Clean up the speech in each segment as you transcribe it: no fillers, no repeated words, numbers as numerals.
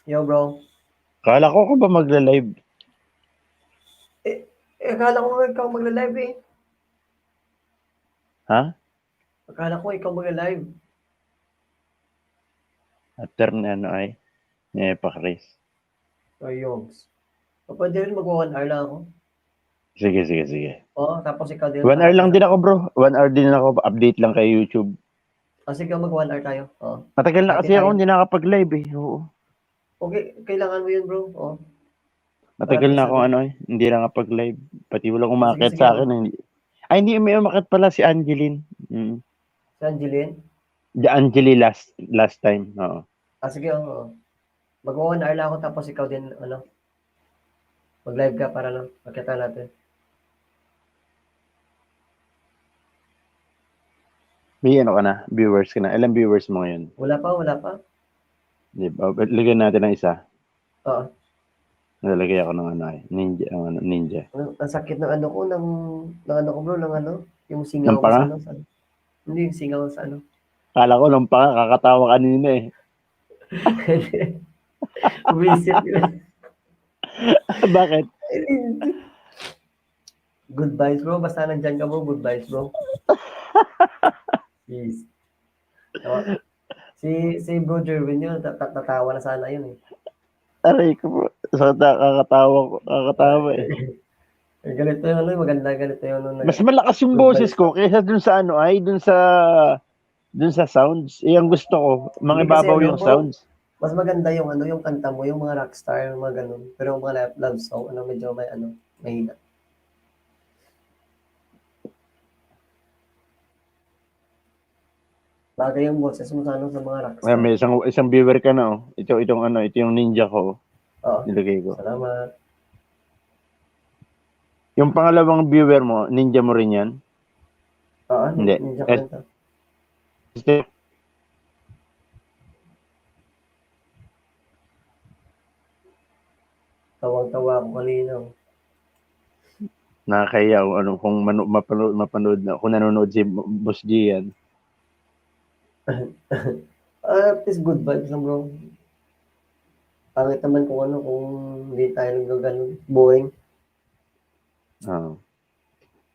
Yo, bro. Kala ko ba magla-live? Akala ko ikaw magla-live eh. Ha? Akala ko ikaw magla-live. After na ano ay, pa Chris. Ayos. Pwede rin mag-1 hour lang ako. Sige. Oo, tapos ikaw din. 1 hour lang din ako, bro. 1 hour din ako. Update lang kay YouTube. Sige, mag-1 hour tayo. Oo. Matagal na Party kasi ako tayo. hindi nakapag-live eh. Oo. Okay, kailangan mo yun, bro. Oo. Para Matagal at na least ako hindi nakapag-live. Pati walang umakyat sige, sa akin. Ay, hindi. May umakyat pala si Angeline. Si Angeline? The Angeli last time. Oo. Sige, oo. Mag-1 hour lang ako tapos ikaw din, mag-live ka para lang. Makita natin. May ano ka na? Viewers ka na? Ilang viewers mo ngayon? Wala pa. Diba? Lagyan natin ng isa. Oo. Nalagay ako ng ninja. Ang sakit ng ano ko, ng ano ko, bro, ng ano, yung singaw Ng ko sa panga? ano, hindi yung singaw sa ano. Kala ko ng panga, kakatawa kanina eh. Visit yun. Bakit? Good vibes, bro. Basta nandyan ka, bro. Good vibes, bro. Yes. Si Bro Jerwin yun, tatawa na sana yun eh. Aray ko po. Kakatawa eh. Ganito yun, maganda ganito yun. Mas malakas yung boses ko kaysa dun sa dun sa sounds. Ang gusto ko, mga ibabaw yung sounds. Mas maganda yung yung kanta mo, yung mga rockstar, yung mga ganun. Pero yung mga love song, medyo may mahina. Bagay yung boses mo sa mga rockstar. May isang viewer ka na oh. Ito yung ninja ko. Oo. Nilagay ko. Salamat. Yung pangalawang viewer mo, ninja mo rin yan? Oo, hindi. Ninja ko rin to. Tawang-tawa ako kanina. Nakakaya kung mapanood na, kung nanonood si Boss Gian. At least good vibes lang, bro. Pangit naman kung hindi tayo nagaganon. Boring.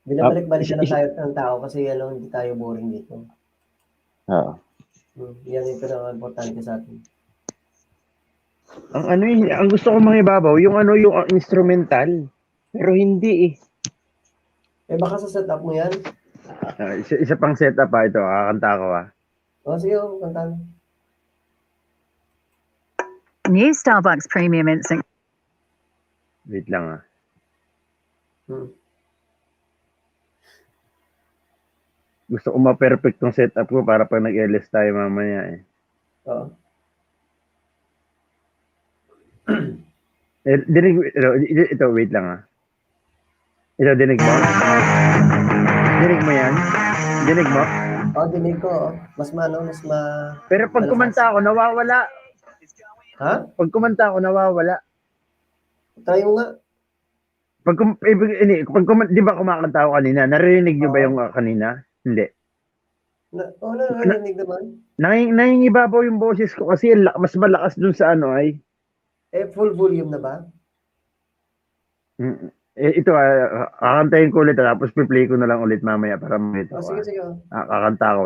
Binabalik-balik na tayo ng tao kasi hindi tayo boring dito. Yan yung pinaka-importante sa atin. Ang gusto ko mangibabaw, yung instrumental. Pero hindi eh. Baka sa setup mo yan. Isa pang setup pa ito, kakanta ko sige, kanta. New Starbucks Premium Instant. Wait lang Gusto ko ma-perfect tong setup ko para pag nag-LS tayo mamaya eh. Oo. Ito, wait lang Ito, dinig mo? Dinig mo yan? Dinig mo? Dinig ko. Mas Pero pag kumanta ako, nawawala. Ha? Pag kumanta ako, nawawala. Try mo nga. Di ba kumakanta ako kanina? Narinig niyo ba yung kanina? Hindi. Narinig naman. Nangingibabaw yung boses ko kasi mas malakas dun sa ay. Full volume na ba? Ito, kakantahin ko ulit tapos piplay ko na lang ulit mamaya para makita ko. Sige. Kakanta ko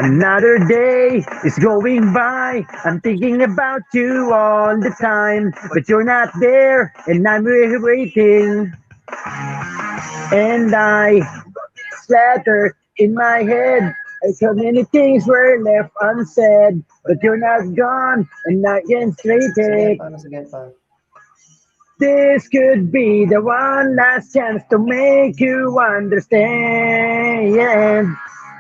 Another day is going by. I'm thinking about you all the time, but you're not there, and I'm waiting. And I splatter in my head. So many things were left unsaid, but you're not gone, and I can't straight it. This could be the one last chance to make you understand.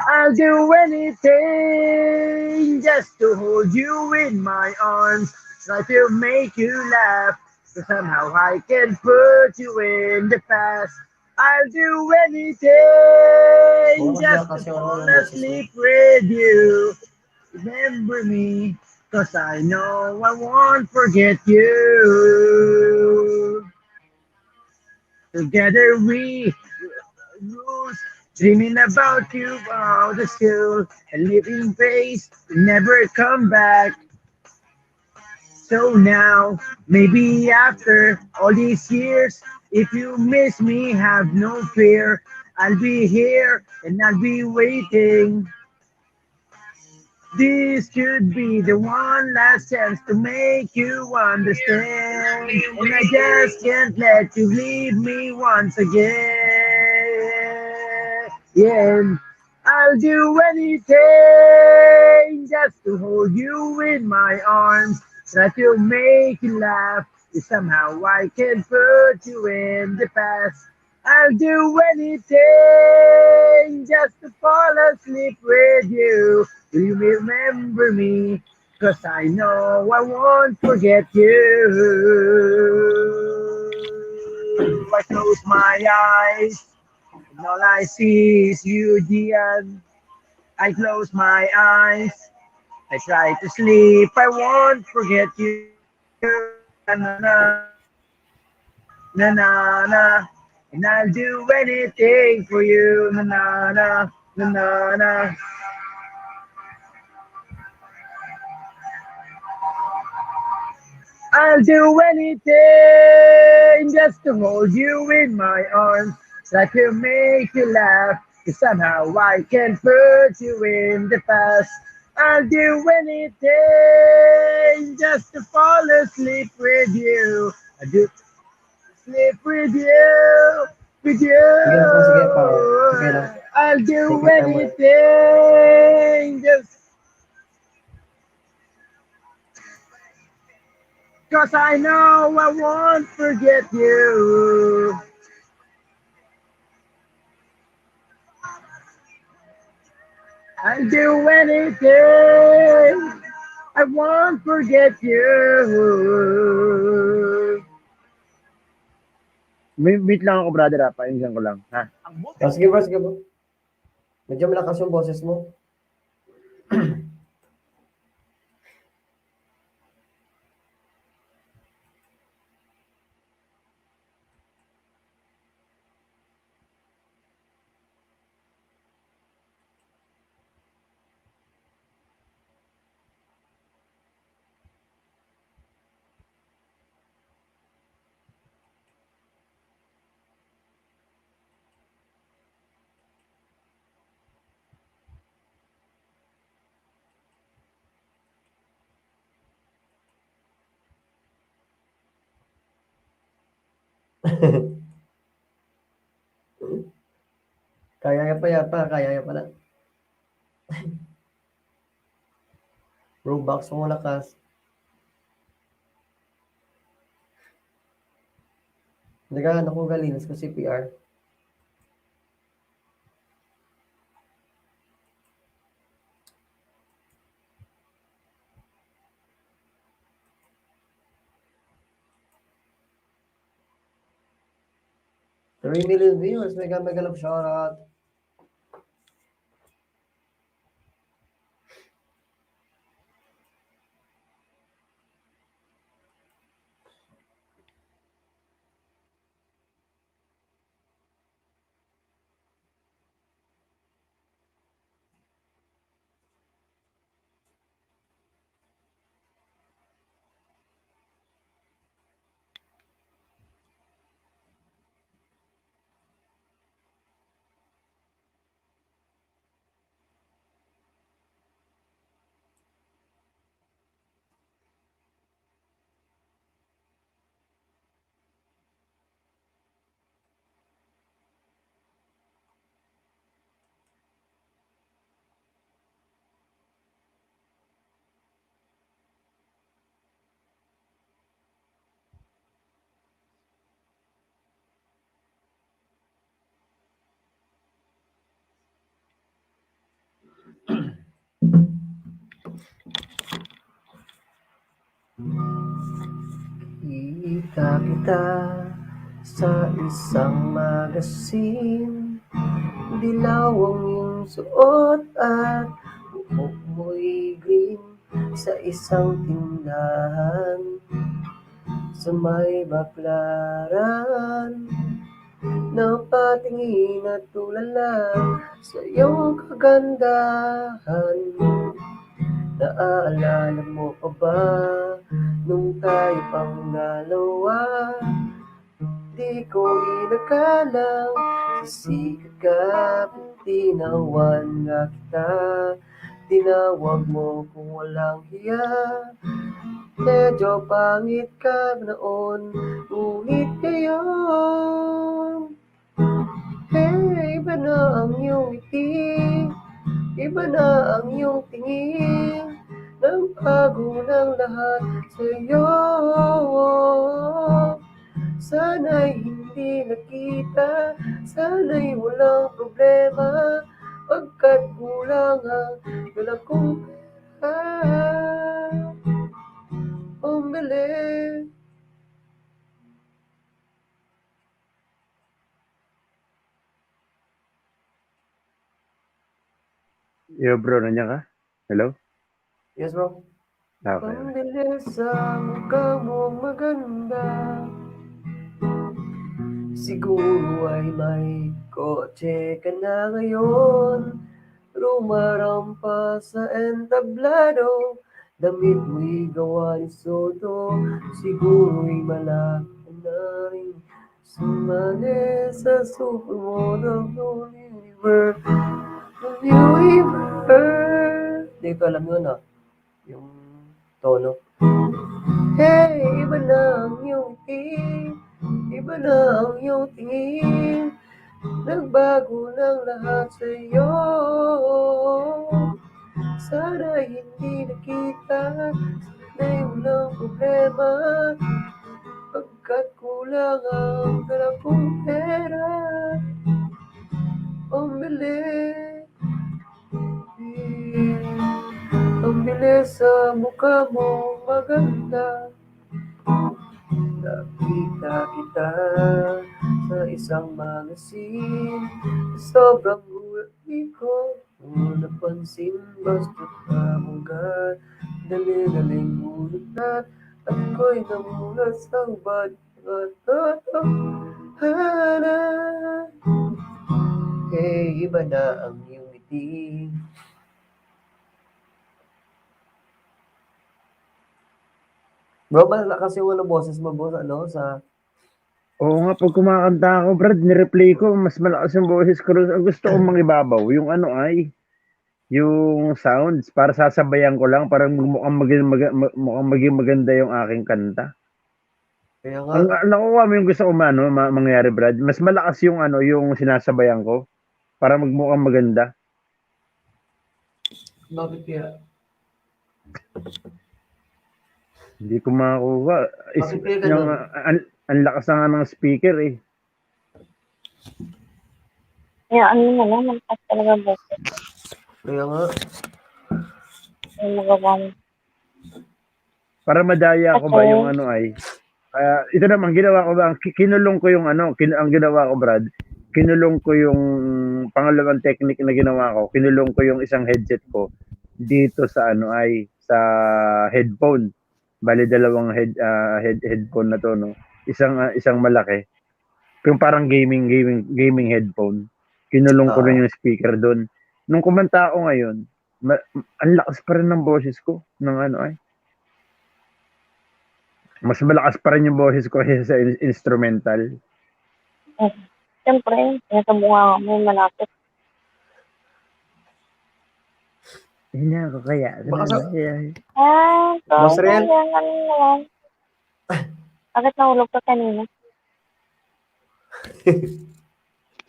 I'll do anything just to hold you in my arms. Try to make you laugh, so somehow I can put you in the past. I'll do anything just to fall asleep with you. Remember me, 'cause I know I won't forget you. Together we rose, dreaming about you all the school, a living face to never come back. So now, maybe after all these years, if you miss me, have no fear. I'll be here and I'll be waiting. This should be the one last chance to make you understand. And I just can't let you leave me once again. Yeah, I'll do anything just to hold you in my arms. Try to make you laugh. If somehow I can put you in the past. I'll do anything just to fall asleep with you. Do you remember me? 'Cause I know I won't forget you. I close my eyes and all I see is you, Gian. I close my eyes. I try to sleep. I won't forget you. Na na na na na na. And I'll do anything for you. Na na na na na na. I'll do anything just to hold you in my arms. Try to make you laugh, 'cause somehow I can put you in the past. I'll do anything just to fall asleep with you. I do sleep with Sige lang po, sige pa. you. Sige lang. I'll do Take your time muna. anything just 'cause I know I won't forget you. I'll do anything. I won't forget you. Meet lang ako, brother, ha? Painggan ko lang, ha? Sige bro, sige bro. Medyo malakas yung boses mo. Kaya pa yata, kaya pala. Bro, box mo lakas. Naghahanap ko galinas ko CPR. Three million viewers, mega love shoutout. Kita kita sa isang magasin. Dilaw ang iyong suot at buhok mo'y green. Sa isang tindahan sa may Baklaran. napatingin at tulala sa iyong kagandahan. Naaalala mo pa ba nung tayo pang dalawa? Di ko inakalang sisikat ka, tinawan nga kita. Tinawag mo kung walang hiya. Medyo pangit ka noon, ngunit ngayon iba na ang iyong ngiti, iba na ang iyong tingin. Nagbago ng lahat sa'yo. Sana'y hindi nakita, sana'y walang problema, pagkat kulang ang dala kong pera. Umbili. Yo bro, nandiyan ka? Hello? Yes, bro. Okay. Pambili sa mukha mong maganda, siguro ay may kotse ka na ngayon. Rumarampa sa entablado, damit mo'y gawa ni Soto. Siguro'y malaki na rin sumali sa supermodel universe. Dito alam nyo na yung tono. Hey, iba na ang iyong ngiti, iba na ang iyong tingin. Nagbago ng lahat sa'yo. Sana hindi nakita, sana'y walang problema, pagkat kulang ang dala kong pera. Pambili sa mukha mo maganda. Nakita kita sa isang magazine, sobrang huli ko kung napansin, basta't kamangga. Dali-daling mulat at ako'y namulat sa hubad at totohana. Hey, iba na ang iyong ngiti. Bro, malakas yung boses mo, boss, sa... Oo nga, pag kumakanta ako, Brad, nireplay ko, mas malakas yung boses ko. Gusto kong mangibabaw. Yung yung sounds, para sasabayan ko lang, parang mukhang maging maganda yung aking kanta. Kaya nga, Ang nakuha mo yung gusto ko mangyari, Brad. Mas malakas yung yung sinasabayan ko para magmukhang maganda. bakit kaya? Hindi ko makakuha. Bakit kaya ganun? Ang lakas na nga ng speaker eh. Kaya ano na lang, malakas talaga boses. Kaya nga, Yung magawa mo. Para madaya ko ba Okay. yung Kaya ito naman ginawa ko ba, kinulong ko yung ang ginawa ko, Brad, kinulong ko yung pangalawang technique na ginawa ko, kinulong ko yung isang headset ko dito sa sa headphone. Bali dalawang headphone na to, no. Isang malaki. Yung parang gaming headphone. Kinulong ko rin yung speaker doon. Nung kumanta ako ngayon, ang lakas pa rin ng boses ko ng mas malakas pa rin yung boses ko kaysa sa instrumental. Siyempre, nasa bunga mo malapit. Hindi ako kaya. Baka sa- So, Boss Riel? ano naman. Bakit nahulog ka kanina?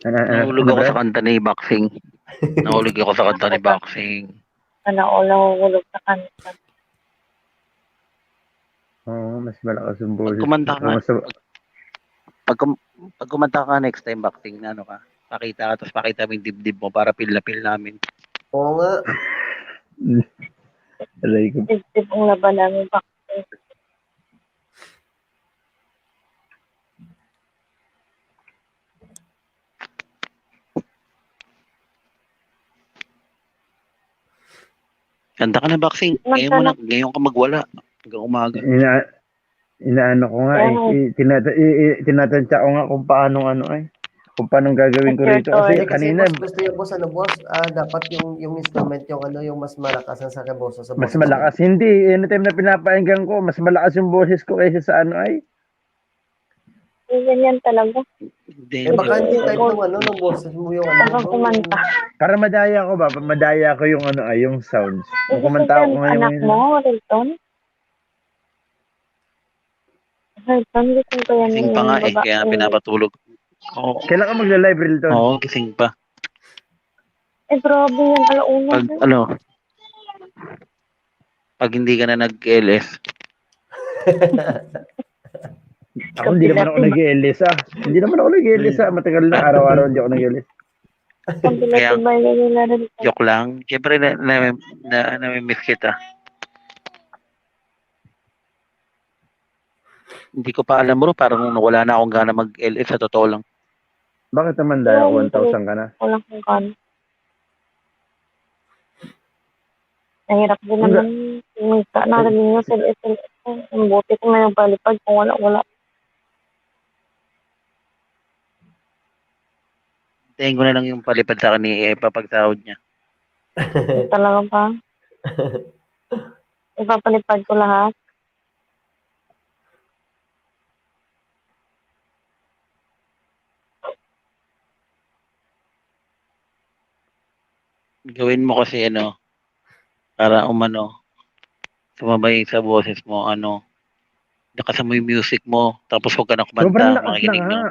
Nahulog ako sa kanta ni Boxing. Nahulog ako sa kanta ni Boxing. Nahulog ka kanina. Oo, mas malakas yung boses. Pag kumanta ka, Mas, pag kumanta ka next time Boxing, na pakita ka, tapos pakita mo yung dibdib mo para pil na pil namin. oo nga. aray ko. Dibdib ang laban namin. Kanta ka na Boxing. Ngayon ka magwala. Hanggang umaga. Inaano ko nga tinatansya ko nga kung paano kung paano gagawin ko rito. Kasi Kasi kanina, boss, gusto yung boss, boss, dapat yung instrument, yung mas malakas ang sa boses sa mas boses mo. malakas. Hindi, anytime na pinapakinggan ko, mas malakas yung boses ko kaysa sa ano ay. Ganyan talaga. Hindi, Baka hindi type ng boses mo yung Talagang kumanta. Para madaya ko ba? Madaya ko yung ano ay, yung sounds. Kung Ibig kumanta ako sabihin, ngayon. anak mo, Rilton? Rilton, gusto ko yan gising pa nga eh, kaya pinapatulog. Oo, Kailan ka magla-live, Rilton? oo, gising pa. Grabe yan, alauna. Pag ano, pag hindi ka na nag-LS, Ako hindi naman ako nag-LS Hindi naman ako nag-LS Matagal na araw-araw hindi ako nag-LS. Kaya, Pagbilatibay ganyan na rin. joke lang. Siyempre, namimiss kita. Hindi ko pa alam bro, parang wala na akong gana mag-LS sa totoo lang. Bakit naman dahil 1,000 ka na? Wala kang kan. Nahirap din naman. Minta na rin ninyo sa SMS. Ang buti ko may palipad kung wala. Hintayin ko na lang yung palipad sa akin ni Epa pag sahod niya. Talaga pa. Ipapalipad ko lahat. Gawin mo kasi ano, para sumabay sa boses mo, lakas mo yung music mo, tapos huwag ka na Sobrang kumanta, lakas na makikinig nga. nyo.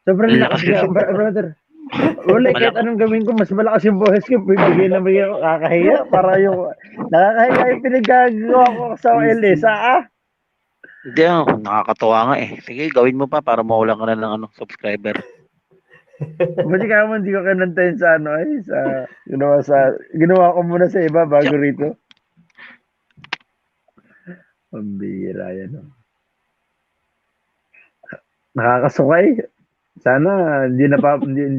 Sobrang Lakas lakas nga, kasi. brother. Wala, kahit anong gawin ko, mas malakas yung boses ko. Bigay na bigay ako, kakahiya. Para yung, nakakahiya yung pinagagawa ko sa LS, Hindi nakakatuwa nga eh. Sige, gawin mo pa para mawala ka na ng subscriber. Buti ka mo, hindi ko kanantayin sa ginawa ko muna sa iba bago rito. Pambira yan. Nakakasukay. Sana hindi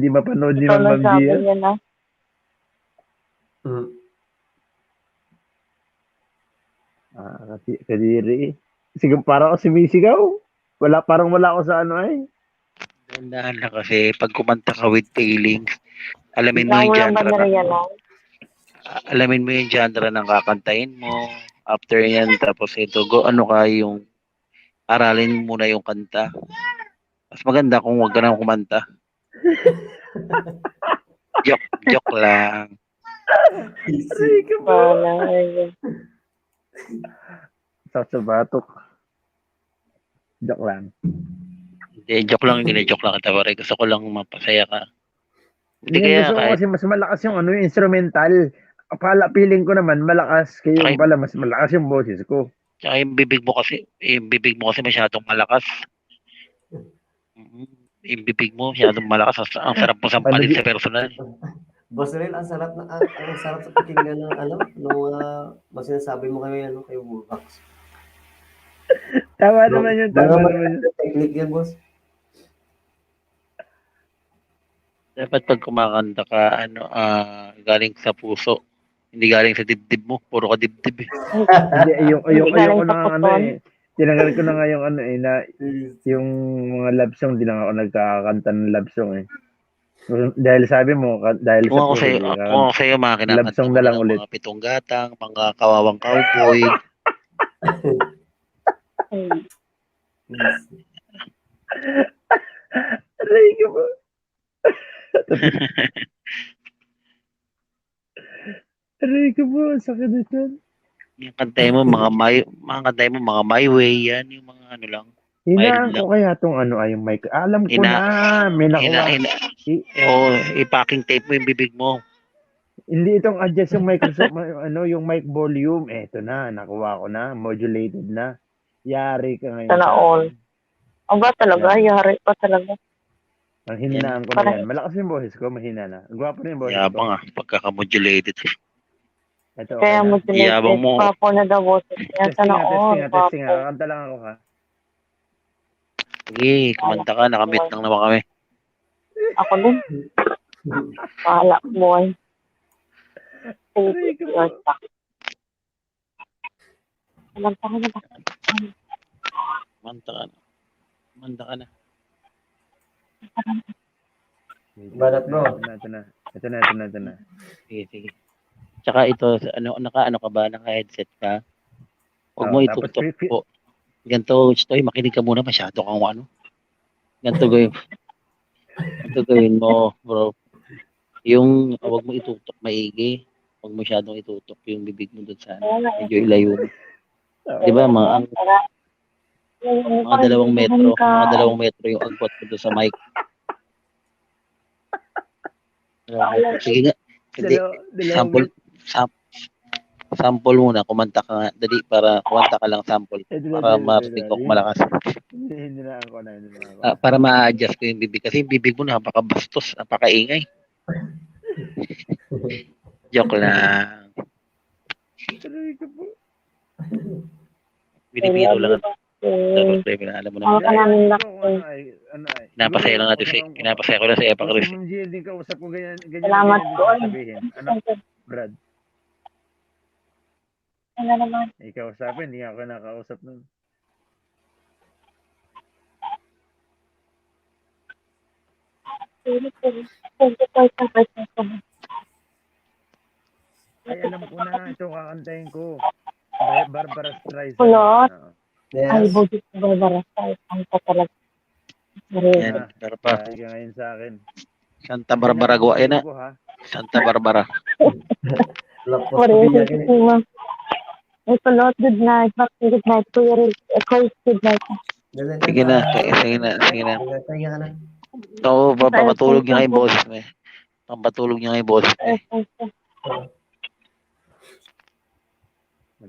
mapanood ni Ikaw Ma'am lang sabi Gia. niya na. Kadiri. Sige, parang ako sumisigaw. Parang wala ako sa ano ay. Tandaan lang kasi pag kumanta ka with feelings, alamin mo Ikaw yung lang ba genre na ng kakantahin mo. After yan, tapos ito, yung aralin mo muna yung kanta. Mas maganda kung wag ka nang kumanta. Joke lang. Sasabatok. Joke lang. Hindi, joke lang kita pare. Gusto ko lang mapasaya ka. Hindi Yung kaya gusto ko kahit, kasi mas malakas yung yung instrumental. Feeling ko naman malakas kayo Ay. pala mas malakas yung boses ko. tsaka yung bibig mo kasi masyadong malakas. Yung bibig mo masyadong malakas. Ang sarap mo sampalin sa personal. Boss Rel, ang sarap sa pakinggan ng mas sinasabi mo kayo kay Woolbox. Tama naman yun. Technique yan, boss. Dapat pag kumakanta ka, galing sa puso. Hindi galing sa dibdib mo. Puro ka dibdib eh. Hindi, ayoko Galing na sa tinanggal ko na nga yung yung mga love song, di na ako nagkakanta ng love song eh. Dahil sabi mo, dahil sa Kung ako puso, sa'yo, mga love kinakanta song mo na na lang ng ulit. mga pitong gatang, mga kawawang cowboy. Aray ko po. Aray ko po, sakit ito. Yung kantay mo, mga my way, yan, yung mga lang. Hinaan ko kaya tong yung mic. Alam ko na, may nakuha. I-packing tape mo yung bibig mo. Hindi itong adjust yung Microsoft, yung mic volume. Eto na, nakuha ko na, modulated na. Yari ka ngayon. Sana all. Aba talaga, yari pa talaga. Ang hinaan ko na yan. Malakas yung boses ko, mahina na. Gwapo na yung boses ko. Yabang pagkaka-modulated. Ito, okay Kaya na. modulated. Papo na daw boses niya. Sana all. Testing nga. Kanta lang ako ha. Sige, kumanta ka. Nakamute lang naman kami. Ako din. Pahala, boy. Kumanta ka na ba? Kumanta ka na. Banat bro. Ito na. Sige. Tsaka ito, ano ka ba? Naka-headset ka? Huwag mo Tapos itutok po. Ganito, Stoy, makinig ka muna. Masyado kang ano. Ganito gawin mo, bro. Yung, huwag mo itutok maigi. Huwag masyadong itutok yung bibig mo doon sa medyo ilayo mo. Di ba, mga 2 metro. Mga 2 metro yung agwat mo doon sa mic. Sige nga. Hindi. Sample muna. Kumanta ka nga. Dali, kumanta ka lang sample. Para marinig ko kung malakas. Hindi na ako. Para ma-adjust ko yung bibig. Kasi yung bibig mo napakabastos. Napakaingay. Joke lang. Tuloy ko po. Binibiro lang. Alam mo na. Pinapasaya lang natin pinapasaya ko lang si Epa Chris. Hindi ka usap ko ganyan. Salamat po. Sabihin. Ano, Brad? Ano naman? Ikaw usapin, hindi ako nakausap nun. Ay, alam ko na. Ito kakantahin ko. Barbara Streisand. Kulot? Ay, Yes. budget ko Barbara Streisand ka talaga. Yan, Barbara. Dahil ka ngayon sa akin. Santa Barbara gawa. Yan na. Santa Barbara. Lapos ko biya gini. Ay, kulot, good night. Good night. Kuya Rick. Good night. Sige na. Sige na. Kaya ka na. Oo, papatulog niya yung boses mo eh. Pampatulog niya yung boses mo eh.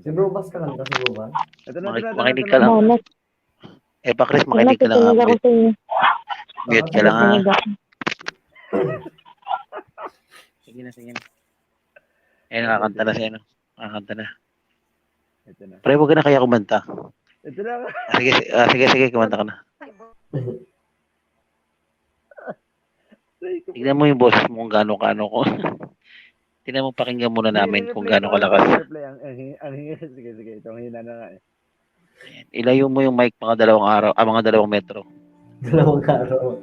Si bro, bas ka lang kasi bro ba? Makinig ka lang. Epa Chris, makinig ka lang. Mute ka lang ha. Sige na. Ayun, nakakanta na siya. Nakakanta na. Ito na. Pre, huwag ka na kaya kumanta. Ito na. Sige, kumanta ka na. Tignan mo yung boses mo kung gaano ko. Tignan mo, pakinggan muna namin kung gaano kalakas. Sige. Ito ang hina na nga eh. Ilayo mo yung mic mga 2 metro. 2 araw.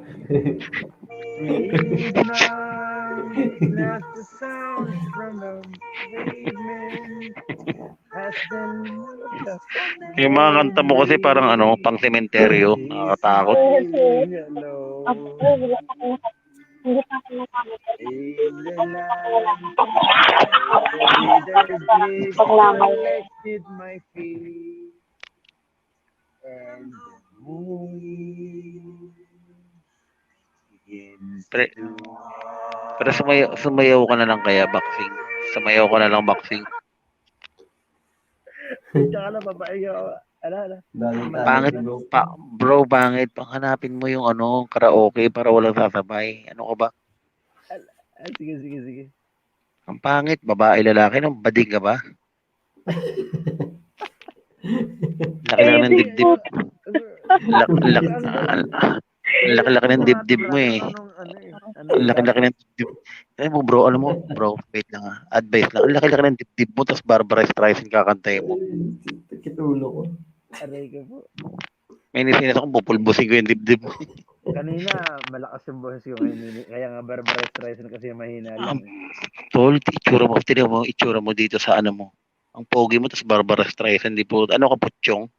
Yung mga kanta mo kasi parang pang sementeryo. Nakakatakot. Hindi pa ako nakamit. Paglamay. Pero sumayaw ka na lang kaya boxing. Sumayaw ka na lang boxing. Tsaka na babae ako. Ala. Pangit bro, pangit. Panghanapin mo yung karaoke para walang sasabay. Ano ka ba? Sige. Ang pangit, babae, lalaki, nang bading ka ba? Laki-laki ng dibdib. Laki-laki ng dibdib mo eh. Laki-laki ng dibdib. Alam mo bro, wait lang ha. Advice lang. Laki-laki ng dibdib mo, tapos Barbara Streisand kakantayin mo. Kitulo ko. Aray ko po. May nisinas akong pupulbusin ko yung dibdib mo. Kanina, malakas yung boses ko ngayon. Kaya nga Barbara Streisand kasi mahina lang. Tol, itsura mo dito sa mo. Ang pogi mo, tapos Barbara Streisand, di po. Ano ka, putsyong?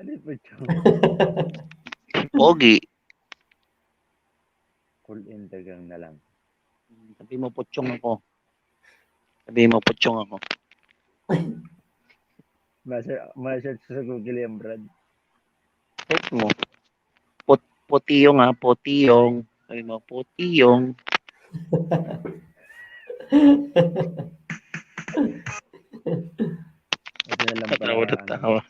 Ano yung putsyong? Pogi. Cool indagang na lang. Sabi mo, putsyong ako. Ma-search sa Google yung Brad. Search mo. Potiyong ha, potiyong. Sabi mo, potiyong. Ito na lang pala. Tawa.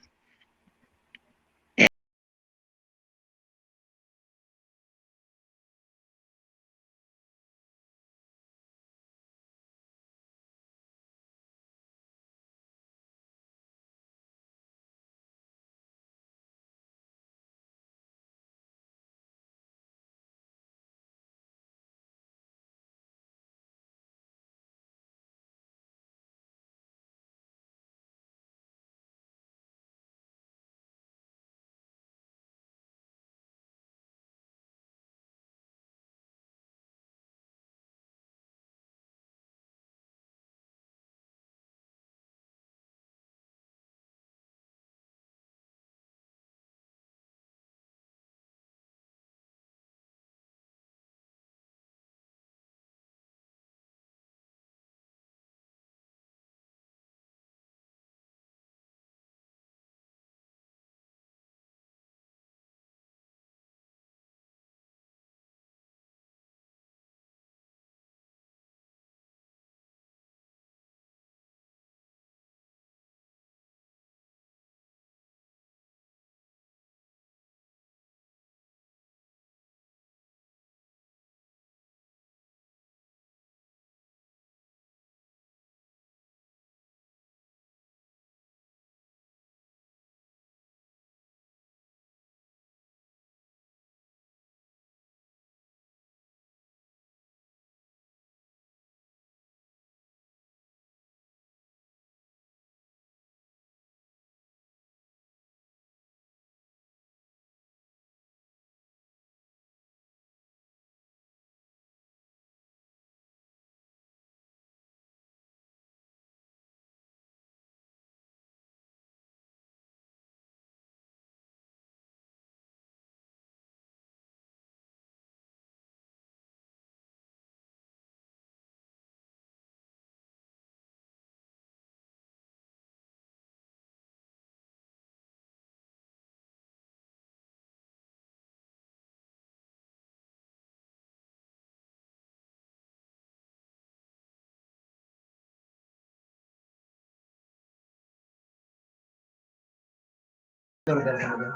Doorbell talaga.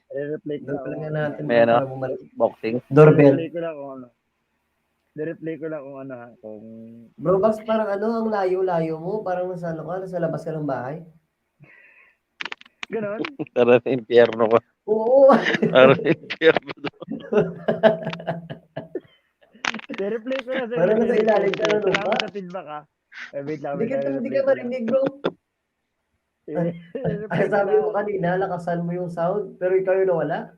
I-replay ko Doorbell lang nga natin May ano? para bumalik. Boxing. Doorbell. I-replay ko lang kung ano. I-replay ko lang kung ano ha. Kung... Bro, Bax, parang ano, ang layo-layo mo. Parang nasa ano ka, nasa labas ka ng bahay. Ganon? Para sa impyerno ka. Oo. Para sa impyerno. I-replay ko lang sa Parang nasa ilalim ka na nun ba? Salamat sa feedback ha. Wait lang, Hindi wait ka, lang. hindi ka marinig, bro. Ay, sabi mo kanina, lakasan mo yung sound, pero ikaw yung nawala.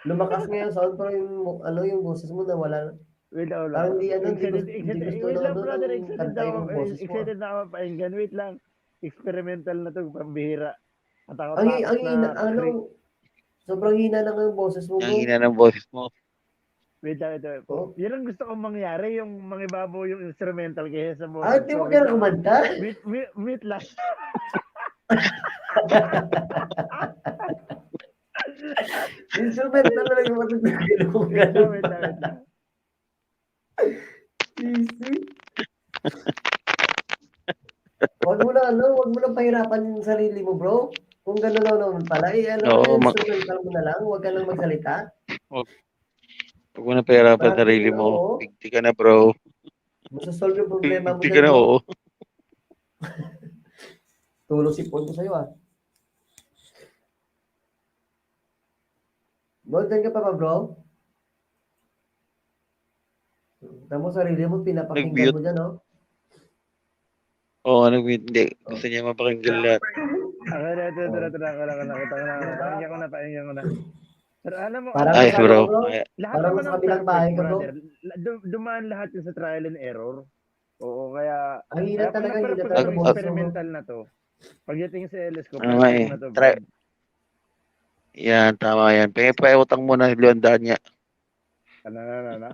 Lumakas nga yung sound, pero yung, ano, yung boses mo nawala. Wait lang, Parang hindi, ano, hindi Excited- gusto wait na, lang, ano, brother. ng Excited kantay ako. ng boses mo. Excited na ako painggan. Wait lang. Experimental na to, pambihira. At ako Ang, takot ang hina, na... ano, sobrang hina lang yung boses mo, Ang bro. hina ng boses mo. Wait lang, ito. Oh. Yan ang gusto kong mangyari, yung mangibabaw yung instrumental kaysa sa boses. Ah, di mo ka na kumanta? Wait lang. Instrumental na lang yung matutugin mo. Wait lang. Easy. Wag mo na pahirapan yung sarili mo, bro. Kung gano'n naman pala, Oo, instrumental mo na lang, wag ka nang magsalita. Huwag mo na pahirapan Parang sarili ano, mo. oo. Bigti ka na, bro. Masasolve yung problema mo Bigti ka dyan, na, bro. oo. Tulong si Ponto sa'yo, ah. Bro, dyan ka pa ba, bro? Tama mo sarili mo, pinapakinggan Nag-mute. mo dyan, oh. Oo, hindi. Gusto niya mapakinggan lahat. Pakinggan ko na. Pero alam mo, Parang Ay, sa bro. ano, bro? Ay, lahat Parang naman sa ng kabilang bahay ka, bro. brother. Dumaan lahat yun sa trial and error. Oo, kaya... Ang hina talaga, pero hina pag talaga, boses mo, bro. experimental na to, pagdating sa LS ko, Ano nga perfect eh. na to, Try. bro. Yan, tama yan. Pautang mo na 200 niya. Ano?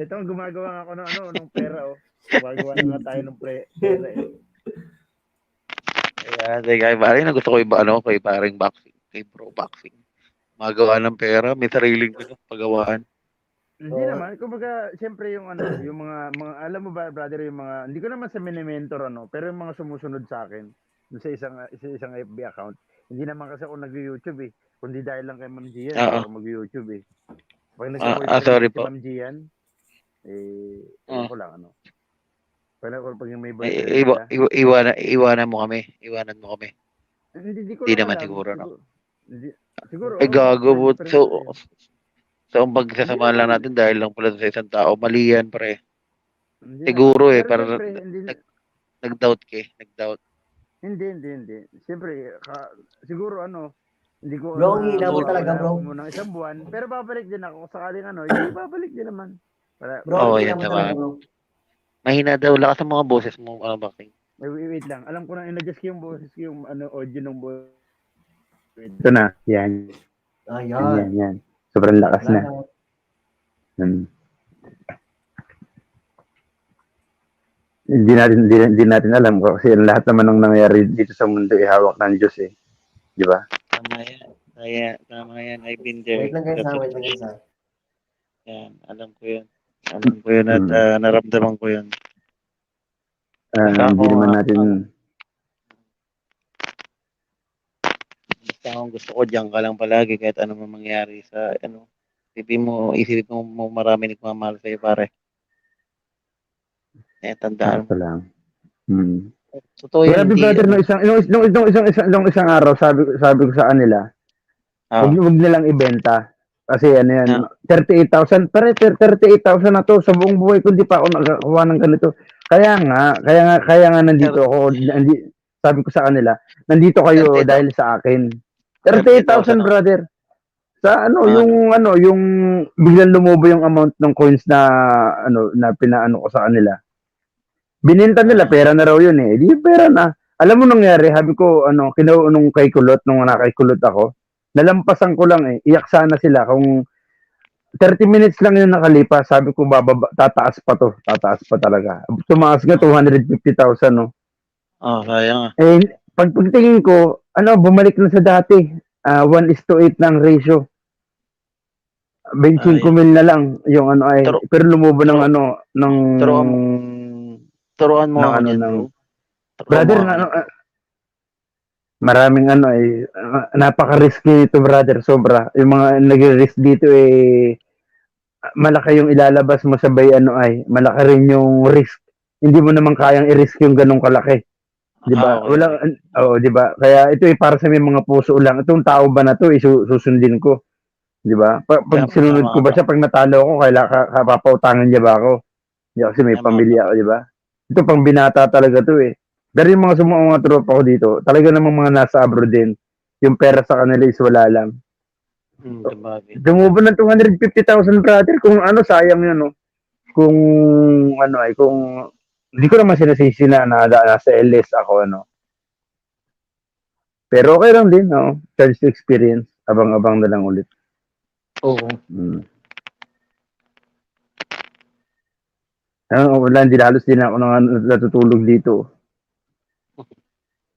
Ito, gumagawa ako ng pera, oh. Gumagawa na nga tayo ng pera, eh. Kaya, kay pare na gusto ko kay paring boxing. Kay bro boxing. Magawa ng pera, may sariling pagawaan. Hindi naman, kumbaga, siyempre yung mga alam mo ba, brother, yung mga, hindi ko naman sa mini-mentor, pero yung mga sumusunod sa akin, sa isang FB account, hindi naman kasi ako nag-YouTube eh, kundi dahil lang kay Ma'am Gian, ako mag-YouTube eh. Pag nag-support sorry si po. Ma'am Gian, ko lang, pag yung may Iwanan mo kami. Hindi naman siguro, no? Siguro, Ay, gago po. friend. So, ang pagsasama lang natin dahil lang pala sa isang tao, mali yan, pre. Hindi Siguro naman. eh, Pero parang siyempre, nag-doubt ka eh. Nag-doubt. Hindi. Siyempre, siguro hindi ko Bro, ang hina mo talaga, bro. Muna isang buwan, pero babalik din ako sakaling hindi babalik din naman. Bro, Oo, ang hina yan mo naman. talaga, bro. Mahina daw. Lakas ang mga boses mo, boxing. Wait lang. Alam ko na in-adjust ko yung boses ko, yung audio ng boses. Ito na. Yan. Ayan. Sobrang lakas na. Hindi natin alam kasi lahat naman ng nangyayari dito sa mundo ay hawak ng Diyos eh. Di ba? Tama yan. I've been there. Wait lang guys, wait lang guys. Yan, alam ko yun at naramdaman ko yun. Hindi naman natin... Basta akong gusto ko, diyan ka lang palagi kahit ano man mangyari sa, isipin mo marami nagmamahal sa'yo, pare. Tandaan mo. lang. Totoo yun. Grabe brother, nung isang araw, sabi ko sa kanila, huwag nilang ibenta. Kasi 38,000, pero 38,000 na to, sa buong buhay ko, hindi pa ako nakakuha ng ganito. Kaya nga nandito ako, sabi ko sa kanila, nandito kayo dahil sa akin. 38,000 brother. Sa yung biglang lumubo yung amount ng coins na na pinaano ko sa kanila. Bininta nila, pera na raw yun eh. Di pera na. Alam mo nangyari, sabi ko, nung kay Kulot, nung nakaikulot ako, nalampasan ko lang eh. Iyak sana sila. Kung 30 minutes lang yung nakalipas, sabi ko, tataas pa to. Tataas pa talaga. Tumaas nga, 250,000, no? Sayang. Pagtingin ko, bumalik na sa dati. 1:8 ng ratio. 25 mil na lang yung pero lumubo ng Turuan mo ako ng yan, bro. brother, Maraming ano eh, napaka-risky ito brother, sobra. Yung mga nag-risk dito eh, malaki yung ilalabas mo sabay ano ay, malaki rin yung risk. Hindi mo naman kayang i-risk yung ganong kalaki. 'Di ba? Okay, Wala okay. oo, 'di ba? Kaya ito ay para sa may mga puso lang. Itong tao ba na 'to susundin ko, 'di ba? Pag Tama, sinunod tama ko ba ka. siya pag natalo ako, papautangan niya ba ako? Hindi kasi may Tama, pamilya tama. ako, 'di ba? Ito pang binata talaga 'to eh. Pero yung mga sumuong mga tropa ko dito, talaga namang mga nasa abroad din. Yung pera sa kanila is wala lang. Sabagay. Dumubo ng 250,000 brother kung ano sayang yun no. Kung ano ay kung hindi ko naman sinasisi na nasa LS ako ano. Pero okay lang din no. Chance to experience. Abang-abang na lang ulit. Oo. Wala, hindi halos din ako natutulog dito.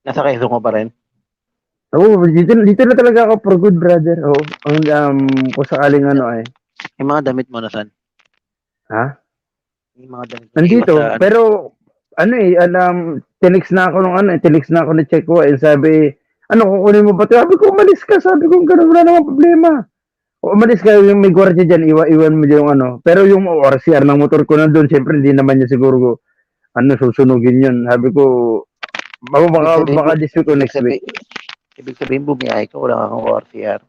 Nasa Quezon ko pa rin. Oo, dito na talaga ako for good brother. Oo, kung sakaling ano ay. Yung mga damit mo nasan? Ha? Yung mga damit mo Nandito, iwas sa pero ano eh, tinext na ako nung ano, tinext na ako ni Checo eh, sabi, ano, kukunin mo ba ito? Sabi ko, umalis ka, sabi ko, ganun, wala namang problema. O, umalis ka, yung may gwardiya dyan, iwan mo yung ano. Pero yung RCR ng motor ko nandun, syempre hindi naman niya siguro, susunugin yun. Sabi ko, baka this week o next week. Ibig sabihin bumiyahe ka, wala kang ORCR.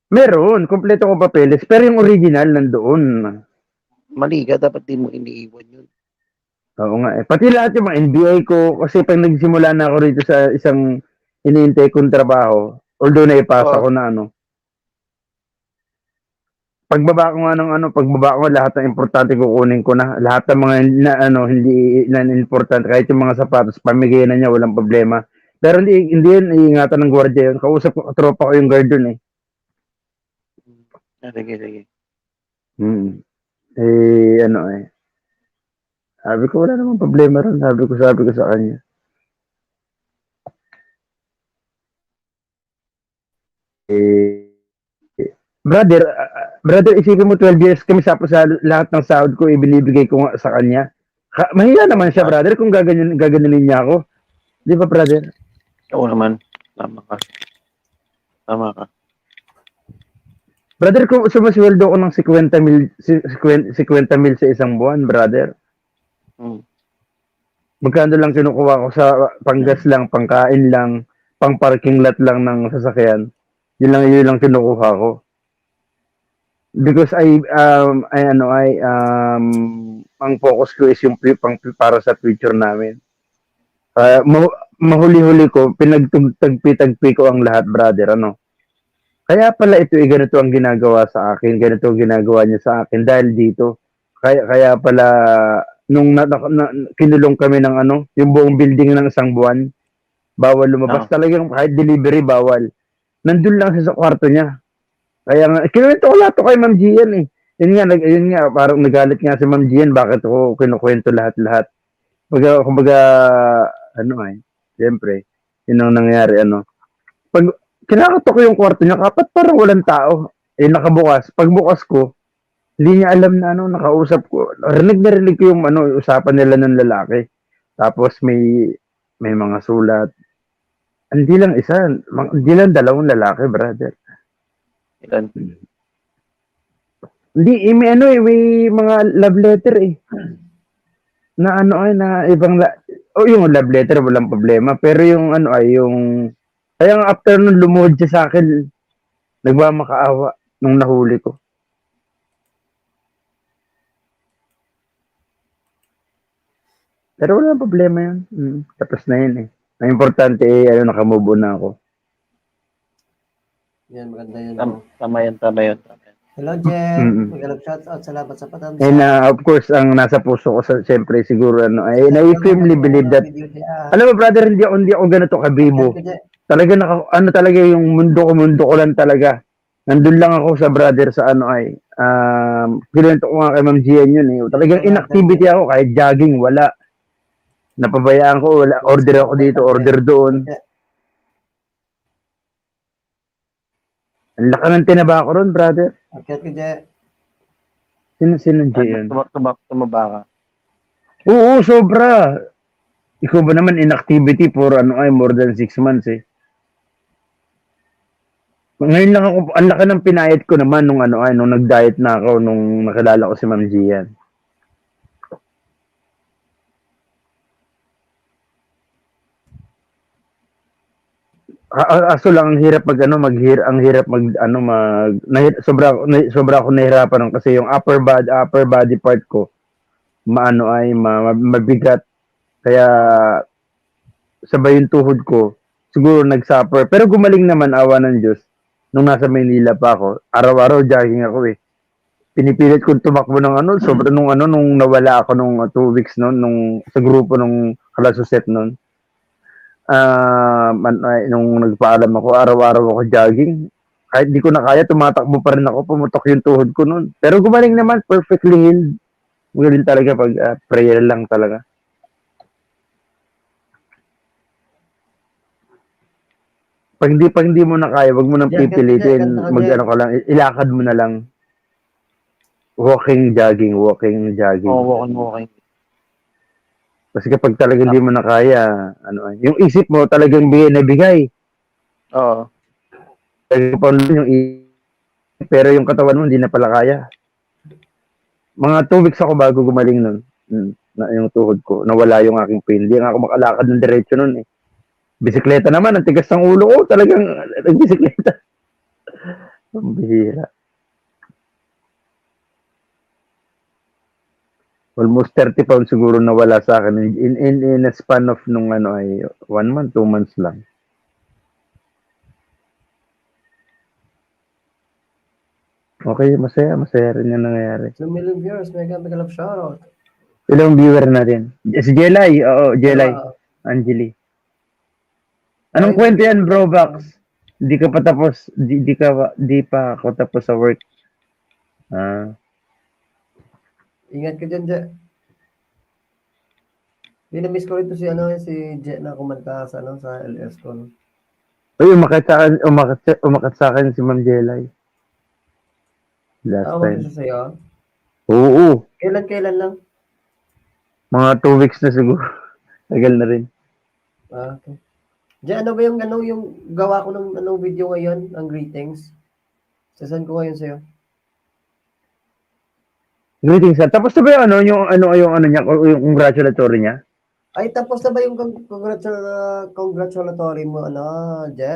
Meron, kompleto ko papeles, pero yung original nandoon. Mali ka, dapat di mo iniiwan yun. Oo nga eh. Pati lahat yung mga NBI ko, kasi pag nagsimula na ako rito sa isang iniintay kong trabaho, although naipasa ko na ano, pagbaba ko lahat ng importante kukunin ko na. Lahat ng mga hindi na importante, kahit yung mga sapatos, pamigay na niya, walang problema. Pero hindi yun, iingatan ng gwardiya yun. Kausap ko, tropa ko yung guard dun eh. Sige. Sabi ko, wala namang problema ron. Sabi ko sa kanya. Brother, isipin mo 12 years kami sa lahat ng sahod ko, ibinibigay ko nga sa kanya. Mahiya naman siya, brother, kung gaganunin niya ako. Di ba, brother? Oo naman. Tama ka. Brother, kung sumasweldo ko ng 50 mil sa isang buwan, brother. Magkano lang kinukuha ko sa panggas lang, pangkain lang, pang parking lot lang ng sasakyan. Yun lang kinukuha ko. Because ang focus ko is yung para sa future namin. Mahuli-huli ko, pinagtagpi ko ang lahat, brother, ano. Kaya pala ito ganito ang ginagawa sa akin, ganito ang ginagawa niya sa akin dahil dito. Kaya pala nung kinulong kami ng yung buong building ng isang buwan, bawal lumabas talagang kahit delivery bawal. Nandun lang siya sa kwarto niya. Kaya nga, kinuwento ko lahat to kay Ma'am Gian eh. Yun nga, parang nagalit nga si Ma'am Gian, bakit ako kinukwento lahat-lahat. Kumbaga, siyempre, yun ang nangyari, Pag kinakatok ko yung kwarto niya, kapat parang walang tao. Nakabukas. Pagbukas ko, hindi niya alam na nakausap ko. Rinig ko yung usapan nila ng lalaki. Tapos may mga sulat. Hindi lang isa, hindi lang dalawang lalaki, brother. Ilan? Hindi, may mga love letter eh. Na ibang yung love letter walang problema, pero yung kaya nga after nung lumuhod siya sa akin, nagmamakaawa nung nahuli ko. Pero wala problema yun. Tapos na yun eh. Ang importante nakamove on na ako. Yan, maganda yun. Tama yan. Hello, Jeff. Magandang shoutout. Salamat sa patamsa. And of course, ang nasa puso ko siyempre siguro I firmly believe that. Alam mo, brother, hindi ako ganito kabibo. Talaga talaga yung mundo ko lang talaga. Nandun lang ako sa brother sa kinento ko nga kay Ma'am Gian yun eh. Talagang inactivity ako kahit jogging, wala. Napabayaan ko, wala. Order ako dito, order doon. Ang laki ng tinaba ko ron, brother. Akit ka, Jeff. Sino Gian? Tumaba ka. Oo, sobra. Ikaw ba naman inactivity for more than 6 months eh. Ngayon lang ako, ang laki ng pinayat ko naman nung nung nag-diet na ako, nung nakilala ko si Ma'am Gian. Aso lang ang hirap sobra ako nahirapan kasi yung upper body part ko mabigat, kaya sabay yung tuhod ko siguro nag-suffer, pero gumaling naman, awa ng Diyos. Nung nasa Maynila pa ako, araw-araw jogging ako eh. Pinipilit ko tumakbo ng sobra nung nawala ako nung 2 weeks nung sa grupo nung Kalasuset noon. Nung nagpaalam ako, araw-araw ako jogging. Kahit di ko na kaya, tumatakbo pa rin ako, pumutok yung tuhod ko noon. Pero gumaling naman, perfectly healed. Magaling talaga pag prayer lang talaga. Pag hindi mo na kaya, wag mo nang pipilitin, ka lang, ilakad mo na lang. Walking, jogging. Walking. Kasi kapag talaga hindi mo na kaya, yung isip mo talagang bigay. Oo. Yung isip, pero yung katawan mo hindi na pala kaya. Mga 2 weeks ako bago gumaling nun. Na yung tuhod ko, nawala yung aking pain. Hindi nga ako makalakad ng diretso nun eh. Bisikleta naman, ang tigas ng ulo ko, talagang bisikleta. Ang bihira. Almost 30 pounds siguro nawala sa akin in a span of 1 month, 2 months lang. Okay, masaya rin yung nangyayari. 2 million viewers, mega love shoutout. Ilang viewer natin? Si Jelay, oo, Jelay. Angeli. Anong kwento yan, bro, Bax? Di ka pa tapos, di pa ako tapos sa work. Ingat ka dyan, Je. Binamiss ko rito si Je na kumanta sa LS ko. Uy, umakat sa akin si Ma'am Jelay. Last time. Siya sa'yo? Oo. Kailan lang? Mga 2 weeks na siguro. Tagal na rin. Okay. Je, ano ba yung gawa ko ng video ngayon, ang greetings? Sasan ko ngayon sa'yo? Greetings, sir. Tapos na ba yung niya, yung congratulatory niya? Ay, tapos na ba yung congratulatory mo, Je?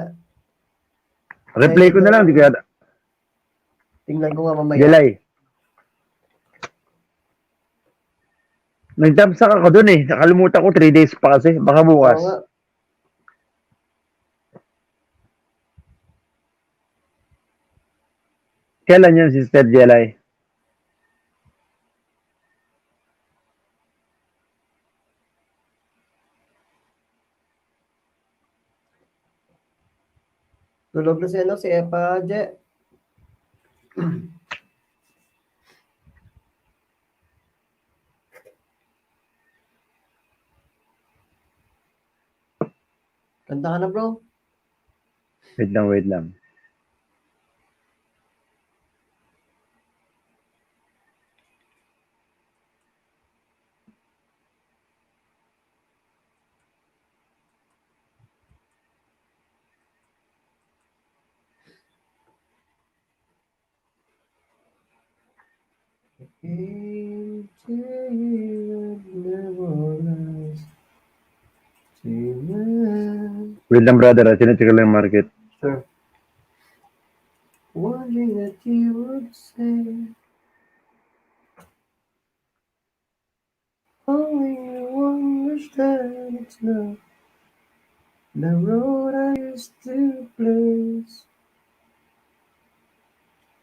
Replay ko na lang, di kaya. Tingnan ko nga mamaya. Jelay. Nagtamsak ako dun eh. Nakalimutan ko 3 days pa kasi. Baka bukas. Oo nga. Kailan yun, Sister Jelay? Tulog na si Epa, Je. Kanta ka na, bro. Wait lang. Wait lang, brother. Sinecheck lang yung market. Sure. Wondering that you would say only you understand it's not the road I used to place.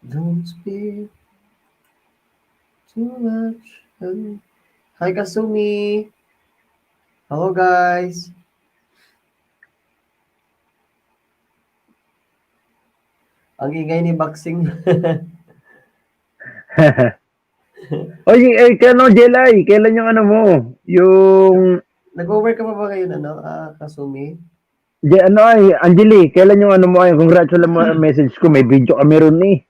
Don't speak too much. Hi, Kasumi. Hello, guys. Ang ingay ni Boxing. Oye, Jelay, kailan yung mo? Yung... Nag-work ka pa ba ngayon, Kasumi? Angeli, kailan yung mo? Congratulations message ko, may video kami ron eh.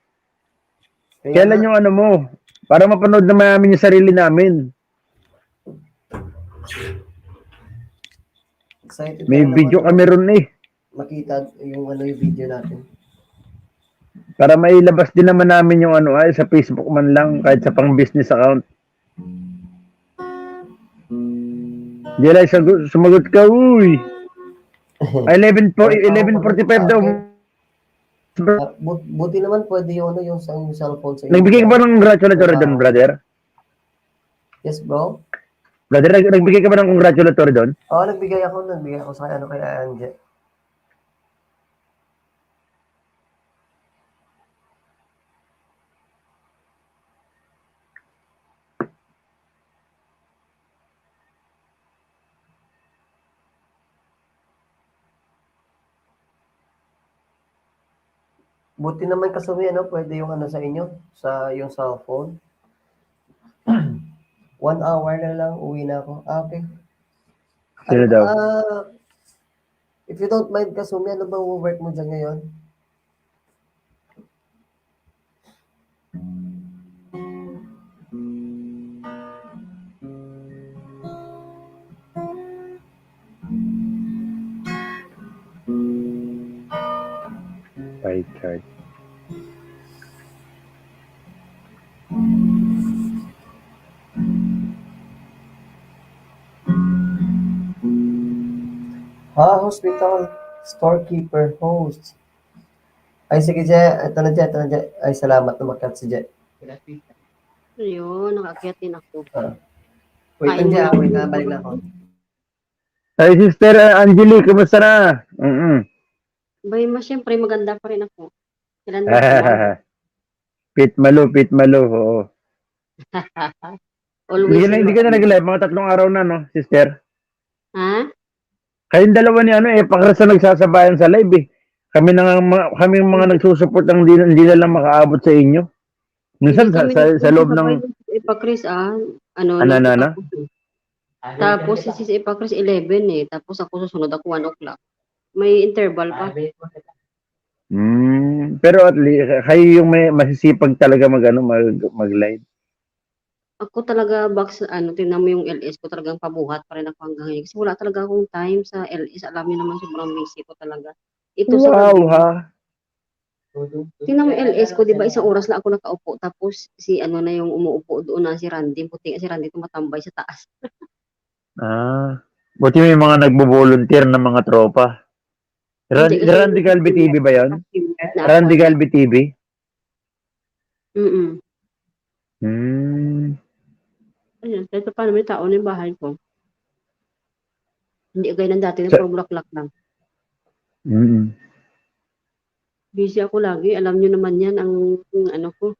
Kailan yung mo? Para mapanood naman namin yung sarili namin. Excited May na video naman kami ron eh. makita yung yung video natin. Para mailabas din naman namin yung sa Facebook man lang, kahit sa pang business account. Jelay, sumagot ka, uy. 11:45 daw. Buti naman pwede yung yung cellphone sa inyo. Nagbigay ka ba ng congratulatory doon, brother? Yes, bro. Brother, nagbigay ka ba ng congratulatory doon? Oo, nagbigay ako sa kay Anje. Buti naman kasumi, pwede yung sa inyo, sa yung cellphone. 1 hour na lang, uwi na ako. Okay. Sino daw? If you don't mind, kasumi, ano ba work mo dyan ngayon? Pie chart. Hospital storekeeper host. Ay, sige, Je. Ito na, Je. Ay, salamat na makat si Je. Ayun, nakakyat din ako. Wait lang, Je. Wait na, balik na ako. Ay, Sister Angeli, kumusta na? Bay, syempre maganda pa rin ako. Kailan ba? Pit malo, oo. Always. Hindi ka na nag-live, mga 3 araw na, no, sister? Ha? Kayong dalawa ni pakras na nagsasabayan sa live eh. Kami mga nagsusupport ang hindi na lang makaabot sa inyo. Minsan sa loob ng Ipakris ano. Tapos si Sis Ipakris 11 eh. Tapos ako susunod ako 1 o'clock. May interval pa. Pero at least kayo yung may masisipag talaga mag-live. Ako talaga tingnan mo yung LS ko, talagang pabuhat pa rin ako hanggang ngayon. Kasi wala talaga akong time sa LS. Alam niyo naman, sobrang busy ko talaga. Ito sa gabi. Ha? Tingnan mo yung LS ko, di ba? Isang oras lang ako nakaupo. Tapos si na yung umuupo doon na si Randy. Puti si Randy tumatambay sa taas. Buti may mga nagbo-volunteer na mga tropa. Randy Galbi TV ba yan? Randy Galbi TV? Ayun, kahit paano may tao na yung bahay ko. Hindi gaya ng dati na puro bulaklak lang. Busy ako lagi. Alam nyo naman yan ang ko.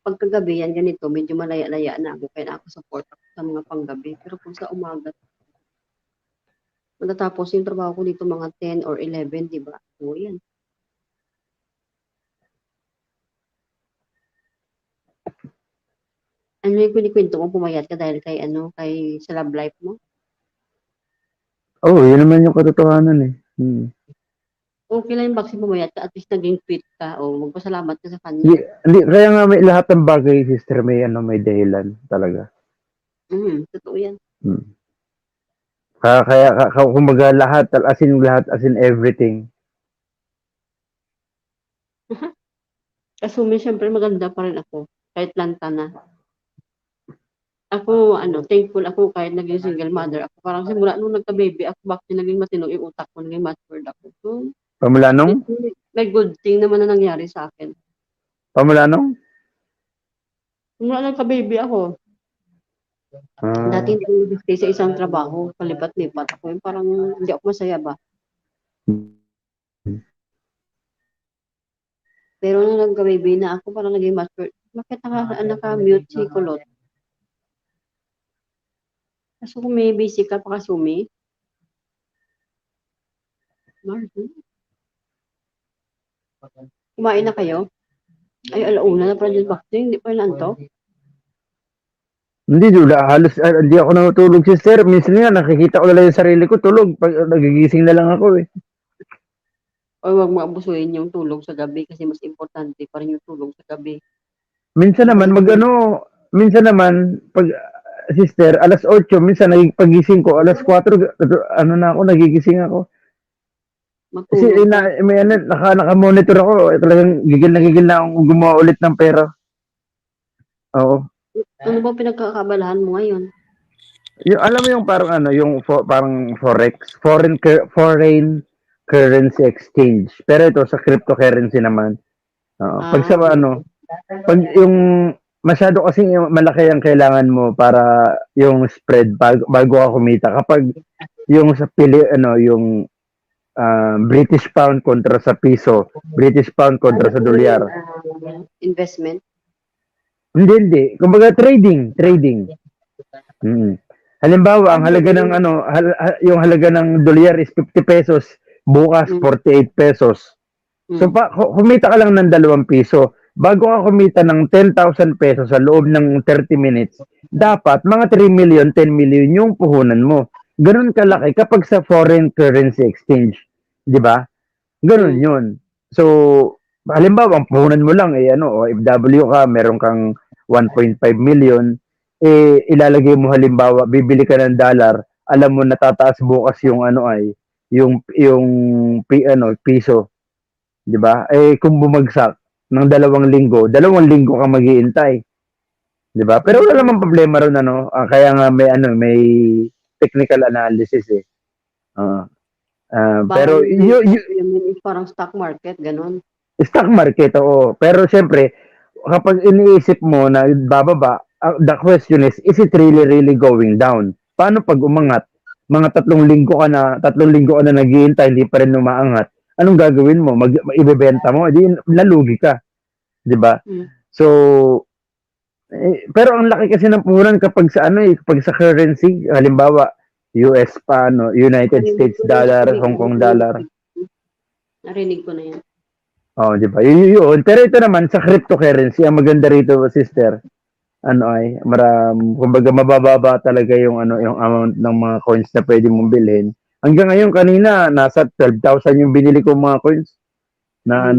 Pagkagabi yan ganito, medyo malaya-laya na ako. Kaya ako support ako sa mga panggabi. Pero kung sa umaga, matatapos yung trabaho ko dito mga 10 or 11, di ba? So, yan. Ano yung kwento mo, pumayat ka dahil kay sa love life mo? Yun naman yung katotohanan eh. Okay lang yung vaccine, pumayat ka, at least naging fit ka, magpasalamat ka sa kanya. Hindi, kaya nga may lahat ng bagay, sister, may dahilan talaga. Totoo yan. Kaya kumbaga lahat, as in everything. Assume, syempre maganda pa rin ako, kahit lanta na. Ako, thankful ako kahit naging single mother ako. Parang simula nung nagka-baby ako, bakit naging matino yung utak ko, naging matured ako. So, Pamula nung? may good thing naman na nangyari sa akin. Pamula nung? Simula nagka-baby ako. Dati hindi ko stay sa isang trabaho, palipat-lipat ako. Parang hindi ako masaya ba? Pero nung nagka-baby na ako, parang naging matured. Bakit naka-mute si Kulot? Kaso kung may busy ka pa kasumi. Kumain na kayo? Ay, alauna na pala dyan vaccine. Hindi pa yun anto? Hindi, Dula. Halos, hindi ako natulog, sister. Minsan nga, nakikita ko lang yung sarili ko, tulog. Pag nagigising na lang ako eh. O huwag maabusuin yung tulog sa gabi kasi mas importante pa rin yung tulog sa gabi. Minsan naman, pag sister, alas 8, minsan pagising ko, alas 4, ano na ako, nagigising ako. Kasi Matulog ka. may ano, naka-monitor ako, talagang gigil na akong gumawa ulit ng pera. Oo. Ano ba pinagkakabalahan mo ngayon? Yung, alam mo yung parang ano, yung parang forex, foreign currency exchange. Pero ito sa cryptocurrency naman. Pag sa ano, pag yung masyado kasi malaki ang kailangan mo para yung spread bago ka kumita. Kapag yung sa ano, yung British pound kontra sa piso, British pound kontra sa dolyar. Investment? Hindi. Kumbaga trading. Halimbawa, ang halaga ng ano, yung halaga ng dolyar is 50 pesos, bukas 48 pesos. So kumita ka lang ng 2 piso. Bago ka kumita ng 10,000 pesos sa loob ng 30 minutes, dapat mga 3 million, 10 million yung puhunan mo. Ganun kalaki kapag sa foreign currency exchange, 'di ba? Ganun 'yun. So, halimbawa, ang puhunan mo lang ano, OFW ka, meron kang 1.5 million, ilalagay mo halimbawa, bibili ka ng dollar, alam mo natataas bukas yung ano ay yung piso, 'di ba? Kung bumagsak ng 2 linggo, 2 linggo ka mag-iintay. 'Di ba? Pero wala namang problema ron ano, kaya nga may technical analysis pero parang stock market, ganun. Stock market, oo. Pero siyempre, kapag iniisip mo na bababa, the question is it really going down? Paano pag umangat? Mga 3 linggo ka na naghihintay, hindi pa rin umaangat. Anong gagawin mo? Ibebenta mo? Di nalugi ka. 'Di ba? So, pero ang laki kasi ng puhunan kapag sa ano kapag sa currency, halimbawa, US pa, no, United States dollar, Hong Kong dollar. Narinig ko na yan. Oh, di ba? Yun. Pero ito naman sa cryptocurrency, ang maganda rito, sister, kumbaga mabababa talaga yung amount ng mga coins na pwede mong bilhin. Hanggang ngayon kanina nasa 12,000 yung binili ko mga coins na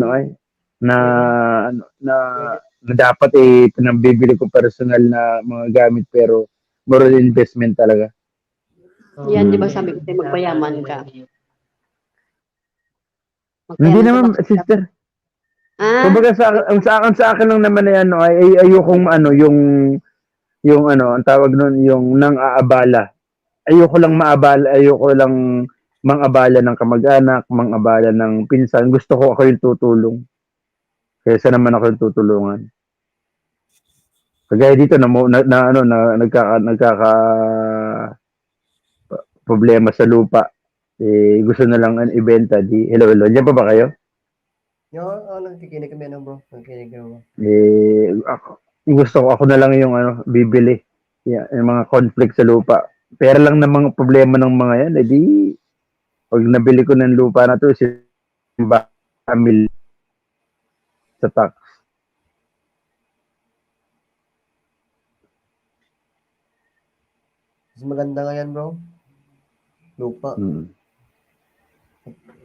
na dapat pinambibili ko personal na mga gamit pero more investment talaga. Yan, di ba sabi ko tayo magpayaman ka? Hindi naman, sister. Kumbaga sa akin lang naman ay ayokong ang tawag nun, yung nang aabala. Ayoko lang mang-abala ng kamag-anak, mang-abala ng pinsan. Gusto ko ako yung tutulong. Kaysa naman ako yung tutulungan. Kagaya dito nagkaka problema sa lupa. Gusto na lang ibenta. Hello. Diyan pa ba kayo? Nagkikinig kami bro. Nagkikinig kami. Gusto ko ako na lang yung bibili. Yung mga conflict sa lupa. Pero lang na mga problema ng mga yan, pag nabili ko ng lupa na to, family sa tax. Mas maganda nga yan, bro. Lupa.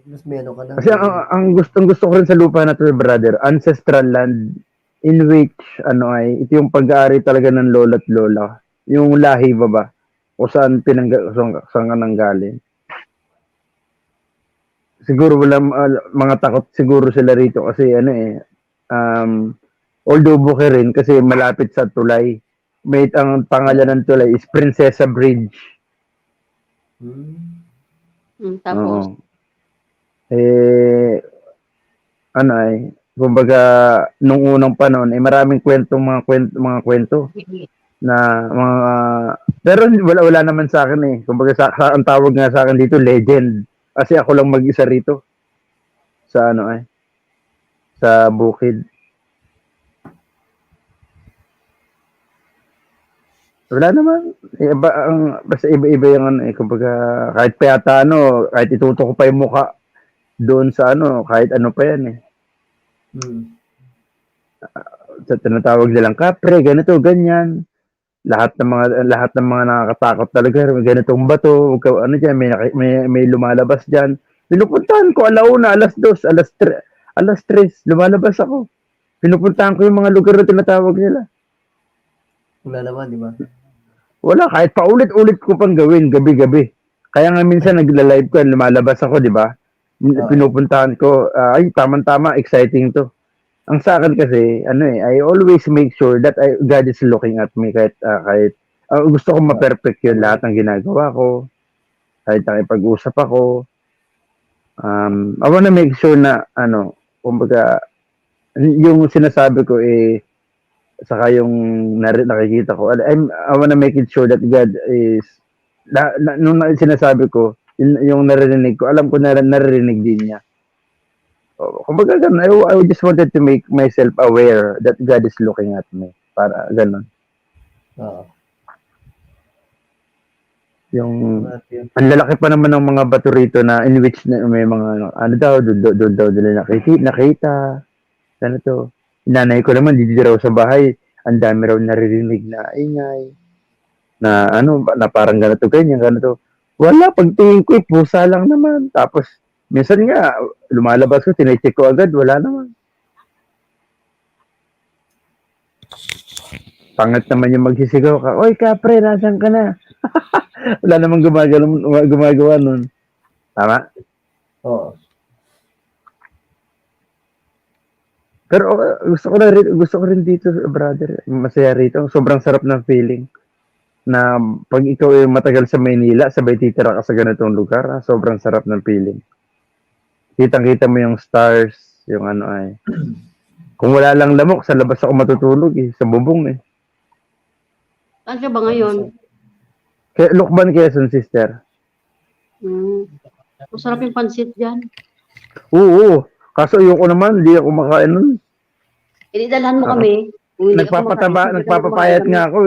Mas meron ka na. Kasi ang gusto ko rin sa lupa na to, brother, ancestral land in which ito yung pag-aari talaga ng lola't lola. Yung lahi ba? O saan ka nanggaling. Siguro wala mga takot siguro sila rito kasi although buke rin kasi malapit sa tulay. Ang pangalan ng tulay is Princesa Bridge. Tapos? Kumbaga nung unang panahon maraming mga kwento na mga pero wala naman sa akin kumbaga ang tawag nga sa akin dito legend kasi ako lang mag-isa rito sa sa bukid. Wala naman basta iba yung kumbaga kahit pa yata kahit itutok ko pa yung mukha doon sa kahit pa yan tinatawag nilang kapre, ganito, ganyan. Lahat ng mga nakakatakot talaga, ganitong bato, may lumalabas diyan. Pinupuntahan ko alauna, alas 2, alas 3, lumalabas ako. Pinupuntahan ko yung mga lugar na tinatawag nila. Wala naman, di ba? Wala, kahit paulit-ulit ko pang gawin, gabi-gabi. Kaya nga minsan nagla-live ko, lumalabas ako, di ba? Pinupuntahan ko, ay, tama-tama, exciting to. Ang sa akin kasi, I always make sure that God is looking at me kahit gusto ko ma-perfect yun lahat ng ginagawa ko. Kahit nakipag-usap ako. I wanna make sure na, kumbaga, yung sinasabi ko saka yung nakikita ko, I wanna make it sure that God is, nung sinasabi ko, yung narinig ko, alam ko na narinig din niya. Kumbaga ganun, I just wanted to make myself aware that God is looking at me. Para ganun. Yung, ang lalaki pa naman ng mga bato rito na in which na may mga, doon daw nila nakita. Ganito. Nanay ko naman, dito raw sa bahay, ang dami raw naririnig na ingay. Na na parang ganito, ganito. Wala, pagtingin ko, pusa lang naman. Tapos, minsan nga, lumalabas ko, tinecheck ko agad, wala naman. Pangat naman yung magsisigaw ka, oy kapre, nasan ka na? Wala namang gumagawa nun. Tama? Oo. Pero gusto ko rin dito, brother. Masaya rito. Sobrang sarap ng feeling. Na pag ikaw ay matagal sa Maynila, sabay titira ka sa ganitong lugar, sobrang sarap ng feeling. Kitang-kita mo yung stars, yung Kung wala lang lamok, sa labas ako matutulog sa bubong Saan ka ba ngayon? Kaya Lukban, Quezon, sister. Masarap yung pansit dyan. Oo. Kaso ayoko naman, hindi ako makain nun. Dalhan mo kami. Nagpapapayat nga ako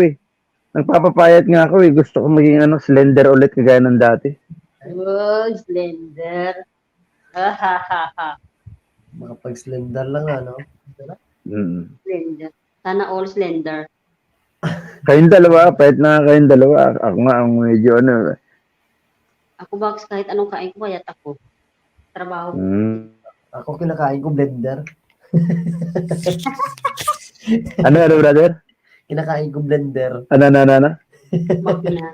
Nagpapapayat nga ako Gusto ko maging slender ulit kagaya ng dati. Oh, slender. Makapag-slender lang Slender. Sana all slender. Kayong dalawa, pahit na kayong dalawa. Ako nga ang medyo Ako Bax, kahit anong kain ko, kayat ako. Trabaho. Ako kinakain ko blender. Ano, brother? Kinakain ko blender. Ano? Makina.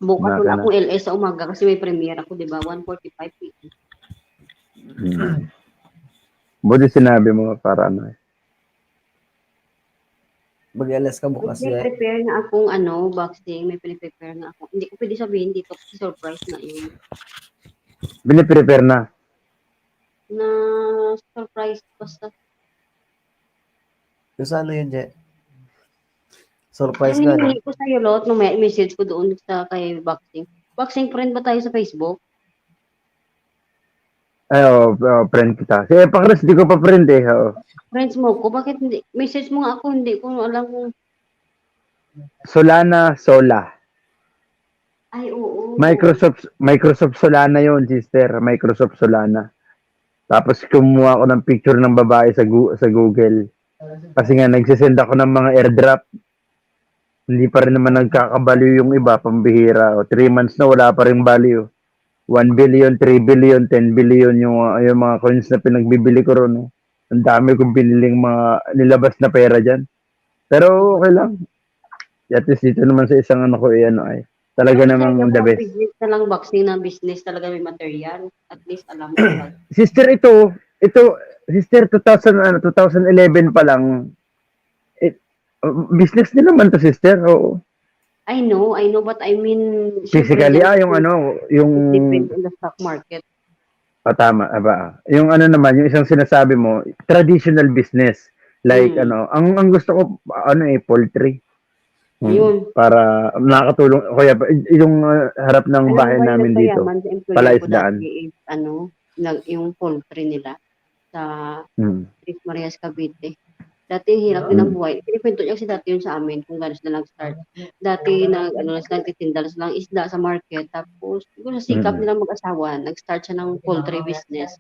Bukas wala akong LS sa umaga kasi may premiere ako, di ba? 1:45 p.m. Buti sinabi mo para Mag-LS ka bukas May prepare na akong boxing. May prepare na ako. Hindi ko pwede sabihin dito kasi surprise na yun. Biniprepare na? Na surprise basta. Yung sa yun, Je? Surprise nga, Hindi ko sa'yo, Lot, nung may message ko doon sa kay boxing. Boxing friend ba tayo sa Facebook? Ay, friend kita. Si Epacris, di ko pa friend Friends mo ko? Bakit hindi? Message mo nga ako, hindi ko alam kung... Solana Sola. Ay, oo. Microsoft Solana yon, sister. Microsoft Solana. Tapos kumuha ako ng picture ng babae sa Google. Kasi nga, nagsisend ako ng mga airdrop. Hindi pa rin naman nagkakabaliw yung iba, pambihira. 3 months na, wala pa rin value. 1 billion, 3 billion, 10 billion yung mga coins na pinagbibili ko ron. Ang dami kong piniling mga nilabas na pera dyan. Pero okay lang. At least dito naman sa isang talaga namang the best. Business na lang, boxing na business talaga may material. At least alam mo. Sister, sister, 2011 pa lang. Business din naman to, sister. Oo. I know, but I mean... Physically, yung depend on the stock market. Tama, ba? Yung naman, yung isang sinasabi mo, traditional business. Like, ang gusto ko, poultry. Yun. Para nakakatulong, kaya yung harap ng bahay namin dito, palaisdaan. Yung poultry nila sa Tres Marias, Cavite. Dati hirap din ang buhay. Kinikwento niya kasi dati yun sa amin kung gano'n sila nag-start. Dati nagtitinda lang isda sa market. Tapos, siguro sa sikap nilang mag-asawa, nag-start siya ng poultry business.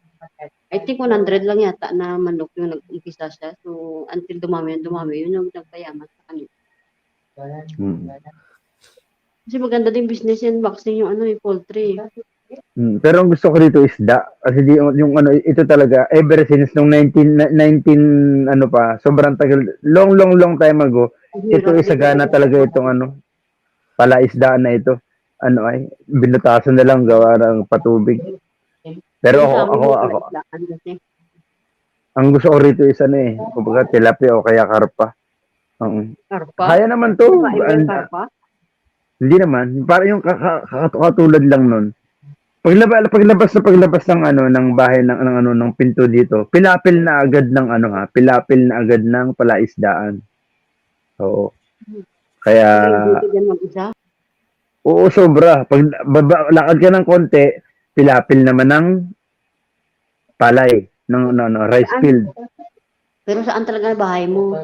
I think 100 lang yata na manok yung nag-umpisa siya. So, until dumami yun yung nagpayaman sa kanila. Kasi maganda din business yan, boxing yung poultry. Pero ang gusto ko dito isda. Kasi ito talaga, ever since nung 19 pa, sobrang tagal, long time ago, ito isagana talaga itong ano, palaisdaan na ito. Ano ay, binutasan na lang gawa ng patubig. Pero ako, ang gusto ko rito is ano eh, kumbaga tilapia o kaya karpa. Karpa? Kaya naman to. Karpa? Hindi naman, parang yung katulad lang nun. Paglabas ng ano ng bahay ng pinto dito, pilapil na agad ng palaisdaan. Oo. Kaya oo, sobra. Pag lakad ka ng konti, pilapil naman ng palay, ng rice field. Pero saan talaga bahay mo?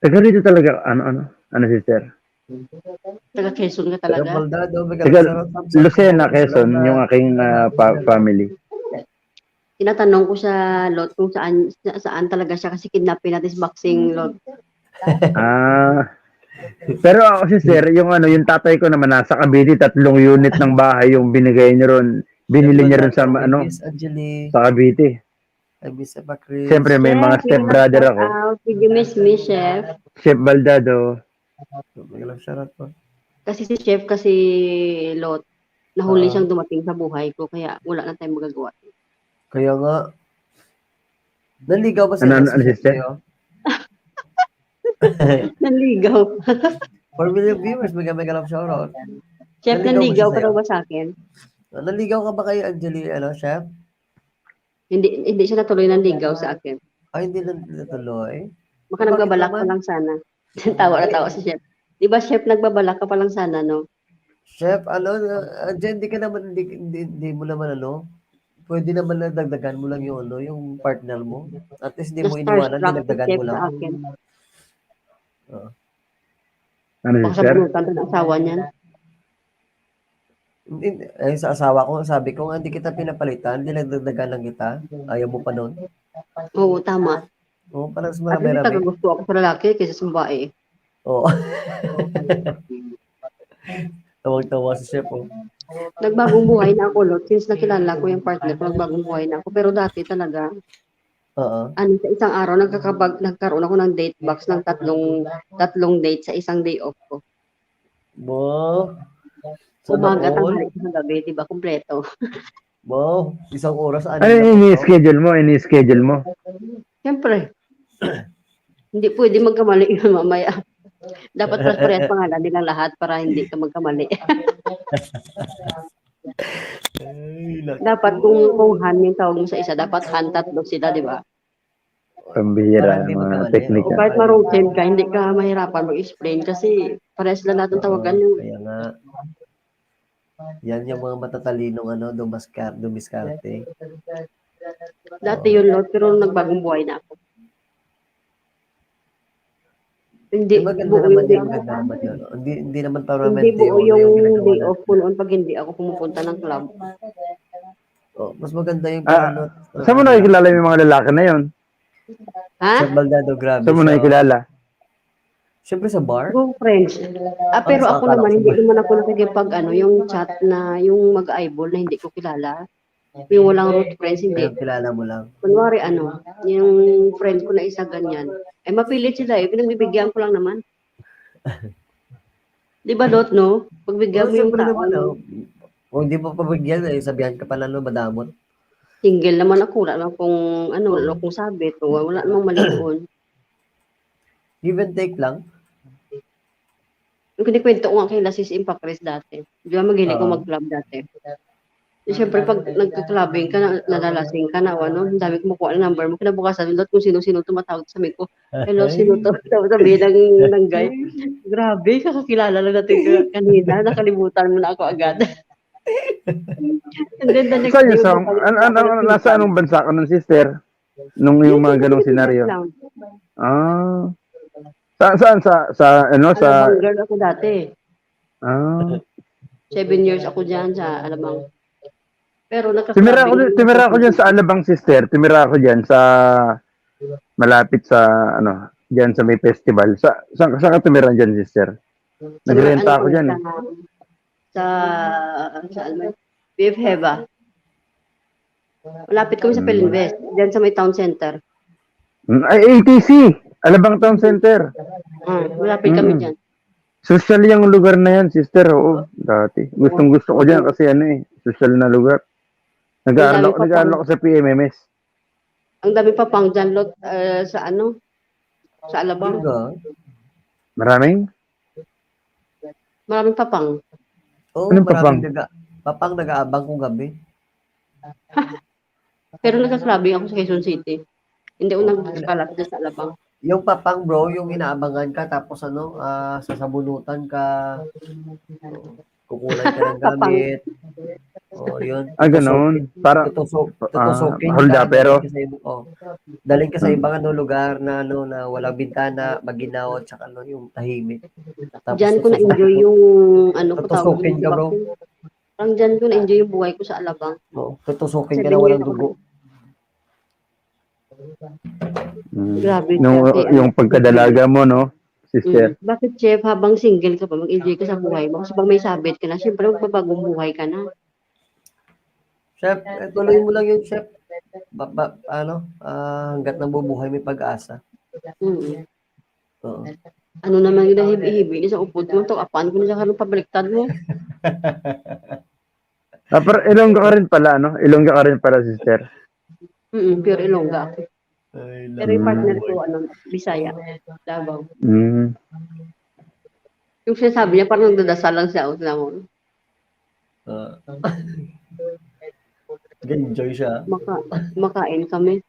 Taga rito talaga, ano sister? Taga Quezon ka talaga? Taga Lucena, Quezon, yung aking family. Tinatanong ko sa Lot kung saan talaga siya kasi kidnapin natin sa boxing Lot. Pero ako sister, yung tatay ko naman nasa Cavite, 3 unit ng bahay yung binigay niya ron. Binili niya ron sa sa Cavite. Siyempre may mga step brother ako. Did you miss me, Chef? Chef Baldado. Kasi si Chef Lot, nahuli siyang dumating sa buhay ko kaya wala na tayong magagawa. Kaya nga. Naligaw ba siya? Ano sister? Nanligaw. 4 million viewers, mega love shoutout. Chef, nanligaw ka daw ba sa akin? Nanligaw ka ba kay Angeli, Chef? Hindi siya natuloy ng ligaw sa akin. Ay, hindi natuloy? Baka nagbabalak pa lang sana. Tawa si Chef. Di ba, Chef, nagbabalak ka pa lang sana, no? Chef, hindi ka naman, hindi mo naman, pwede naman na dagdagan mo lang yung, yung partner mo. At least hindi mo iniwanan, dinagdagan mo lang. Ano baka sister? sa bunutan ng asawa niyan. Ay, sa asawa ko, sabi ko, hindi kita pinapalitan, dinagdagan lang kita. Ayaw mo pa nun. Oo, tama. Oo, parang At hindi talaga gusto ako sa lalaki kaysa sa babae. Oo. Tawag-tawa si Chef, oh. Nagbagong buhay na ako, Lot. Since nakilala ko yung partner ko, nagbagong buhay na ako. Pero dati talaga, sa isang araw, nagkaroon ako ng date box ng tatlong date sa isang day off ko. Bo. Umaga, tanghali sa gabi, di ba? Kompleto. Bo, isang oras. Ano ini-schedule mo? Siyempre. Hindi pwede magkamali yun mamaya. Dapat parehas pangalan nilang lahat para hindi ka magkamali. Dapat kung Han yung tawag mo sa isa, dapat Han tatlo sila, di ba? Pambihira mga teknika. O kahit marunong ka, hindi ka mahirapan mag-explain kasi parehas lang natin tawagan yung... Kaya nga. Yan yung mga matatalinong dumiskarte. Dati yun, Lord, pero nagbagong buhay na ako. Hindi buo yung day off. Hindi naman Hindi buo yung day off ko noon pag hindi ako pumupunta ng club. Mas maganda yung saan mo nakikilala yung mga lalaki na yun? Ha? Sa Baldado, grabe. Saan mo nakikilala? Siyempre sa bar? Go friends. Pero ako naman, hindi naman ako nakikipag yung chat na yung mag-eyeball na hindi ko kilala. Yung walang root friends, hindi. Kilala mo lang. Kunwari yung friend ko na isa ganyan. Mapilit sila pinagbibigyan ko lang naman. Di ba, Lot, no? Pagbigyan mo yung tao. Kung hindi mo pabigyan, sabihan ka pala, madamot. Single naman ako. Wala lang kung sabi to. Wala namang mali doon. Give and take lang. Yung kinikwento ko nga kay Sis Impacres dati. Di ba magilig ko mag-club dati? Siyempre, pag nagka-clubbing ka, nalalasing ka na, ang dami kumukuha ng number mo. Kinabukasan, kung sino-sino tumatawag sa ko. Hello, sino to? Sabihin ng guy. Grabe, kakakilala lang natin kanina. Nakalimutan mo na ako agad. And then the next day, nasa anong bansa ka nun, sister? Nung yung mga ganong senaryo? Saan? Sa girl ako dati. 7 years ako dyan sa Alamang. Pero Timira ako dyan sa Alabang, sister. Timira ako dyan sa malapit sa dyan sa may festival. Saan ka tumira dyan, sister? Nagrenta ako dyan. Sa BF Heva. Malapit kami sa Pelinvest. Dyan sa may town center. Ay, ATC! Alabang Town Center. Malapit kami dyan. Social yung lugar na yan, sister. Oo, dati. Gustong gusto ko dyan kasi ano eh, social na lugar. Nag-aaral ako sa PMMS. Ang dami pa pang dyan, Lot, sa ano? Sa Alabang. Maraming? Maraming papang. Oo, Anong maraming papang nag-aabang kong gabi. Pero nagsasabi ako sa Quezon City. Hindi ko nagkalat sa Alabang. Yung papang bro, yung inaabangan ka tapos ano, sasabunutan ka, kukulan ka ng gamit. Yun. Ganoon. Para tutusukin hold ka. up, pero Daling ka sa ibang lugar na ano na walang bintana, maginaw at saka ano yung tahimik. Tapos Diyan ko na-enjoy yung ano ko tawag tutusukin ka bro. Parang dyan ko na-enjoy yung buhay ko sa Alabang. Tutusukin ka na walang dugo. Grabe. Yung pagkadalaga mo, no, sister? Bakit, Chef, habang single ka pa, mag-enjoy ka sa buhay mo? Kasi pag may sabit ka na, siyempre magbabagong buhay ka na. Chef, tuloy mo lang yung chef. Hanggat nabubuhay may pag-asa. Oo. Ano naman yung nahibi-hibi sa upod mo, ito, apaan ko na sa kanong pabaliktad mo. Pero Ilongga ka rin pala, no? Ilongga ka rin pala, sister. Pure Ilongga ako. Pero yung partner ko, Bisaya, Davao. Yung sinasabi niya, parang nagdadasal lang siya. Enjoy siya. Makain kami.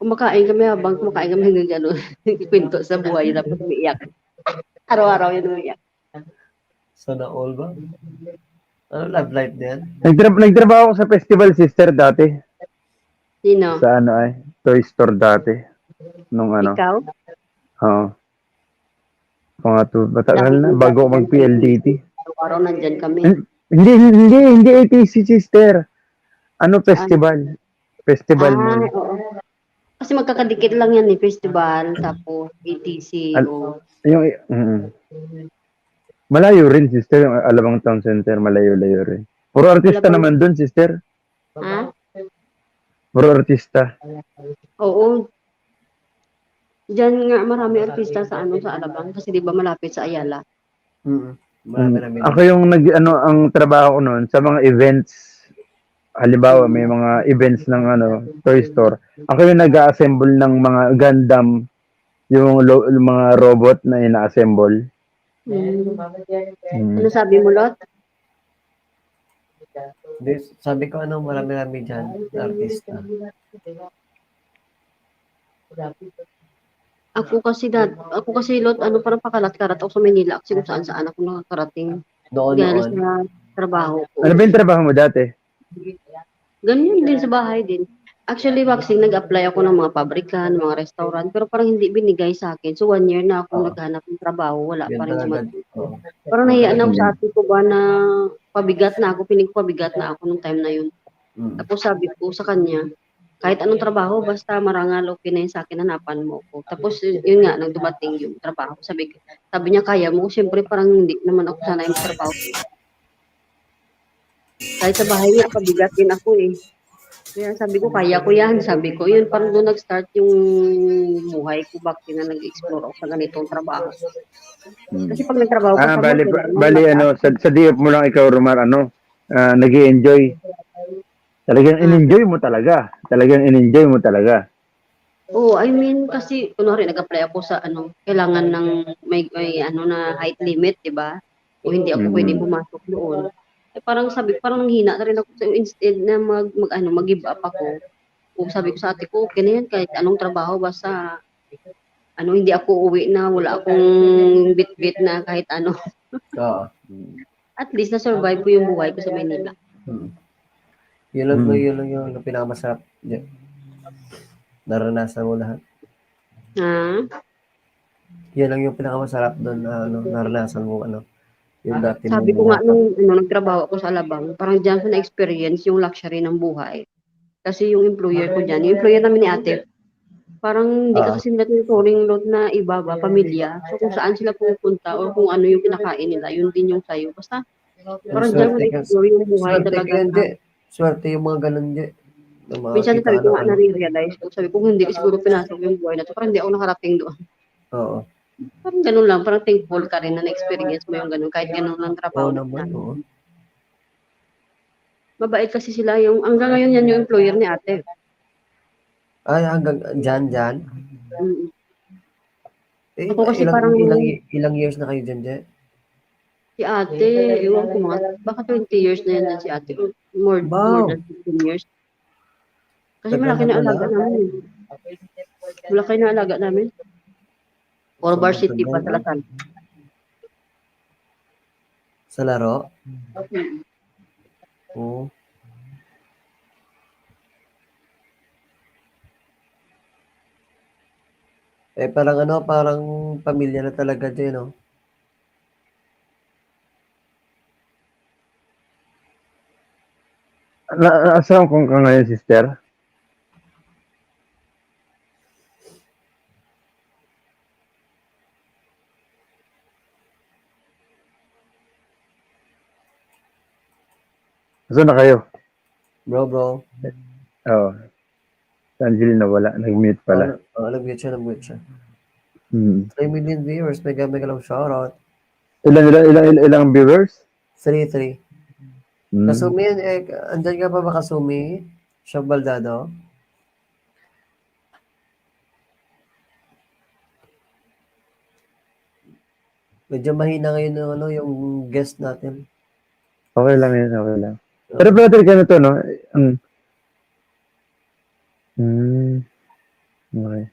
Kumakain kami habang kumakain kami hanggang gano'n. Kwento sa buhay, dapat umiiyak. Araw-araw yun umiiyak. Sana all ba? Ano love life na yan? Nagtrabaho ako sa festival, sister, dati. Sino? Sa ano ay, toy store dati. Nung ano. Ikaw? Oo. Matagal na, bago ako mag-PLDT. Araw-araw nandyan kami. Hindi ATC, sister. Ano, festival. Festival mo. Oo. Kasi magkakadikit lang yan festival, tapos ATC. Malayo rin, sister, yung Alabang Town Center, malayo-layo rin. Puro artista naman dun, sister. Ha? Puro artista. Oo. Diyan nga marami artista sa Alabang kasi 'di ba malapit sa Ayala. Marami. Ako yung ang trabaho ko noon sa mga events. Halimbawa, may mga events ng toy store. Ako yung nag-assemble ng mga Gundam, yung mga robot na ina-assemble. Ano sabi mo, Lot? Sabi ko marami dyan na artista. Ako kasi Lot, parang pakalat-karat ako sa Manila kasi kung saan ako nakakarating. Galing sa trabaho ko. Ano ba yung trabaho mo dati? Ganyan din sa bahay din. Actually, Waxing, nag-apply ako ng mga pabrikan, mga restaurant, pero parang hindi binigay sa akin. So, 1 year na ako naghanap ng trabaho, wala pa rin sumagot. Parang nahiyaan ako sa ate ko ba na pabigat na ako nung time na yun. Tapos sabi ko sa kanya, kahit anong trabaho, basta marangal, okay na yun sa akin, hanapan mo ko. Tapos, yun nga, nang dumating yung trabaho. Sabi niya, kaya mo. Siyempre, parang hindi naman ako sanay yung trabaho. Kahit sa bahay niya, pabigat din ako Kaya sabi ko, kaya ko yan. Sabi ko, yun, parang doon nag-start yung buhay ko back na nag-explore ako sa ganitong trabaho. Kasi pag nagtrabaho ka sa diop mo lang ikaw, Romar, nag-i-enjoy. Talagang in-enjoy mo talaga. Oo, I mean, kasi, kunwari, nag-apply ako sa, kailangan ng, may na height limit, di ba? O hindi ako pwede pumasok doon. Parang hina na rin ako. So, instead na mag-give up ako, sabi ko sa ate ko, okay na yan, kahit anong trabaho, basta, hindi ako uwi na, wala akong bit-bit na kahit ano. At least, na-survive ko yung buhay ko sa Manila. Yun lang yung pinakamasarap. Naranasan mo lahat. Yan lang yung pinakamasarap doon, naranasan mo, yung dati mo. Sabi ko nga nung nagtrabaho ako sa Alabang, parang diyan ko na-experience yung luxury ng buhay. Kasi yung employer ko diyan, yung employer namin ni ate, parang hindi ka kasi nila tuturing Lot na iba ba, pamilya. So kung saan sila pupunta o kung ano yung kinakain nila, yun din yung sayo. Basta parang diyan ko na-explore yung buhay talaga. Swerte yung mga ganun, Minsan sabi Kita ko na nga, nare-realize ko, sabi ko, hindi ko siguro pinasok yung buhay na to, parang hindi ako nakarating doon. Oo. Parang ganun lang, parang thankful ka rin na na-experience mo yung ganun, kahit ganun lang trabaho Oo na naman, oo. Mabait kasi sila, yung hanggang ngayon yan yung employer ni ate. Ay, hanggang dyan. Mm. Eh, Ako kasi parang- ilang years na kayo dyan, Je? Si ate, ewan ko mga, baka 20 years na yan si ate. More Wow. than 15 years. Kasi Tagal malaki na na pala. alaga namin. Malaki na alaga namin. Or Sobrang varsity pa tagal. sa Lasal. Sa laro? Oo. Eh, parang pamilya na talaga dyan, no? Asahan ko ka ngayon, sister? Asan na kayo? Bro. Oo. Si Angelina wala. Nag-mute pala. Nag-mute siya. Hmm. 3 million viewers. Mega lang shoutout. Ilang viewers? 3. Hmm. Kasumi, andyan ka pa ba Kasumi? Siya Baldado? Medyo mahina ngayon yung guest natin. Okay lang yun, okay lang. Pero brother, ganito, no? Okay.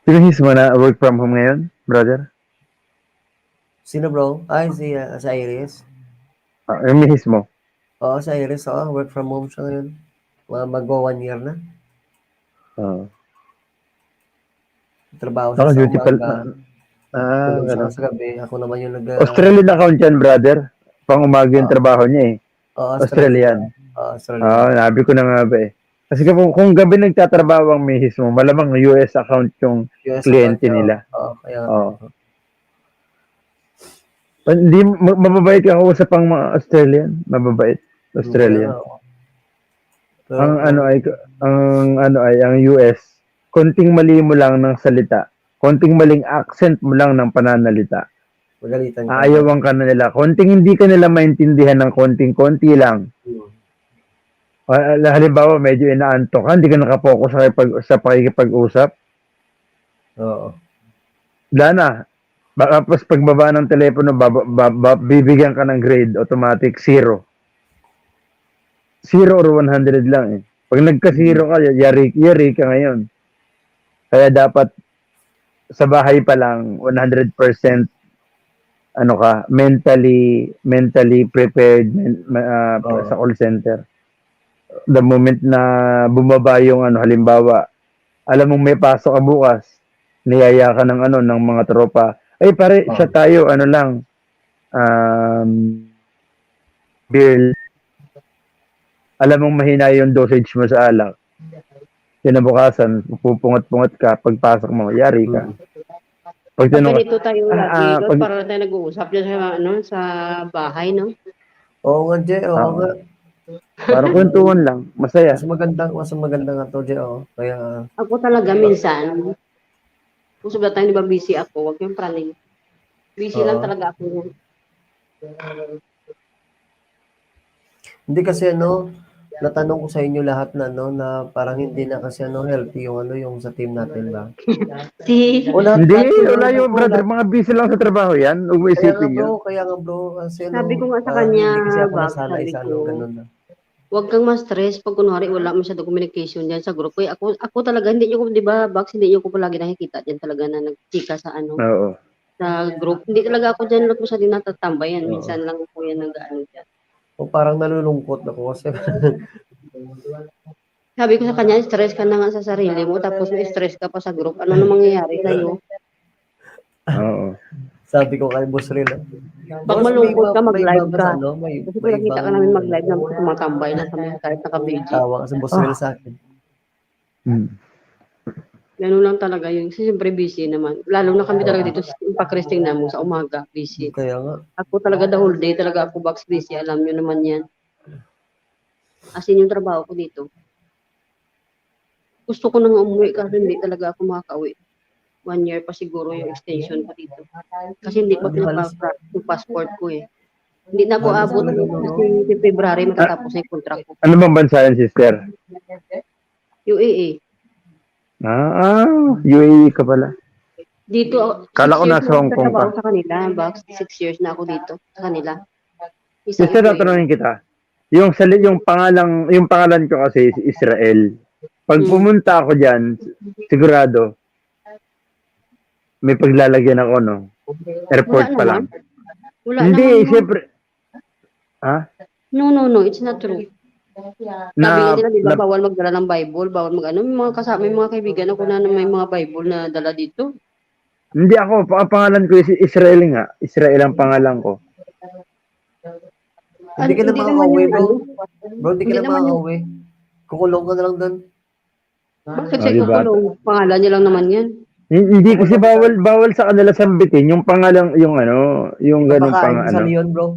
Pinahis mo na work from home ngayon, brother? Sino bro? Ay, si Iris. Yung mihis mo? Oo, si Iris. Oo, work from home siya ngayon. Magwa 1 year na. Oo. Trabaho siya sa Naka-duty umaga. Tulog siya ganun. sa gabi. Ako naman yung Australian account yan, brother. Pang umaga yung trabaho niya eh. Australian. Australian. Nabi ko na nga ba eh. Kasi kung gabi nagtatrabaho ang mihis mo, malamang US account yung kliyente nila. Oo, kaya. Hindi, mababait ka kausap ang mga Australian. Mababait. Australian. Ang US, konting mali mo lang ng salita, konting maling accent mo lang ng pananalita. Magalitan ka. Ayawan ka na nila. Konting hindi ka nila maintindihan ng konting-konti lang. Halimbawa, medyo inaantok ka, hindi ka nakapokus sa pakikipag-usap. Oo. Dana, tapos pagbaba ng telepono, bibigyan ka ng grade, automatic 0. 0 or 100 lang eh. Pag nagka-0 ka, yari ka ngayon. Kaya dapat sa bahay pa lang 100% mentally prepared sa call center. The moment na bumaba yung halimbawa, alam mong may pasok ka bukas, niyaya ka ng mga tropa. Ay pare, siya tayo beer. Alam mong mahina yung dosage mo sa alak. Kinabukasan, pupungat-pungat ka, pagpasok mo, yari ka. Pag ganito tayo lagi, para tayo nag-uusap dyan sa bahay, no? Oo nga, Je. Oo nga. Para kwentuhan lang, masaya. Mas maganda nga to, Je. Kaya... Ako talaga minsan, kung sabi tayo, di ba busy ako, wag yung praning. Busy lang talaga ako. Hindi kasi natanong ko sa inyo lahat na na parang hindi na kasi healthy yung sa team natin ba? Hindi, wala yung brother, mga busy lang sa trabaho yan. Huwag mo isipin yun. Kaya nga bro, kasi sabi ko nga sa kanya, hindi kasi ako Bak, nasanay sabi sa ko, ganun na. Huwag kang ma-stress pag kunwari wala masyado communication dyan sa group. Kaya ako talaga, hindi nyo ko, di ba, Bax, hindi nyo ko palagi nakikita dyan talaga na nagchika sa Oo. sa group. Hindi talaga ako dyan masyado natatambay yan. Minsan lang ako yan nag-ano dyan. O parang nalulungkot ako kasi. Sabi ko sa kanya, stress ka na nga sa sarili mo, tapos may stress ka pa sa group. Ano na mangyayari sa'yo? Oo. Sabi ko kay Boss Ril. Pag malungkot ka, mag-live ka. May Kasi nakita ka namin mag-live na tumatambay na kami kahit naka-video. Tawa ka sa Boss Ril sa akin. Ganun lang talaga yun. Kasi siyempre busy naman. Lalo na kami talaga dito sa Christine mo sa umaga, busy. Kaya nga. Ako talaga the whole day talaga ako box busy. Alam nyo naman yan. As in, yung trabaho ko dito. Gusto ko nang umuwi kasi hindi talaga ako makaka-uwi. 1 year pa siguro yung extension ko dito. Kasi hindi pa pinapa-crack yung passport ko eh. Hindi na ako abot kasi February matatapos na yung contract ko. Ano bang bansa yan, sister? UAE. UAE ka pala. Dito, Kala ko 6 years nasa na Hong Kong nagtatrabaho ka. sa kanila. Box, 6 years na ako dito sa kanila. Sister, tatanungin kita. Yung pangalan ko kasi is Israel. Pag pumunta ako diyan, sigurado may paglalagyan ako, no? Airport pa lang. Wala Hindi, naman. siyempre. Ha? No, it's not true. Sabi nga nila, di ba, bawal magdala ng Bible, bawal mag-ano. May mga kasama, may mga kaibigan ako na may mga Bible na dala dito. Hindi ako, pangalan ko is Israel nga. Israel ang pangalan ko. Hindi ka na makaka-uwi, bro. Bro, hindi ka Hindi na naman makaka-uwi. Kukulong ka na lang doon. Bakit siya kukulong? Pangalan niya lang naman yan. Hindi kasi bawal sa kanila sambitin yung pangalan, yung ano, yung ganung Napakain sa ano. Leon, bro.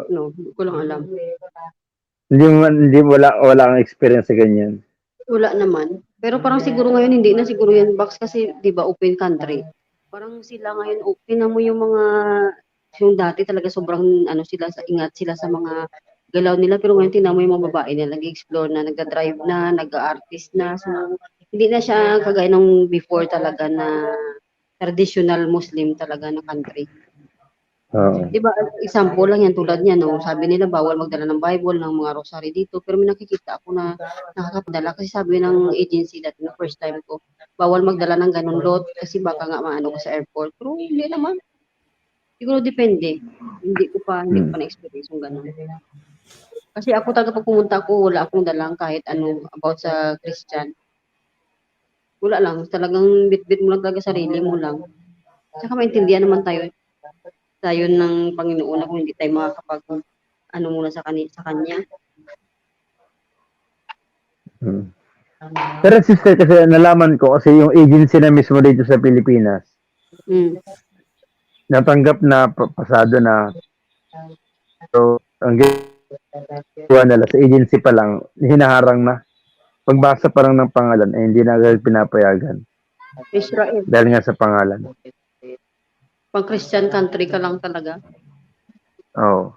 No, hindi ko lang alam. Hindi wala kang experience sa ganyan. Wala naman. Pero parang siguro ngayon hindi na siguro yan box kasi 'di ba open country. Parang sila ngayon open na mo yung mga yung dati talaga sobrang ano sila sa ingat sila sa mga galaw nila pero ngayon tingnan mo yung mga babae na nag-explore na, nagda-drive na, nag-artist na. So hindi na siya kagaya nung before talaga na traditional Muslim talaga na country. Oo. Di ba, example lang yan tulad niya, no? Sabi nila bawal magdala ng Bible, ng mga rosary dito, pero may nakikita ako na nakakapadala kasi sabi ng agency dati na first time ko, bawal magdala ng ganun lot kasi baka nga maano ko sa airport. Pero hindi naman. Siguro depende. Hindi ko pa na-experience yung ganun. Kasi ako talaga pag pumunta ako, wala akong dalang kahit ano about sa Christian. Wala lang. Talagang bit-bit mo lang talaga sarili mo lang. Tsaka maintindihan naman tayo ng Panginoon kung hindi tayo makakapag ano muna sa kanya. Pero sister, kasi nalaman ko kasi yung agency na mismo dito sa Pilipinas, natanggap na pasado na. So, ang ginawa nila sa agency pa lang, hinaharang na. Pagbasa pa lang ng pangalan, hindi na agad pinapayagan. Israel. Dahil nga sa pangalan. Pang Christian country ka lang talaga. Oo.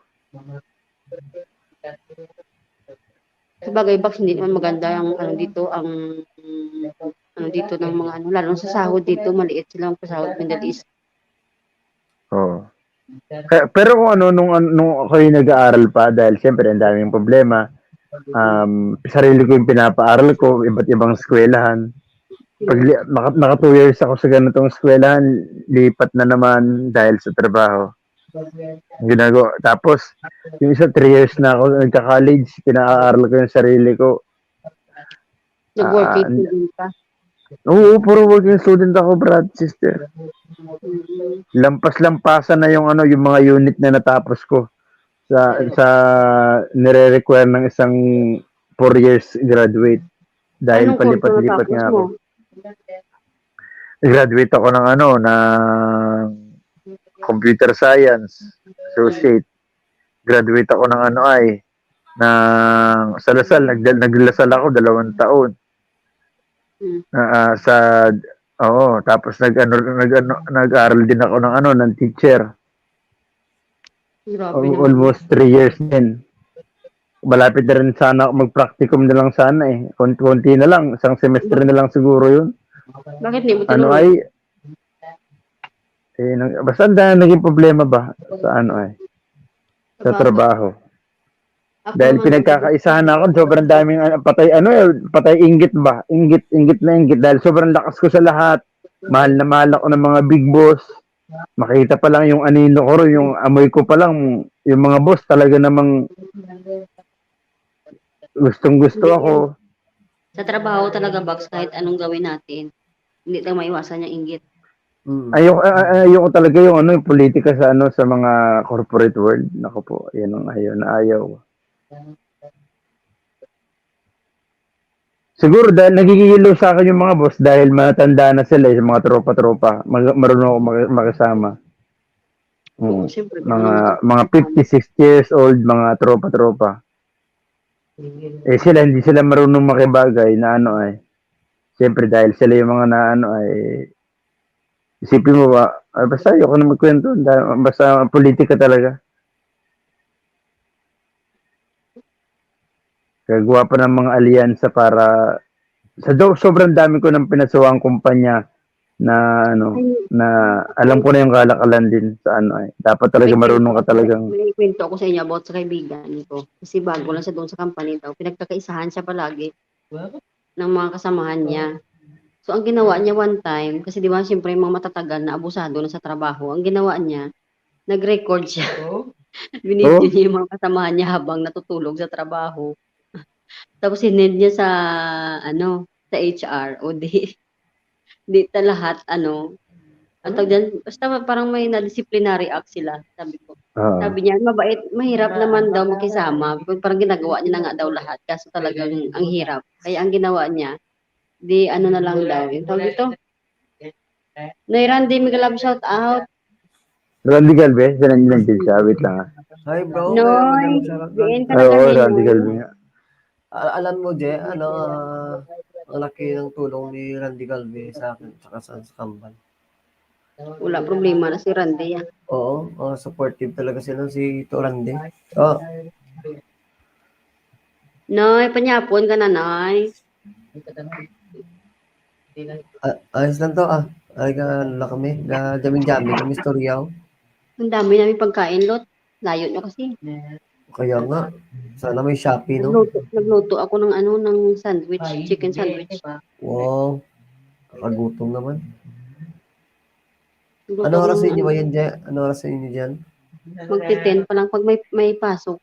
Sabagay, Bax, hindi naman maganda ang ano dito, ang ano dito ng mga ano, lalo sa sahod dito, maliit silang pasahod Middle East. Oo. Pero kung ano, nung ako yung nag-aaral pa, dahil siyempre ang daming problema, sarili ko yung pinapaaral ko, iba't ibang eskwelahan. Pag naka 2 years ako sa ganitong eskwelahan, lipat na naman dahil sa trabaho. Ginagawa. Tapos, yung isa 3 years na ako nagka-college, pinaaral ko yung sarili ko. Nag-working student ka? Oo, puro working student ako, brad, sister. Lampas-lampasan na yung ano, yung mga unit na natapos ko sa nire-require ng isang 4 years graduate. Dahil palipat-lipat nga ako. Graduate ako ng computer science associate. Graduate ako ng ng Salasal, naglasal ako 2 taon. Tapos nag-aral din ako ng teacher. Grabe Almost 3 years din. Malapit na rin sana mag-practicum na lang sana eh. Konti na lang, isang semestre na lang siguro yun. Bakit hindi mo tinuloy? Basta naging problema ba sa sa trabaho. Dahil pinagkakaisahan ako, sobrang daming patay inggit ba? Inggit dahil sobrang lakas ko sa lahat. Mahal na mahal ako ng mga big boss. Makita pa lang yung anino ko, yung amoy ko pa lang, yung mga boss talaga namang gustong-gusto ako. Sa trabaho talaga, Bax, kahit anong gawin natin, hindi tayo maiwasan yung inggit. Ayoko talaga yung politika sa sa mga corporate world. Nako po, yan ang ayaw. Siguro dahil nagigilo sa akin yung mga boss dahil matanda na sila yung mga tropa-tropa. Marunong ako makasama. Siyempre, Mga 50, 60 years old, mga tropa-tropa. Sila, hindi sila marunong makibagay na ano ay. Siyempre dahil sila yung mga na ano ay, isipin mo ba, basta ayoko na magkwento, basta politika talaga. Gagawa pa ng mga alyansa para, sobrang dami ko ng pinasawang kumpanya na ano, na alam ko na yung kalakalan din sa ano ay. Dapat talaga marunong ka talagang. May kwento ako sa inyo about sa kaibigan ko. Kasi bago lang siya doon sa company daw. Pinagkakaisahan siya palagi ng mga kasamahan niya. So, ang ginawa niya one time, kasi di ba, siyempre, yung mga matatagal na abusado na sa trabaho, ang ginawa niya, nag-record siya. Binidyo niya yung mga kasamahan niya habang natutulog sa trabaho. Tapos, sinend niya sa, sa HR. O di lahat, ang tawag dyan, basta parang may na-disciplinary act sila, sabi ko. Sabi niya, mabait, mahirap naman daw makisama. Parang ginagawa niya na nga daw lahat. Kaso talagang ang hirap. Kaya ang ginawa niya, na lang daw. Yung tawag dito. Nay Randy, Migalab, shout out. Randy Galvez, nandiyan siya, wait lang. Hi bro, Noy, diin ka na Oo, ganin. Randy Galvez. Alam mo, Je, ang laki ng tulong ni Randy Galvez sa akin, saka sa Kambal. Wala problema na si Randy. Oo, supportive talaga sila si Randy. Oh. Noy, panyapon ka na, Noy. Ayos lang to, Ay, na kami. Jaming-jaming kami, storyaw. Ang dami namin pagkain, Lot. Layo nyo kasi. Kaya nga, sana may Shopee, no? Nagluto ako ng sandwich, chicken sandwich. Wow, kakagutom naman. Ano oras sa inyo ba yan, Je? Ano oras sa inyo dyan? Magti-10 pa lang. Pag may pasok,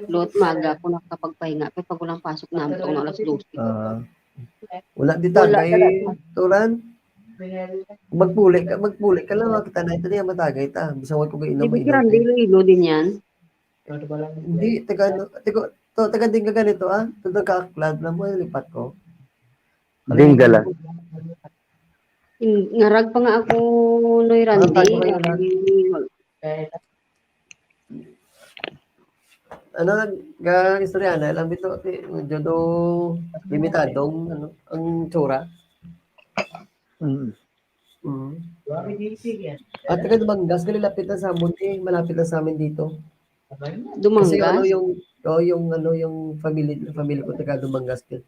Lot, maga ako nakakapagpahinga. Pero pag walang pasok namin, ito na alas 12. Wala di tagay, Turan. Magpuli ka lang, kita na ito niya matagay ta. Bisang wag ko inom. Ibig Randy, Iloilo din yan. Hindi, taga din ka ganito, Ito nagkakaklad na mo, lipat ko. Dingala. Ngarag pa nga ako, Noy Randy. Istorya na, alam ito, medyo do limitadong, ang tsura. At taga Dumangas, lapit na sa amin, malapit na sa amin dito. Dumangas? Kasi yung family ko taga Dumangas din.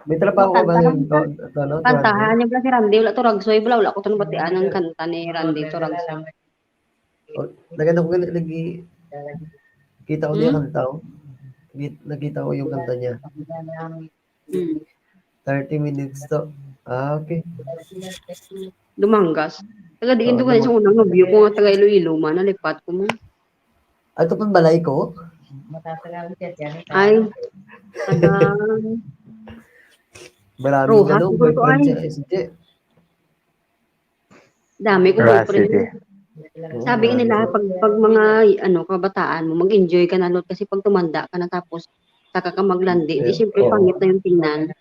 May trabaho ka ba yun? Kantahan niya si Randy, wala to ragsoy, wala ko tanong batian ang kanta ni Randy to ragsoy. Naganda ko lagi, kita ko niya kanta ko. Nakita ko yung kanta niya. 30 minutes to. Okay. Dumangas. Taga diin to ganyan sa unang nobyo ko nga taga Iloilo man, nalipat ko mo. Ito pang balay ko? Ay, taga maraming boyfriend siya, SJ. Dami ko boyfriend. Sabi nila, pag mga kabataan mo, mag-enjoy ka na, Lord, kasi pag tumanda ka na tapos saka ka maglandi, di siyempre pangit na yung tingnan.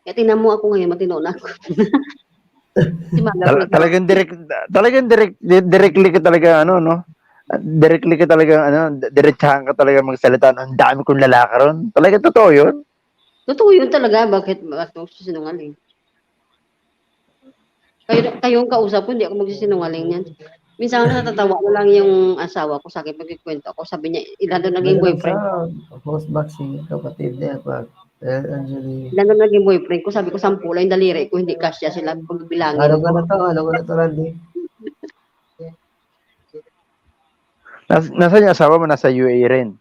Kaya tingnan mo ako ngayon, matino na ako. Talagang directly ka talaga directly ka talaga diretsahan ka talaga magsalita. Ang dami kong lalaki ron. Talaga totoo 'yun. Totoo 'yun talaga, bakit magsisinungaling? Kayong kausap ko, hindi ako magsisinungaling niyan. Minsan natatawa ko lang yung asawa ko sa akin pagkikwento ako. Sabi niya, ilan doon naging boyfriend? Host boxing, kapatid niya, Angeline. Ilan doon naging boyfriend ko? Sabi ko, 10 lang yung daliri ko, hindi kasya sila pagbilangin. Ano ka na to, Randy? Nasa niya asawa mo? Nasa UAE rin?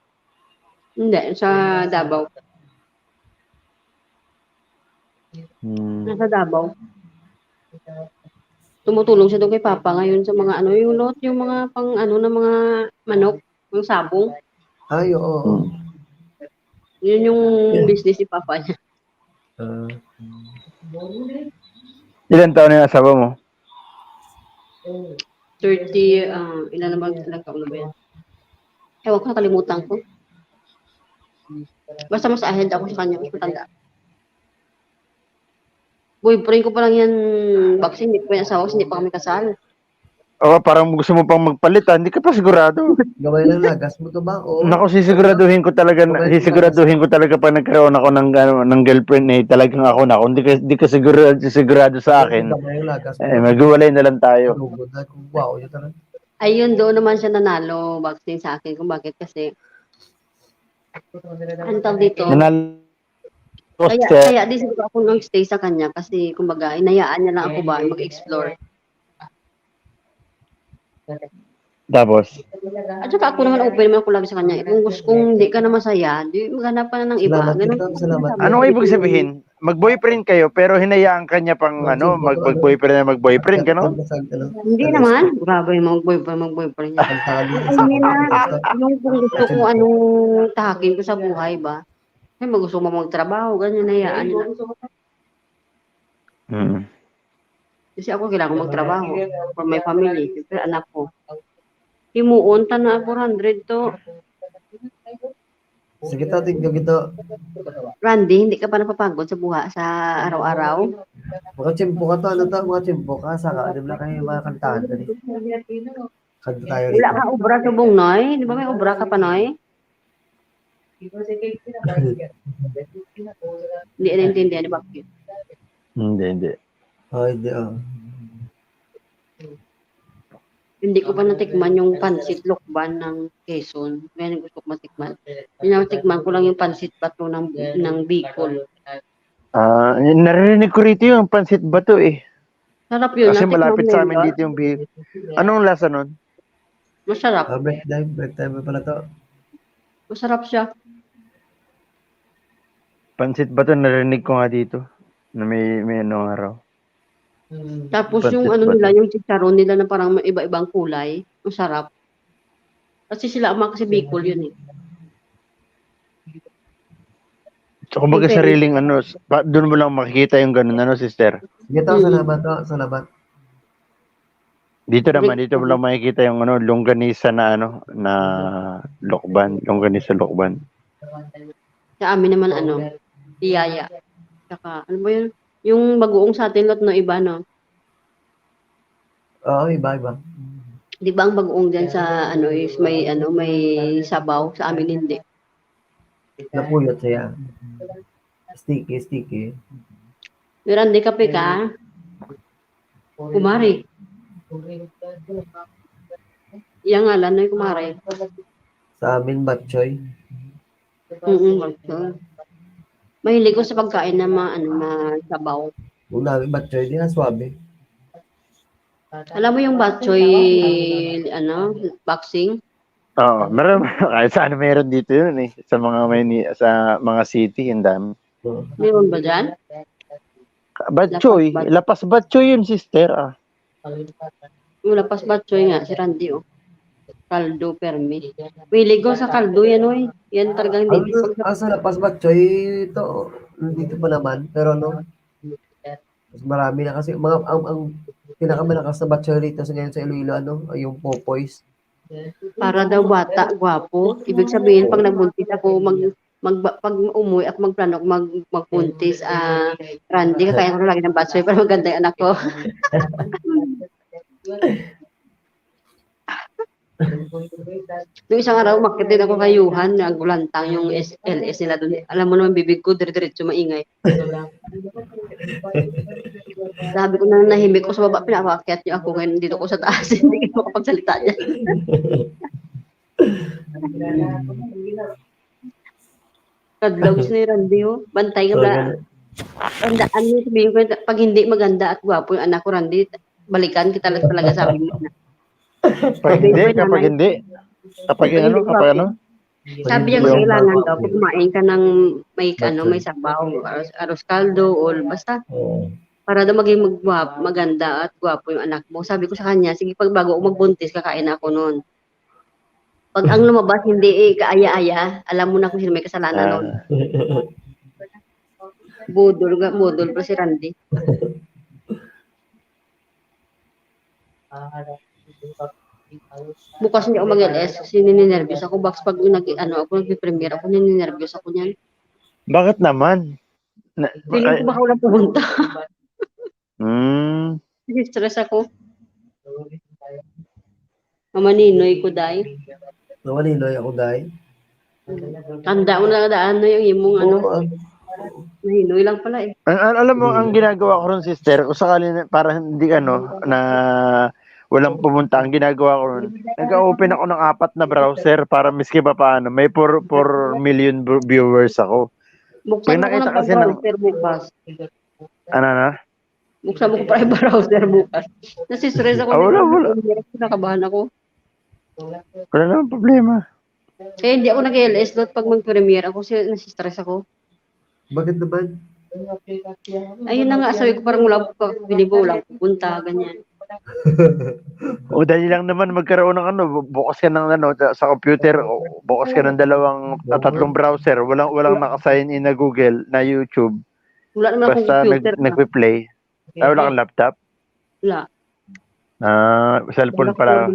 Hindi, sa Davao. Nasa Davao. Tumutulong siya doon kay Papa ngayon sa mga yung mga pang na mga manok, yung sabong. Ay, oo. Yun yung business ni Papa niya. Ilan taon na yung asawa mo? 30, ilan taon na ba yan? Ewan ko, nakalimutan ko. Basta mas ahead ako sa kanya, mas matanda. Boyfriend ko pa lang yan, Baxi, hindi ko pa yung asawa kasi hindi pa kami kasal. Oh, parang gusto mo pang magpalit, hindi ka pa sigurado. Gamay lang lagas mo to ba? Oo. Naku, sisiguraduhin ko talaga pag nagkaroon ako ng girlfriend talagang ako na. Kung di ka sigurado sa akin, Gamay lang lagas mo. maghiwalay na lang tayo. Wow, yun talaga. Ayun, doon naman siya nanalo, Baxi, sa akin. Kung bakit kasi, ang tawag dito, kaya di siguro ako nang stay sa kanya kasi kumbaga inayaan niya lang ako ba mag-explore. Tapos, At saka ako naman open naman ako lagi sa kanya. Kung gusto kung hindi ka na masaya, di maghanap ka na ng iba. Salamat. anong ibig sabihin? Mag-boyfriend kayo pero hinayaan ka niya pang mag-boyfriend, gano'n? Hindi naman. Grabe mag-boyfriend niya. Hindi na. Yung kung gusto ko anong tahakin ko sa buhay ba? Ay, gusto mo magtrabaho, ganyan, hayaan niya lang. Kasi ako kailangan ko magtrabaho for my family, siyempre anak ko. Himuon ta na 400 to. Sige to, tingnan kita. Randy, hindi ka pa napapagod sa buha sa araw-araw? Mga chimpo ka to, ano to? Mga chimpo ka, saka, di ba kayo mga kantahan ka rin? Kanta tayo rito. Wala ka obra sa bong, Noy? Di ba may obra ka pa, Noy? Hindi naintindihan, di ba? Hindi. Hindi. Hindi ko pa natikman yung pansit lokban ng Quezon. Kaya gusto ko matikman. Natikman ko lang yung pansit bato ng Bicol. Narinig ko rito yung pansit bato Sarap yun. Kasi natikman malapit mo sa yun amin ba? dito yung Anong lasa nun? Masarap. Break time pala to. Masarap siya. Pansit bato, narinig ko nga dito. Na may anong araw. Tapos Pansit yung ano bato. nila, yung chicharon nila na parang may iba-ibang kulay. Masarap. Kasi sila kasi Bicol yun eh. So, kumbaga Okay. sariling doon mo lang makikita yung ganun, sister? Sige to, salamat. Dito mo lang makikita yung longganisa na na lokban, longganisa lokban. Sa amin naman tiyaya. Saka, ano ba yun? Yung bagoong sa atin lot no iba, no? Oo, iba. Di ba ang bagoong dyan sa is may sabaw, sa amin hindi. Napuyot siya. Sticky. Miranda, kape ka? Kumari. Yang ngalan na yung kumari. Sa amin, batchoy. Mahilig ko sa pagkain na sabaw. Kung namin batchoy, di na swabe. Alam mo yung batchoy, boxing? Oo, meron kahit saan meron dito yun sa mga city, ang dami. Meron ba dyan? Batchoy, lapas batchoy yun, sister. Yung lapas batchoy nga, si Randy, Kaldo, permi. Mahilig ko sa kaldo yan, Yan talagang hindi. Sa lapas batchoy, ito, dito pa naman. Pero mas marami na kasi, ang pinakamalakas na batchoy rito sa ngayon sa Iloilo, yung Popoys. Para daw bata, gwapo. Ibig sabihin, pag nagbuntis ako, pag umuwi ako magplano magbuntis, Randy, kakain ko lagi ng batsoy para maganda yung anak ko. Nung isang araw, makitin ako kay Yuhan, nagulantang yung LS nila doon. Alam mo naman, bibig ko, dire-diretso maingay. Sabi ko na nahimik ko sa baba, pinapaakyat niyo ako ngayon dito ko sa taas. Hindi ko makapagsalita niya. Kadlaws ni Randy, bantay ka ba? Tandaan niyo, sabihin ko, pag hindi maganda at gwapo yung anak ko, Randy, balikan kita lang talaga, sabi mo na. Kapag hindi. Sabi niya, kailangan daw, pag kumain ka ng may sabaw, aros kaldo, o basta, para daw maging maganda at gwapo yung anak mo. Sabi ko sa kanya, sige, pag bago ako magbuntis, kakain ako noon. Pag ang lumabas, hindi kaaya-aya, alam mo na kung sino may kasalanan noon. Budol pa si Randy. Bukas hindi ako mag-LS kasi nininervyos ako. Pag nag-premiere ako, nininervyos ako niyan. Bakit naman? Feeling ko baka walang pumunta. Stress ako. Mamaninoy ko dahil. Nawaniloy ako dahil. Tanda mo na daan na yung imong ano. Oo, Mahinoy lang pala eh. Alam mo, ang ginagawa ko ron, sister, kung sakali para hindi na walang pumunta, ang ginagawa ko ron, nag-open ako ng 4 na browser para miski pa paano, may 4 million viewers ako. Buksan mo ko ng browser bukas. Ano na? Buksan mo ko pa yung browser bukas. Nasistress ako. Wala. Nakabahan ako. Wala naman problema. Kaya hindi ako nag-LS lot pag mag-premiere ako kasi nasistress ako. bakit naman? Ayun na nga, sabi ko parang wala pupunta, ganyan. O dali lang naman magkaroon ng bukas ka ng sa computer, bukas ka ng 2 at 3 browser, walang naka-sign in na Google, na YouTube. Wala naman akong Basta computer. nagpe-play. Wala kang laptop? Wala. Cellphone pala.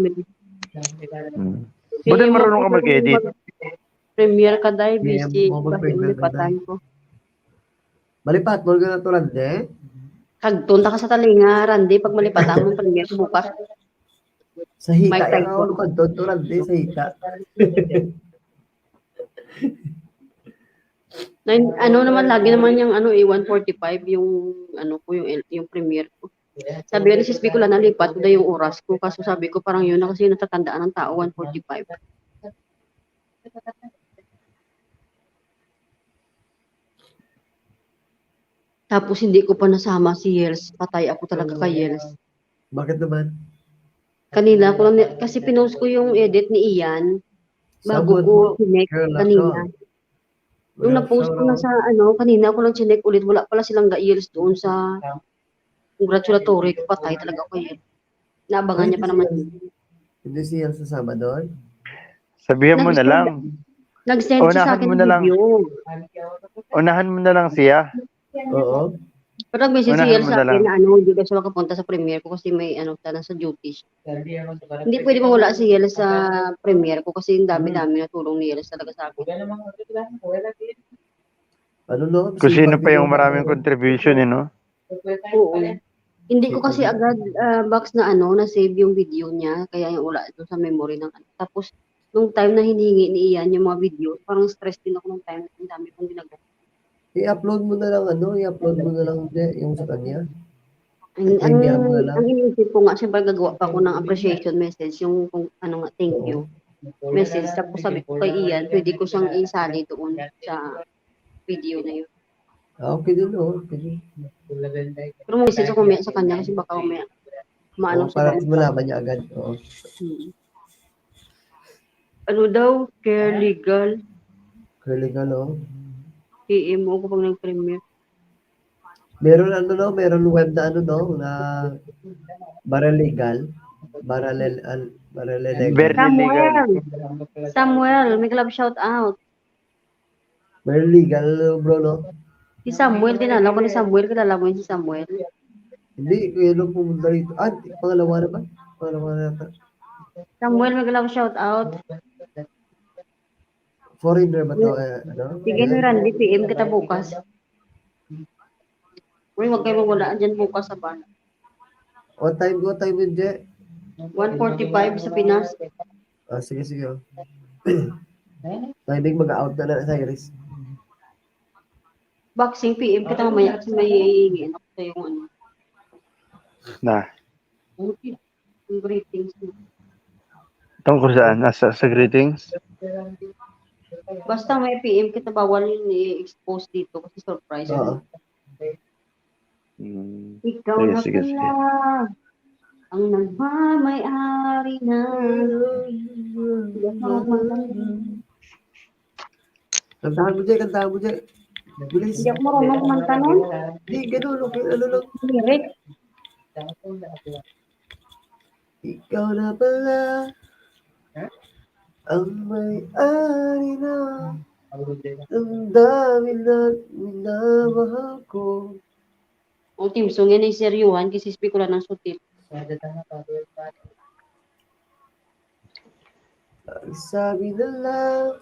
Buti marunong ka mag-edit. Premiere ka dahil Yeah, busy. mo Kasi mag-premiere ka ulipatan ko. Malipat, mo ka na tulad eh. Kagtunta ka sa talinga, Randy, pag malipatan mo premiere bukas. Sa hita, Mike Tyson. ako pagtod tulad eh, sa hita. Ano naman, lagi naman yung 145 yung yung premiere ko. Sabi ni Sis Bicola, nalipat ko na yung oras ko. Kaso sabi ko parang yun na kasi natatandaan ng tao, 145. Tapos hindi ko pa nasama si Yels. Patay ako talaga kay Yels. Bakit naman? Kanina ko lang, kasi pinost ko yung edit ni Ian bago ko chinek kanina. Nung na-post ko na sa kanina ko lang chinek ulit, wala pala silang ga-Yels doon sa congratulatory ko. Patay talaga ako yun. Naabangan niya pa naman. Hindi siya sasama doon? Sabihan mo na lang. Nag-send siya sa akin ng video. Unahan mo na lang siya. Oo. Pero nag-message Unahan siya mo sa na akin lang. na hindi daw siya makapunta sa premiere ko kasi may tala sa duties. Hindi pwede mawala si Yel sa premiere ko kasi yung dami-dami na tulong ni Yel talaga sa akin. Ano no? Kung sino pa yung maraming contribution, no? Oo. Hindi ko kasi agad box na na-save yung video niya kaya yung wala ito sa memory ng Tapos nung time na hiningi ni Ian yung mga video, parang stress din ako nung time na ang dami kong ginagawa. I-upload mo na lang i-upload mo na lang yung sa kanya. Ang iniisip ko nga, siyempre gagawa pa ako ng appreciation message, yung kung thank you message. Tapos sabi ko kay Ian, pwede ko siyang isali doon sa video na yun. Okay din, okay. Pero message ako sa kanya kasi baka maano para siya. malaman niya agad. Oo. Ano daw? Care legal. Care legal, PM mo ko pag nag-premiere. Meron meron web na na Barrel Legal. Barrel Legal. Samuel, may club shout out. Barrel Legal, bro, no? Si Samuel, kinala ko ni Samuel, kilala mo yun si Samuel. Hindi, kaya lang pumunta rito. Pangalawa na ba? Pangalawa na ata. Samuel, may club shout out. Foreigner ba to? Sige na Randy, PM kita bukas. Uy, huwag kayo mawala dyan bukas sa bana. What time yun, Je? 1:45 sa Pinas. Sige. Timing mag-out na sa Iris. Boxing PM kita mamaya kasi may iingin ako sa yung yung greetings. Tungkol saan? Sa greetings? Basta may PM kita, bawal yun i-expose dito kasi surprise. Ikaw na pala ang nagmamay-ari na. Kantahan mo, Je. Bilis. Hindi ako marunong kumanta nun. Hindi, ganun. Okay, lang. Lyric. Ikaw na pala ang may-ari na ang dami na minamahal ko. O Team Song, yan ay seryuhan kasi speak ko lang ng sutil. Ang sabi na lang,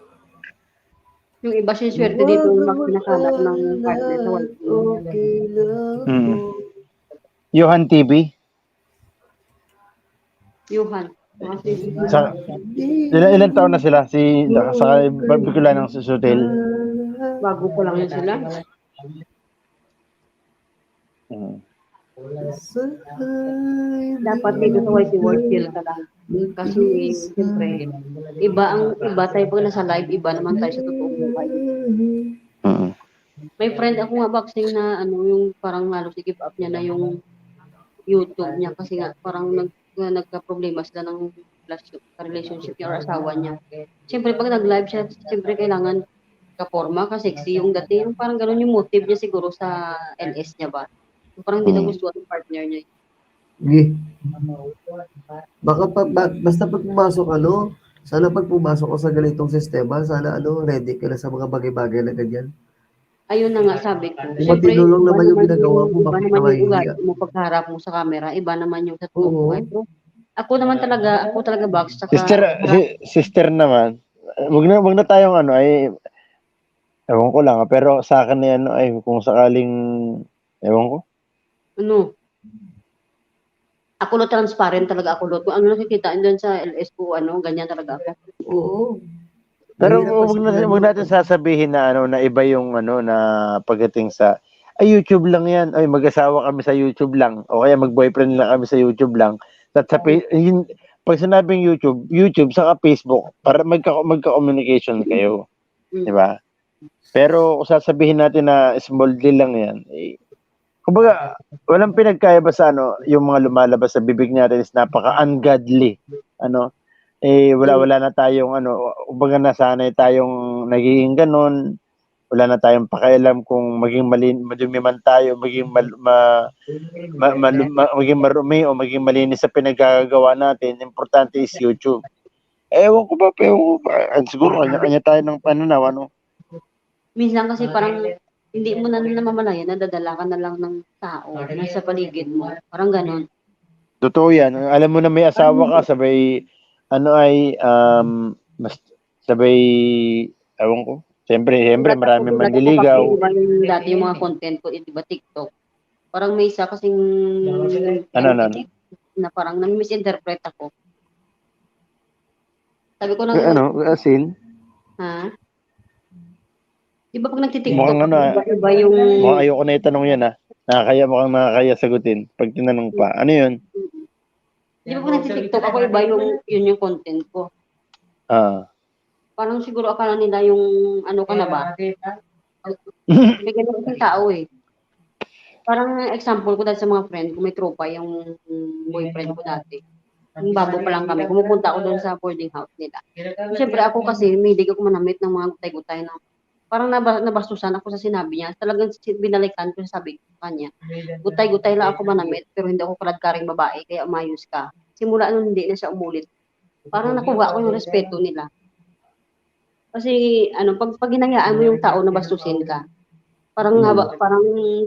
Yung iba siya swerte dito yung nakakalap ng partner sa world. okay lang ako. Johan TV. Yuhan. Mga sibling. Sa, ilan taon na sila? Sa Bicolanang Susutil. Bago ko lang yun sila. Dapat dito sa YC World sila lang. Kasi, siyempre, iba tayo pag nasa live, iba naman tayo sa totoong buhay. May friend ako nga boxing na yung parang halos i-give up niya na yung YouTube niya kasi nga parang nagka-problema sila ng relationship niya or asawa niya. Siyempre pag nag-live siya, siyempre kailangan ka-forma, ka-sexy yung dating. Parang gano'n yung motive niya siguro sa LS niya ba. Parang hindi nagustuhan ng partner niya. Baka basta pag pumasok sana pag pumasok ko sa ganitong sistema, sana ready ka na sa mga bagay-bagay na ganyan. Ayun na nga sabi ko. Kung matinulong naman yung ginagawa mo, iba bakit naman yung nakahihiya? ugali mo pagkaharap mo sa camera, iba naman yung sa totoong Oo. buhay. Pero ako talaga box, tsaka Sister naman, wag na tayong ewan ko lang, pero sa akin na kung sakaling, ewan ko. Ako lo transparent talaga ako lo. Kung ano nakikita doon sa LS ko, ganyan talaga ako. Oo. Pero Mahirap wag natin sasabihin na na iba yung na pagdating sa YouTube lang yan. Ay mag-asawa kami sa YouTube lang o kaya mag-boyfriend lang kami sa YouTube lang. At pag sinabing YouTube saka Facebook para magka-communication kayo. 'Di ba? Pero kung sasabihin natin na small deal lang yan, kumbaga walang pinagkaiba sa yung mga lumalabas sa bibig natin is napaka-ungodly. Wala na tayong kumbaga nasanay tayong nagiging ganun. Wala na tayong pakialam kung maging madumi man tayo, maging maging marumi o maging malinis sa pinagagawa natin. Importante is YouTube. Ewan ko ba, siguro kanya-kanya tayo ng pananaw, Minsan kasi parang hindi mo na namamalayan, nadadala ka na lang ng tao nasa paligid mo. Parang ganon. Totoo yan. Alam mo na may asawa ka, sabay sabay, ewan ko. Siyempre, marami manliligaw. Iba yung dati yung mga content ko, iba TikTok. Parang may isa kasing na parang nami-misinterpret ako. Sabi ko na asin? Ha? Di ba pag nagtitiktok, mukhang iba yung... Mukhang ayoko na itanong yan mukhang nakakaya sagutin pag tinanong pa. Ano yun? Di ba pag nagtitiktok ako, iba yun yung content ko. Parang siguro akala nila yung ka na ba? Bigyan ng isang tao Parang example ko dahil sa mga friend ko, may tropa yung boyfriend ko dati. Yung bago pa lang kami, pumupunta ako doon sa boarding house nila. Siyempre ako kasi, hindi ako manamit ng mga gutay-gutay na parang nabastusan ako sa sinabi niya. Talagang binalikan ko sabi ko kanya. Gutay-gutay lang ako manamit, pero hindi ako kaladkaring babae, kaya umayos ka. Simula nun, hindi na siya umulit. Parang nakuha ko yung respeto nila. Kasi, pag ginayaan mo yung tao na bastusin ka, parang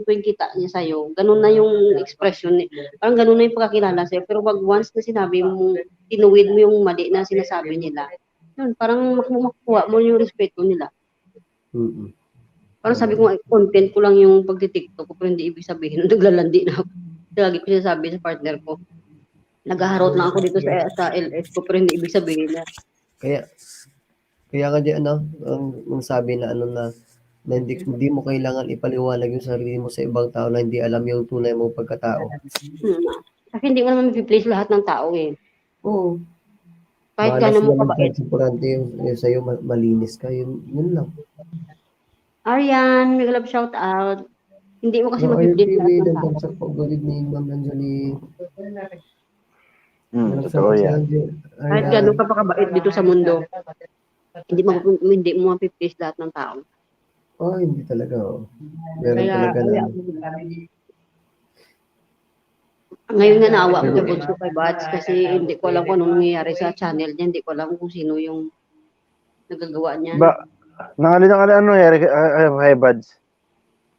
tuwing kita niya sa'yo, ganun na yung expression, parang ganun na yung pagkakilala sa'yo. Pero pag once na sinabi mo, tinuwid mo yung mali na sinasabi nila, yun, parang makukuha mo yung respeto nila. Parang sabi ko, content ko lang yung pagtitiktok ko, pero hindi ibig sabihin, naglalandi na ako. Lagi ko sinasabi sa partner ko, naghaharot lang ako dito sa LS ko, pero hindi ibig sabihin na. Kaya nga di ang sabi na na hindi mo kailangan ipaliwanag yung sarili mo sa ibang tao na hindi alam yung tunay mong pagkatao. Kasi hindi mo naman i-please lahat ng tao Oo. Kahit gano'n mo kabait. Importante yung sa'yo malinis ka, yun lang. Arian, may love shout out. Hindi mo kasi mag-i-please lahat ng tao. Good evening, Ma'am Anjali. Totoo yan. Kahit gano'n ka pa kabait dito sa mundo, hindi mo ma-please lahat ng tao. Hindi talaga. Meron talaga na. Ngayon nga naawa ko sa bunso kay Bats kasi hindi ko alam kung anong nangyayari sa channel niya. Hindi ko alam kung sino yung nagagawa niya. Ano kay Bats?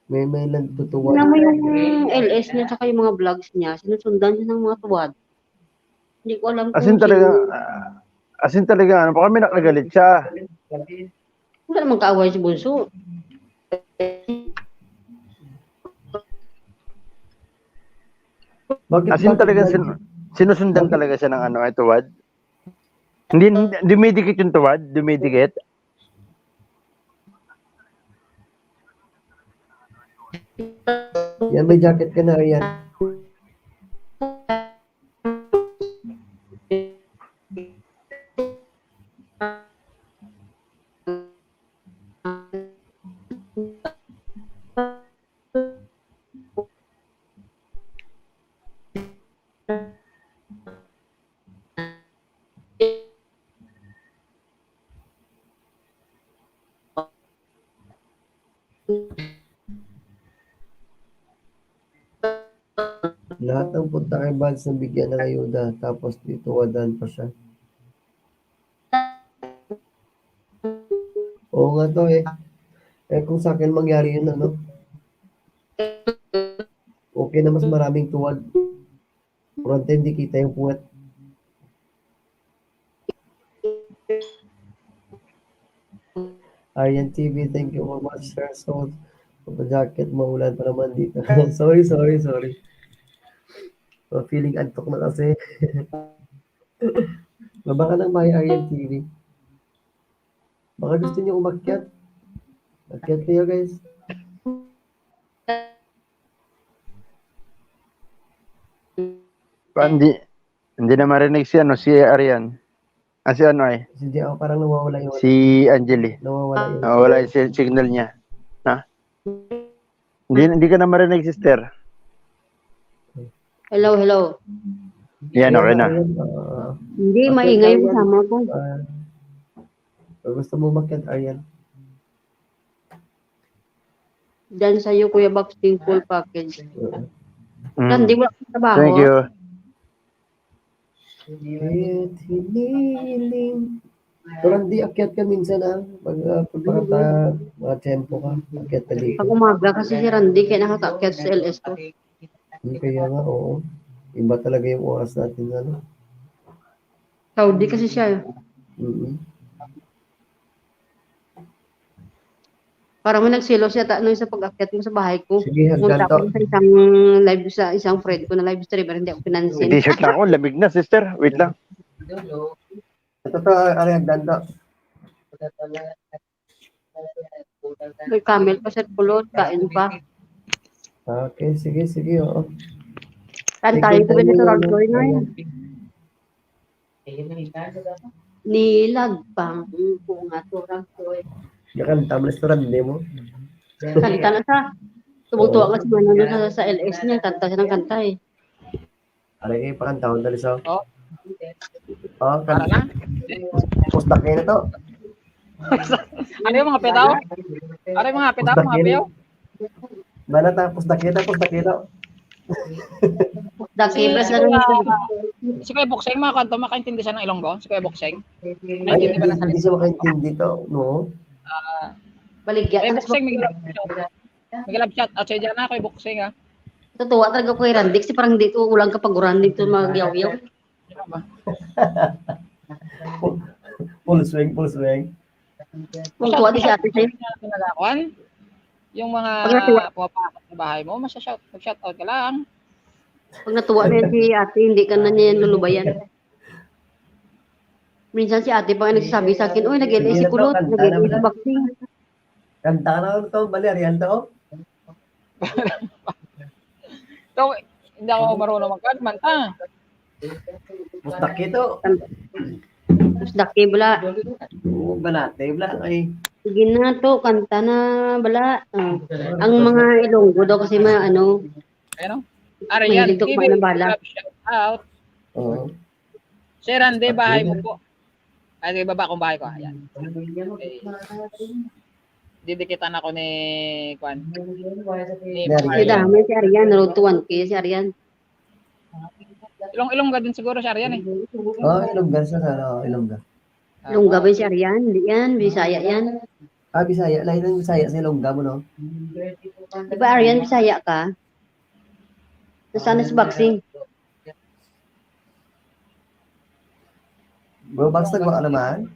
May nagtutuwa. Alam mo yung LS niya tsaka yung mga vlogs niya, sinusundan niya ng mga tuwad. Hindi ko alam kung Asin talaga, baka may nakagalit siya. Wala namang kaaway si bunso. Bakit? As in talaga Bakit? sinusundan Bakit? talaga siya ng ano, ay tuwad. Hindi, dumidikit yung tuwad, dumidikit. Yan, may jacket ka na, yan. Lahat ng punta kay Vance na bigyan ng ayuda, tapos dito wadan pa siya. Oo nga to eh. Eh kung sa akin mangyari yun, ano? Okay na mas maraming tuwad. Kurante hindi kita yung puwet. Aryan TV, thank you very much, sir. So, jacket, maulan pa naman dito. sorry. So, feeling antok na kasi. Baba ka ng bahay, Aryan TV. Baka gusto niyo umakyat. Akyat kayo, guys. Hindi na marinig si Arian. Si ano ay? Si Jao, parang nawawala yung... Si Angeli. Nawawala yung... Wala yung signal niya. Ha? Hindi ka na marinig, sister. Hello. Yan, okay na. Hindi, maingay yung kasama ko. Gusto mo umakyat, Aryan? Diyan sa'yo, Kuya Boxing, full package. Hindi mo lang trabaho. Thank you. Kahit hiniling. Pero hindi akyat ka minsan pagpakata, mga tempo ka, akyat ka dito. Pag umaga kasi si Randy, kaya nakaka-akyat sa LS ko. Kaya nga, oo. Iba talaga yung oras natin, ano? Saudi kasi siya. Parang may nagsilo siya sa pag-akyat mo sa bahay ko. Sige, hanggang Punta ko sa isang live sa isang friend ko na live streamer, hindi ako pinansin. T-shirt na ako, lamig na, sister. Wait lang. Ito to, hanggang to. May camel pa sa pulot, kain pa. Okay, sige, oo. Kantayin ko nito Roldoy na yan. Nilagpang kung ato Roldoy. Yakanta mo restaurant, hindi mo? Salita na sa. Tumutuwa nga si Manolo sa LS niya. Kanta siya ng kanta eh. Aray, pakantahon dali sa. Oo. Kanta na. Pustak kayo na to. Ano yung mga petaw? Ano yung mga petaw? Mga peyaw? Mana ta, pustak kita. Daki, basta na Si Kuya Bokseng, mga kanto, makaintindi siya ng Ilonggo? Si Kuya Bokseng? Ay, hindi siya makaintindi to, no? baligya. Kuya Bokseng, may galab chat. At siya dyan na, Kuya Bokseng ha. Totoo talaga ko kay Randy kasi parang dito ulang kapag Randy dito magyaw-yaw. Full swing. Kung tuwa di si ate sa'yo. Yung mga pumapakot sa bahay mo, mag-shout out ka lang. Pag natuwa na yan si ate, hindi ka na niya lulubayan. Minsan si ate pa nga nagsasabi sa akin, uy, nag-LA si Kulot, nag-LA si Boxing. Kanta na ito, Valerian to. So, hindi ako marunong magkanta. Pustak ito. Tapos daki, bala. Oo, balate, ay. Sige na to, kanta na, bala. Ang mga Ilonggo daw kasi Ano? Arian, mahilig daw kumain ng bala. shout out. Oo. Si Randy, bahay mo po. Ay, baba kong bahay ko. Ayan. Okay. Didikitan ako ni Kwan. Ni Si Dahman, si Arian, road to 1K si Arian. Ilongga din siguro si Arian eh. Ilongga sa Ilongga. Ilongga ba si Arian? Hindi yan, Bisaya yan. Bisaya. Lahat ng Bisaya sa Ilongga mo, no? Di ba Arian, Bisaya ka? Nasaan na si Boxing? Bro, Box, nagwa ka naman?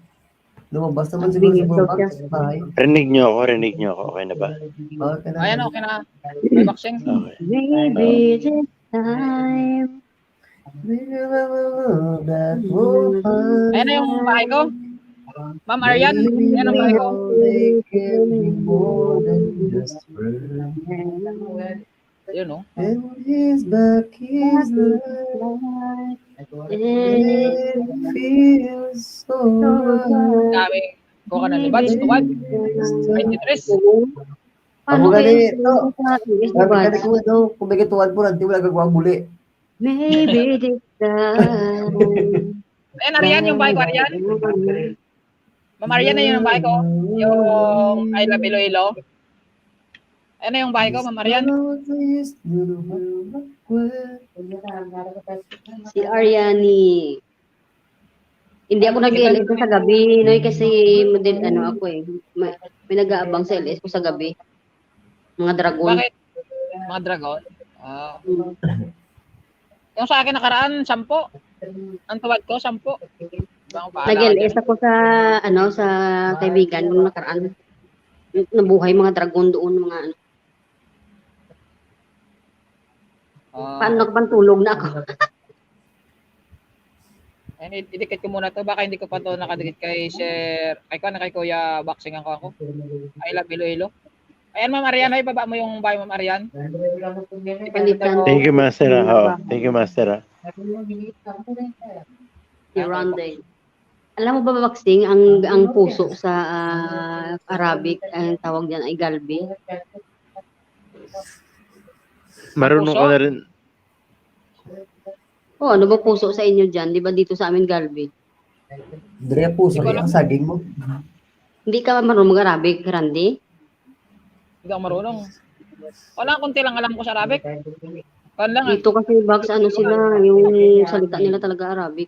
Lumabas naman siguro sa Bro Box. Bye. Rinig niyo ako. Okay na ba? Okay na. Ayan, okay na. May boxing. Okay. Baby, time. Ayan na yung bahay ko. Ma'am Arian, yan ang bahay ko. Yun, no? And his back is light. It feels so right. Kami, ko ka na ni Bads, tuwad. 23. Ako ganito. Sabi ka ko ito, kung may kituan po, nanti wala gagawang muli. Maybe this time. Ayan, Arian, yung bahay ko, Arian. Ma'am Arian na yun ang bahay ko. Yung I Love Iloilo. Ayan na yung bahay ko, Ma'am Arian. Si Ariani. Hindi ako nag-LS sa gabi, no? Kasi ako eh. May nag-aabang sa LS ko sa gabi. Mga dragon. Bakit? Mga dragon? Ah. Yung sa akin nakaraan, 10. Ang tuwad ko, 10. Nag-LS ako sa, sa kaibigan nung nakaraan. Nabuhay mga dragon doon, mga ano. Paano nakapantulog na ako? Idikit ko muna to. Baka hindi ko pa to nakadikit kay Sir, kay Kuya Boxing ako. I Love Iloilo. Ayan, Ma'am Arian, ay baba mo yung bahay, Ma'am Arian. Thank you, Master. Thank you, Master. Si Ronde. Alam mo ba, Boxing, ang puso sa Arabic, ang tawag diyan ay galbi? Marunong ka na rin. Ano ba puso sa inyo dyan? Di ba dito sa amin galbi? Dre, puso ang saging mo. Hindi ka marunong mag-Arabic, Randy? Hindi ako marunong. Wala, kunti lang alam ko sa Arabic. Lang, dito kasi, Box, sila, yung salita nila talaga Arabic.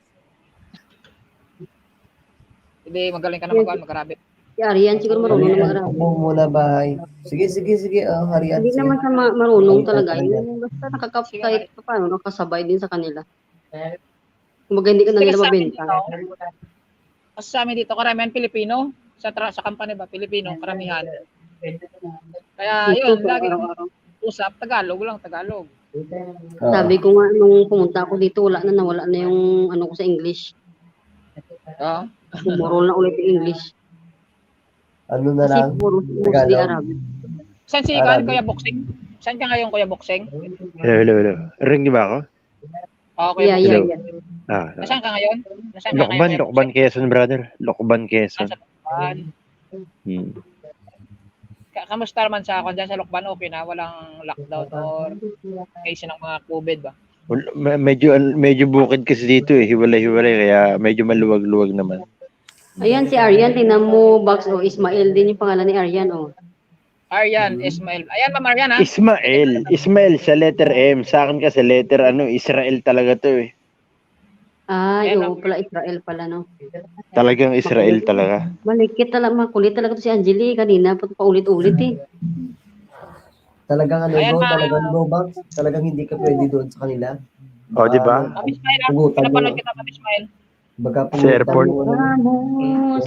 Hindi, magaling ka na mag-Arabic. Si Arian, siguro marunong na mag-Arabic. Ako muna bahay. Sige. Harian. Hindi naman sa marunong talaga. Yung basta kahit paano, nakasabay din sa kanila. Kumbaga hindi ka na nila mabenta. Kasi sa amin dito, karamihan Pilipino. Sa company ba, Pilipino, karamihan. Kaya yun, lagi usap, Tagalog lang, Tagalog. Sabi ko nga, nung pumunta ako dito, nawala na yung ko sa English. Bumurol na ulit yung English. Ano na lang? Kasi puro mostly Arabic. Saan si Kuya Boxing? Saan ka ngayon, Kuya Boxing? Hello. Ring di ba ako? Kuya Yeah. Nasaan ka ngayon? Lokban, Quezon, brother. Lokban, Quezon. Sa Lokban. Kamusta naman sa ako dyan sa Lokban? Okay na? Walang lockdown or case ng mga COVID ba? Medyo bukid kasi dito eh. Hiwalay-hiwalay. Kaya medyo maluwag-luwag naman. Ayan si Arian, tingnan mo, Box, Ismail din yung pangalan ni Arian, Arian, Ismail. Ayan, Ma'am Arian, ha? Ismail sa letter M. Sa akin kasi letter Israel talaga to eh. Yung pala Israel pala, no? Talagang Israel talaga. Malikit talaga, makulit talaga to si Angeli kanina, paulit-ulit eh. Talagang talagang no box. Talagang hindi ka pwede doon sa kanila. Di ba? Ismail, pinapanood kita, Ismail. Sa airport.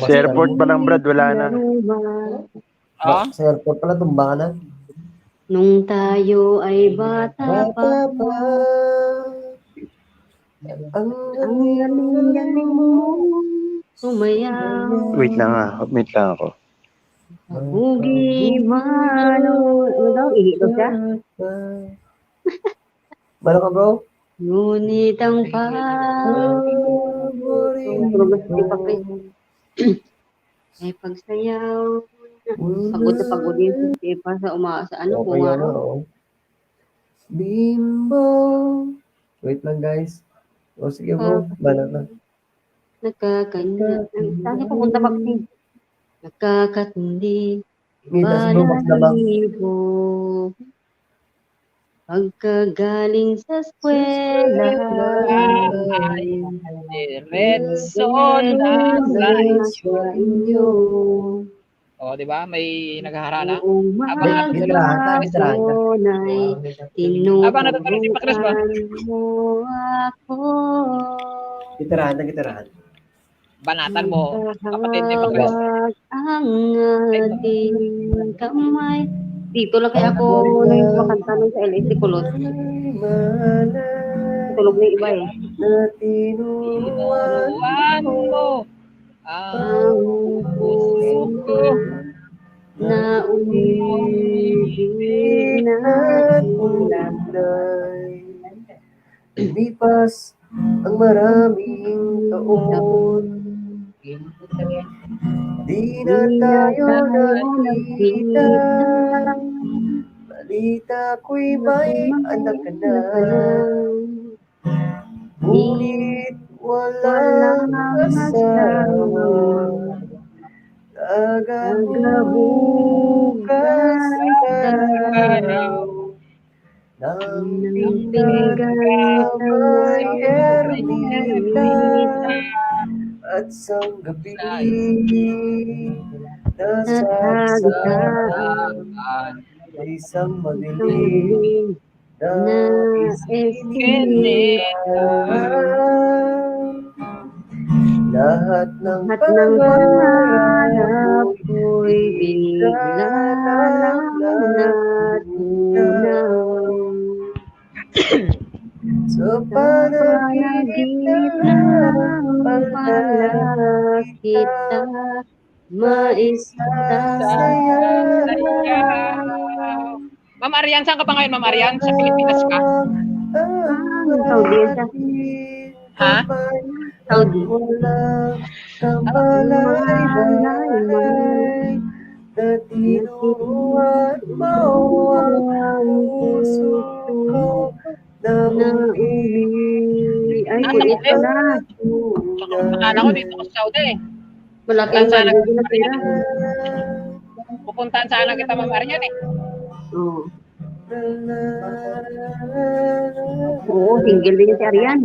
Sa airport pa lang, Brad, wala na. Sa airport pala, tumba na. Nung tayo ay bata pa, ang galing mo, sumayaw. Wait lang ako. Hugi malo. Ano daw? Ihilog ka? Balo ka, bro? Ngunit ang ay pagsayaw. Pagod na pagod din si Epa sa kung araw. Bimbo. Wait lang, guys. Sige, bro. Bala na. Saan ka pumunta, Bakti? Nakakatundi. Balahibo. Pagkagaling sa eskwela ay diretso na sa inyo. Di ba? May naghaharana. Habang tinuturuan mo ako. Gitarahan. Banatan mo. Kapatid ni Pagres. Ang ating kamay. Dito lang kaya ako nang makanta nun sa LS Kulot. Tulog na yung iba eh. Tinuruan mo ang puso ko Na umibig na kulay. Lumipas ang maraming taon, di na tayo nagkita. Balita ko'y may anak ka na, ngunit walang asawa. Tagabukas araw ng pinagkamay ermita at sang gabi nasagsakan sa isang madilim na iskinita. Lahat ng pangarap ko'y bigla lang natunaw. Sa panaginip ng palagi kita maisasaya. Ma'am Arian, saan ka pa ngayon, Ma'am Arian? Sa Pilipinas ka? Saudi siya. Ha? Saudi. Kamalay-malay na tinuruan mo ang puso ko na umibig. Ay, kulit ko na. Akala ko dito ko sa Saudi. Malaki ang Sana sabi na tira. pupuntahan sana kita, Ma'am Arian eh. Oo. Oo, single din si Arian.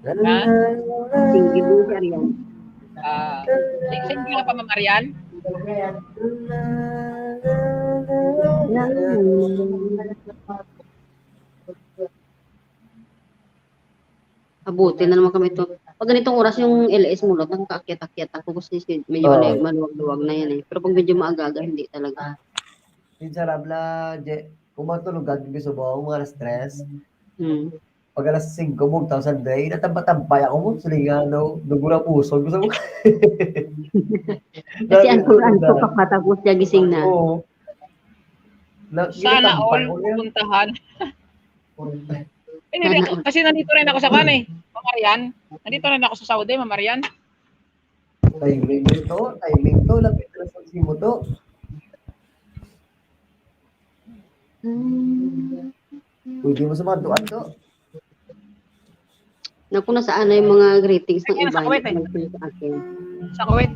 Ha? Single din si Arian. Single ka pa, Ma'am Arian? Abuti na naman kami ito. Pag ganitong oras yung LS mulot, nakakaakyat-akyat ako kasi medyo maluwag-luwag na yan eh. Pero pag medyo maaga-aga, hindi talaga. Sarap la, kung matulog ka, gusto mo, mga stress. Pag alas 5 mo, 1,000 day, natambay ako mo, suligano, dugula puso, gusto mo. Kasi anto pa matapos siya gising na. Oo. Sana all pupuntahan. Kasi nandito rin ako sa kan eh, Ma'am Arian. Nandito rin ako sa Saudi, Ma'am Arian. Timing to, lapit na sa mo to. Pwede mo sa mga duan to. Naku, nasaan na yung mga greetings ng iba. Sa Kuwait eh. Sa akin. Sa Kuwait.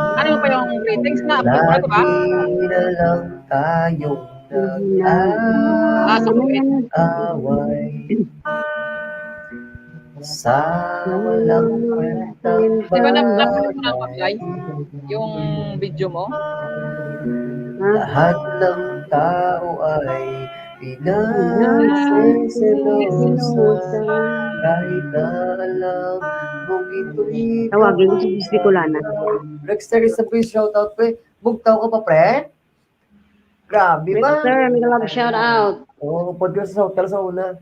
Ano pa yung greetings na upload mo na ba? Lagi na lang tayong Sa Kuwait. nag-away. Sa walang kwentang Di ba na-apply yung video mo? lahat ng tao ay pinagseselosa kahit na alam mong ito'y Tawagin ko si Bicolana. Dexter is a please shoutout pre. Bugtaw ka pa pre? Grabe ba? Sir, may love shout out. Oo, podcast sa hotel sa una.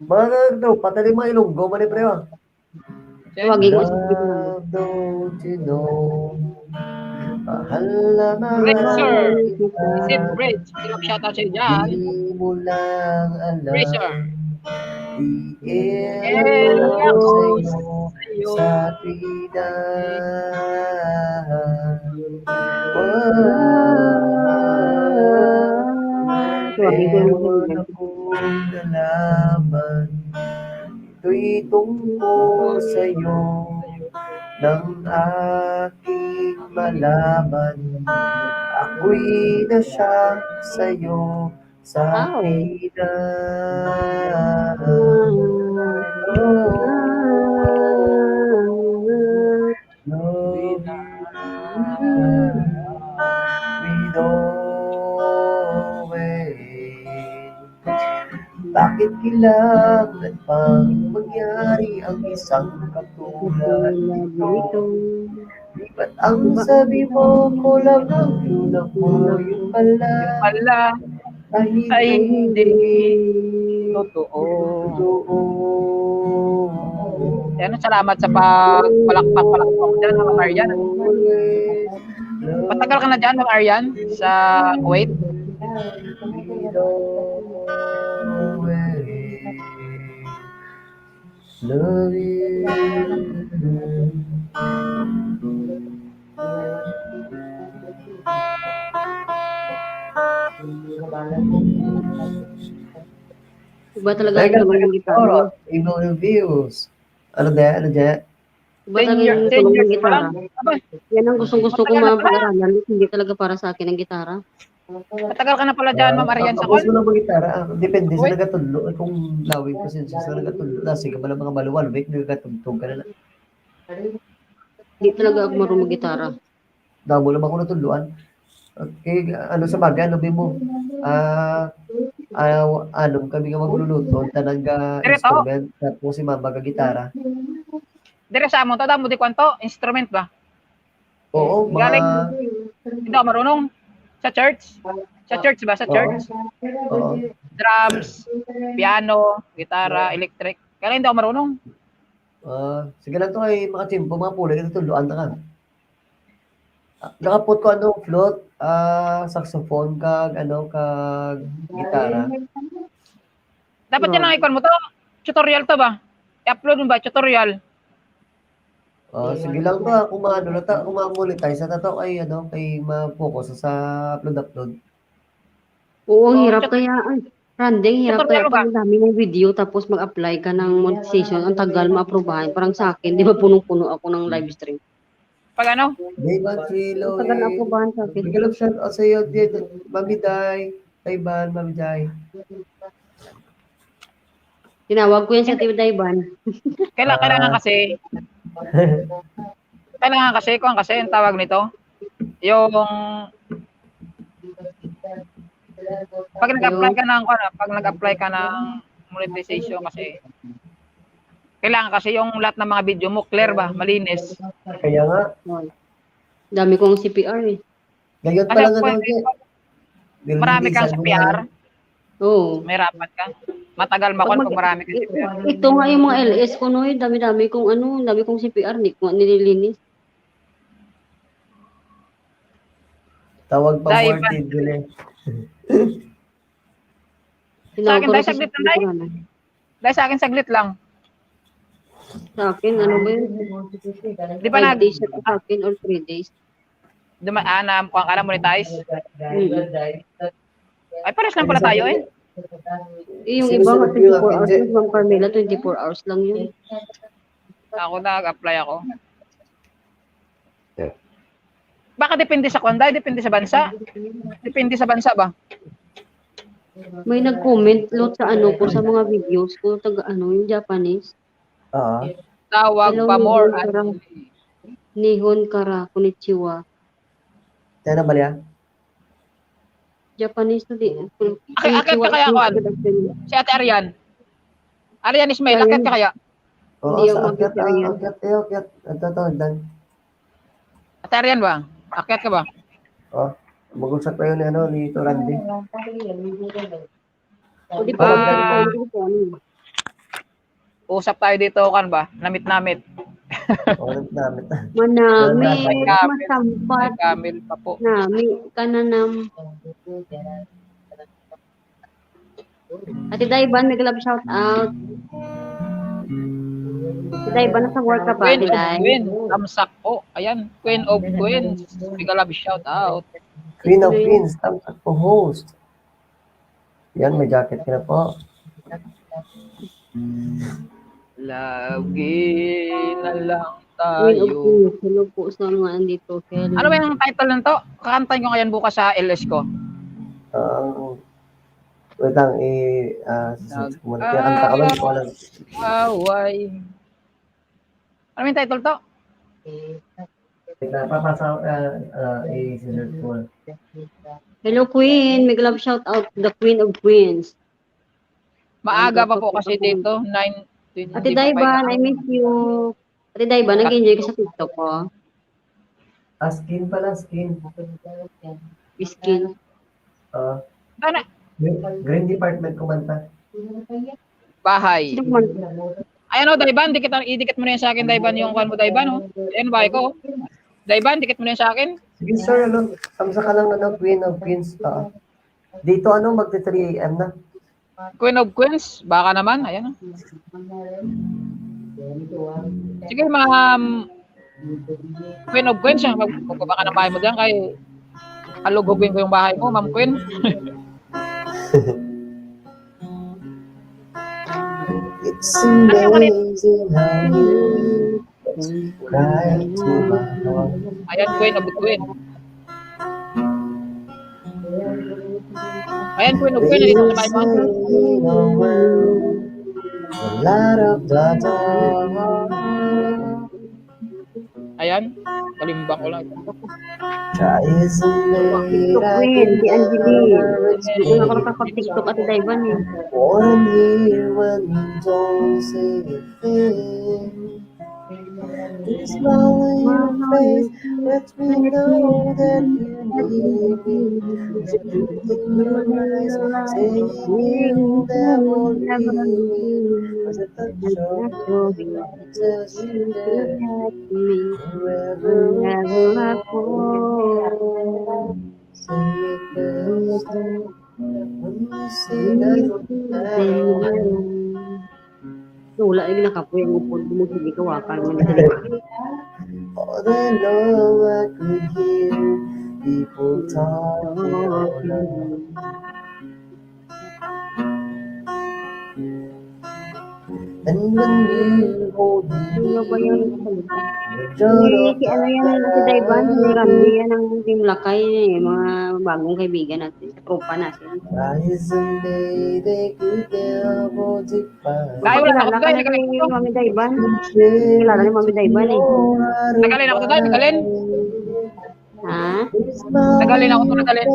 Mga daw, patali mga ilonggo man pre ah. Tawagin ko si Bicolana. Love, don't you know? Mahal na mahal Racer. kita. Si Bridge. Sino shoutout sa'yo dyan? Di mo lang alam. Racer. Iiyak ako sa'yo sa tuwina. Meron akong nalaman. Ito'y tungkol sa'yo ng aking malaman. Ako'y nasya sa'yo sa tuwina. Bakit kailangan pang mangyari? maaari ang isang katulad nito? Ito. Di ba't ang sabi mo ko lang ang tulak mo, yun pala Wala, ay ay hindi hindi totoo. totoo. Yan, salamat sa pagpalakpak dyan, Ma'am Aryan. Matagal ka na dyan, Ma'am Aryan, sa Kuwait? Love you. Iba talaga ang tulong ng gitara. Iba yung views. Ano de? Ano de? Iba talaga yung 10 tulong years ng pa lang. gitara. Aba, Yan ang gustong-gusto kong Matagal na pala. mapag-aralan. Hindi talaga para sa akin ang gitara. matagal ka na pala dyan, Ma'am Aryan, sa Tapos call? mo lang mag-gitara. Depende sa Wait. nagatudlo. Kung lawig ko sa nagatudlo. Sige ba lang mga maluwal. Wait, nagatugtog ka na. Hindi talaga ako marunong gitara. Damo lang ako natudloan. Okay, ano sa bagay, ano mo? Anong kami nga magluluto, tanang instrument, tapos si mama ka gitara. Dire sa amon to, damo di kwanto, instrument ba? Oo, Galing. Hindi ako marunong. Sa church? Sa church ba? Sa church? Oo. Drums, piano, gitara, electric. Kaya hindi ako marunong. Sige lang to ay mga timpo, mga pulay, natudloan na ka. Nakapot ko flute, saxophone kag gitara. Dapat yan ang ikon mo to. Tutorial to ba? I-upload mo ba? Tutorial. Sige lang to, kung ma-monetize sa tato kay kay ma-focus sa upload. Oo, ang hirap kaya. Randing, hirap Tutorial kaya ba? pag ang dami ng video tapos mag-apply ka ng monetization. Ang tagal ma-aprobahan. Parang sa akin, di ba punong-puno ako ng live stream. Pag ano? Dayban Trilo. Ang tagal na-aprobahan sa akin. Bigyan lang shout out sa iyo, Mami Day. Dayban, Mami Day. Tinawag ko yan sa TV Dayban. Kailangan kasi kung kasi ang tawag nito, yung pag nag-apply ka ng monetization kasi kailangan kasi yung lahat ng mga video mo clear ba, malinis. Kaya nga, Dami kong CPR eh. ngayon pa Kasi lang marami kang CPR, Oo. may rapat ka. Matagal makon pag marami kang CPR. Ito nga yung mga LS ko no, dami-dami kong CPR, di ko nga nililinis. Tawag pa Dayban. more din eh. Sa akin, Tinawag ko dahil sa saglit lang, CPR. Dahil sa akin saglit lang. Sa akin, ano ba yun? Di ba 5 days sa akin or 3 days. dumaan kung ka na monetize? Ay, pares lang pala tayo eh. Yung Sino iba, sa 24 review, hours. Ate? Ma'am Carmela, 24 hours lang yun. Ako nag-apply ako. Baka depende sa konday, depende sa bansa. Depende sa bansa ba? May nag-comment lot sa ano ko, sa mga videos ko, yung Japanese. Tawag Hello, pa more. Nihon kara, konnichiwa. Kaya na ba niya? Japanese to di. Akit ka kaya ako, si Ate Arian. Arian Ismail, akit ka kaya? Hindi ako akyat. mag-Italian. Nagtatawagdan. Ate Arian ba? Akit ka ba? Mag-usap kayo ni Randy. O di pa, Usap tayo dito, kan ba? Namit-namit. Namit. manami, May masampat, Camel pa po. nami, kananam. Ate Daiban, nag-love shout out. Ate Daiban, nasa work ka ba, Queen Ate of Dai? Queen. Tamsak po. Ayan, Queen of Queens. Bigla love shout out. Queen of Queens, tampak po host. Yan, may jacket ka na po. Lagi na lang Queen of tayo. Queens. Hello po sa mga andito. Hello. Ano ba yung title nito? Kakantahin ko ngayon bukas sa LS ko. Wait lang, search ko muna. Kaya kanta ka ba? Hindi ko alam. Away. Ano yung title to? Wait lang, papasa i-search ko muna. Hello Queen, may love shout out the Queen of Queens. Maaga pa po kasi dito. 9 Ate Daiban, I miss you. Ate Daiban, nag-enjoy ka sa TikTok ko. Skin pala, skin. Skin. Ano? Green department kumanta. Bahay. Sino man? Ayan o, Daiban, idikit mo na yan sa akin, Daiban, yung kwan mo, Daiban, o. Ayan, bahay ko. Daiban, dikit mo na yan sa akin. Sige sir, kamsa ka lang Queen of Queens. Dito magti 3 AM na. Queen of Queens, baka naman, ayan o. Sige, ma'am. Queen of Queens, magbaba ka ng bahay mo dyan, kay alugugin ko yung bahay mo, Ma'am Queen. It's amazing how you right to my heart. Ayan, Queen of Queen. Ayan, Queen of Queen, nalito sa bahay mo. The light of the dawn. Ayan, kalimbang ko lang. Queen, si Angeline. Doon ako nakapag-TikTok Ate Daiban eh. One year when you don't say a thing. The smile on your face lets me know that you need me. The truth in your eyes saying you'll never leave me. As a touch of you tells you that forever I fall. Say it best when you say that. Wala lagi nakapuy ang upod mo hindi ka wakal man All day long I could hear people talking. And when you hold me, ano ba yun? shut up. Si ano yan Ate Daiban, si Randy yan ang Team Lakay mga bagong kaibigan natin, tropa natin. Rise and they could never define. Dahil wala ako Kilala ka doon, na nagalin ni ako. Mami Daiban. Kilala ni Mami Daiban eh. Nagalin ako doon, nagalin. Ha? Nagalin ako doon, nagalin.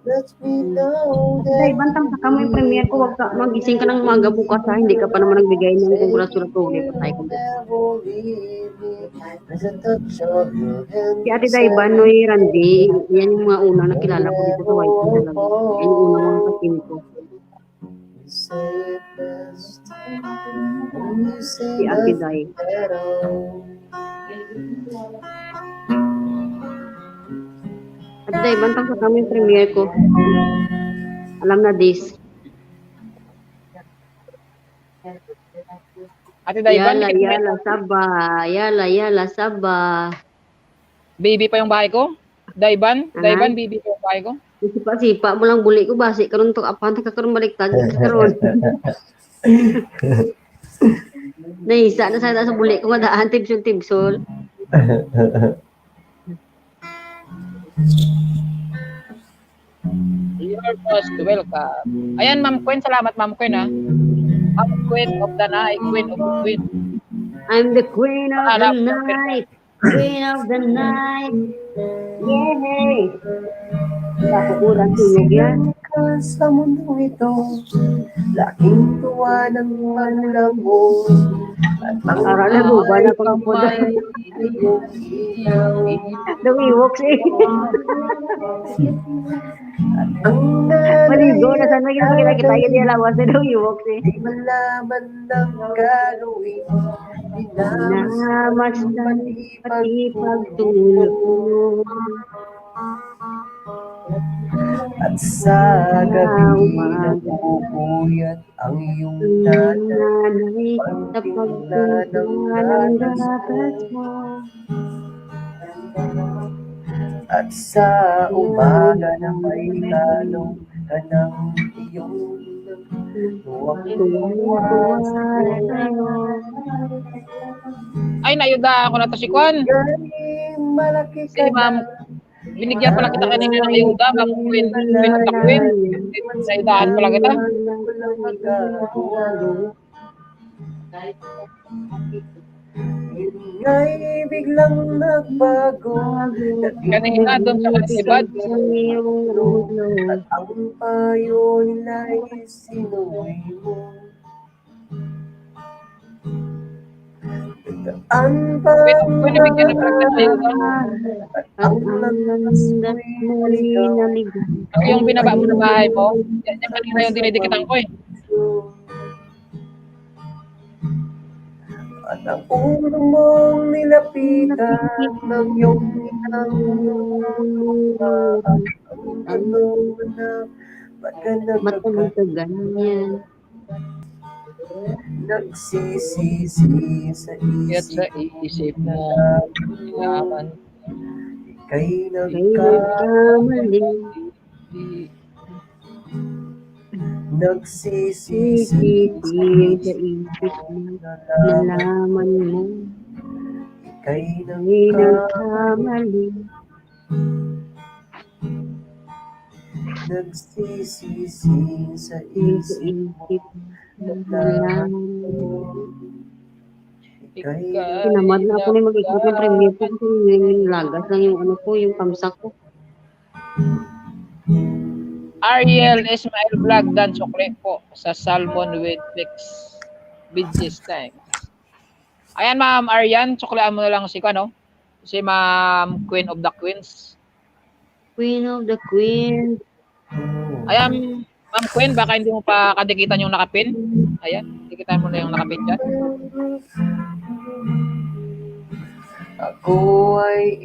Let me know that Daiban, tamsa ka mo yung premiere ko, wag ka, magising ka ng umaga bukas ha, hindi ka pa naman nagbigay ng congratulatory patay ko. never leave me. There's a touch of your hand. Si Ate Daiban, Noy Randy, yan yung mga unang nakilala ko dito sa White talaga. Yan yung unang mga katim ko. You say it best when you say Si Ate Dai. at all. Ate Daiban, tamsa ka mo yung premiere ko. Alam na this. Ate Daiban, Yala, yala, saba. Yala, yala, saba. baby pa yung bahay ko. Daiban, Ah? Daiban, baby pa yung bahay ko. Sipa-sipa mo lang buli ko, basi karon to apanta ka karon baliktad karon. Naisa na sa buli ko nga daan tibsul-tibsul. You're most welcome. Ayan, Ma'am Queen, salamat Ma'am Queen ha. Ma'am Queen of the night, Queen of the Queen. I'm the queen of the night. Queen of the night. Yay! Nakukulang tunog yan. Ka sa mundong ito, laking tuwa ng manulang mo. At ang Para na buba na pang po doon. Dawiwoks eh. ang Maligo na sana kita yung lawas na dawiwoks eh. di malaman ng gagawin. Namasdan pati pagtulog. At sa gabi nagpupuyat ang iyong Nanay sa pagtulog ng dapat mo. at sa umaga na may talong ka ng iyong tuwang-tuwa sa'yo. Ay, nayuda ako na to si Kwan. Galing malaki Si ka Ma'am, binigyan pala kita kanina ng ayuda, Ma'am Queen, Queen of the Queen. Nayudahan pala kita. walang magagawa. Yun nga'y biglang nagbago. Kanina doon sa Kalibad. At ang payo nila ay sinuwi mo. Ang Binibigyan ng plug ng ayuda. at At ang ang landas landas mo'y mo'y naligaw. naligaw. Yung binaba mo ng bahay mo, yan kanina yung dinidikitan ko eh. At ang ulo mong nilapitan ng iyong inang ang ano na ba't ka Ba't ka ganyan? nagsisisi sa Kaya sa isip isip mo, yaman. kay Kay nagkamali nagkamali. nagsisisi Sisisi sa isip mo. Nalaman mo. kay Kay nagkamali. nagsisisi sa Sa isip isip mo. Nalaman mo. kay Tinamad na ako na mag-ikot ng premiere ko kasi yung lagas lang yung ano ko, yung kamsak ko. Ariel Ismail Vlog Dan Sukle po sa Salmon with Fix Bidges Tank. Ayan Ma'am Arian, suklean mo na lang si Ma'am Queen of the Queens. Queen of the Queen. Ayan Ma'am Queen, baka hindi mo pa kadikitan yung nakapin. Ayan, dikitan mo na yung nakapin dyan. ako ay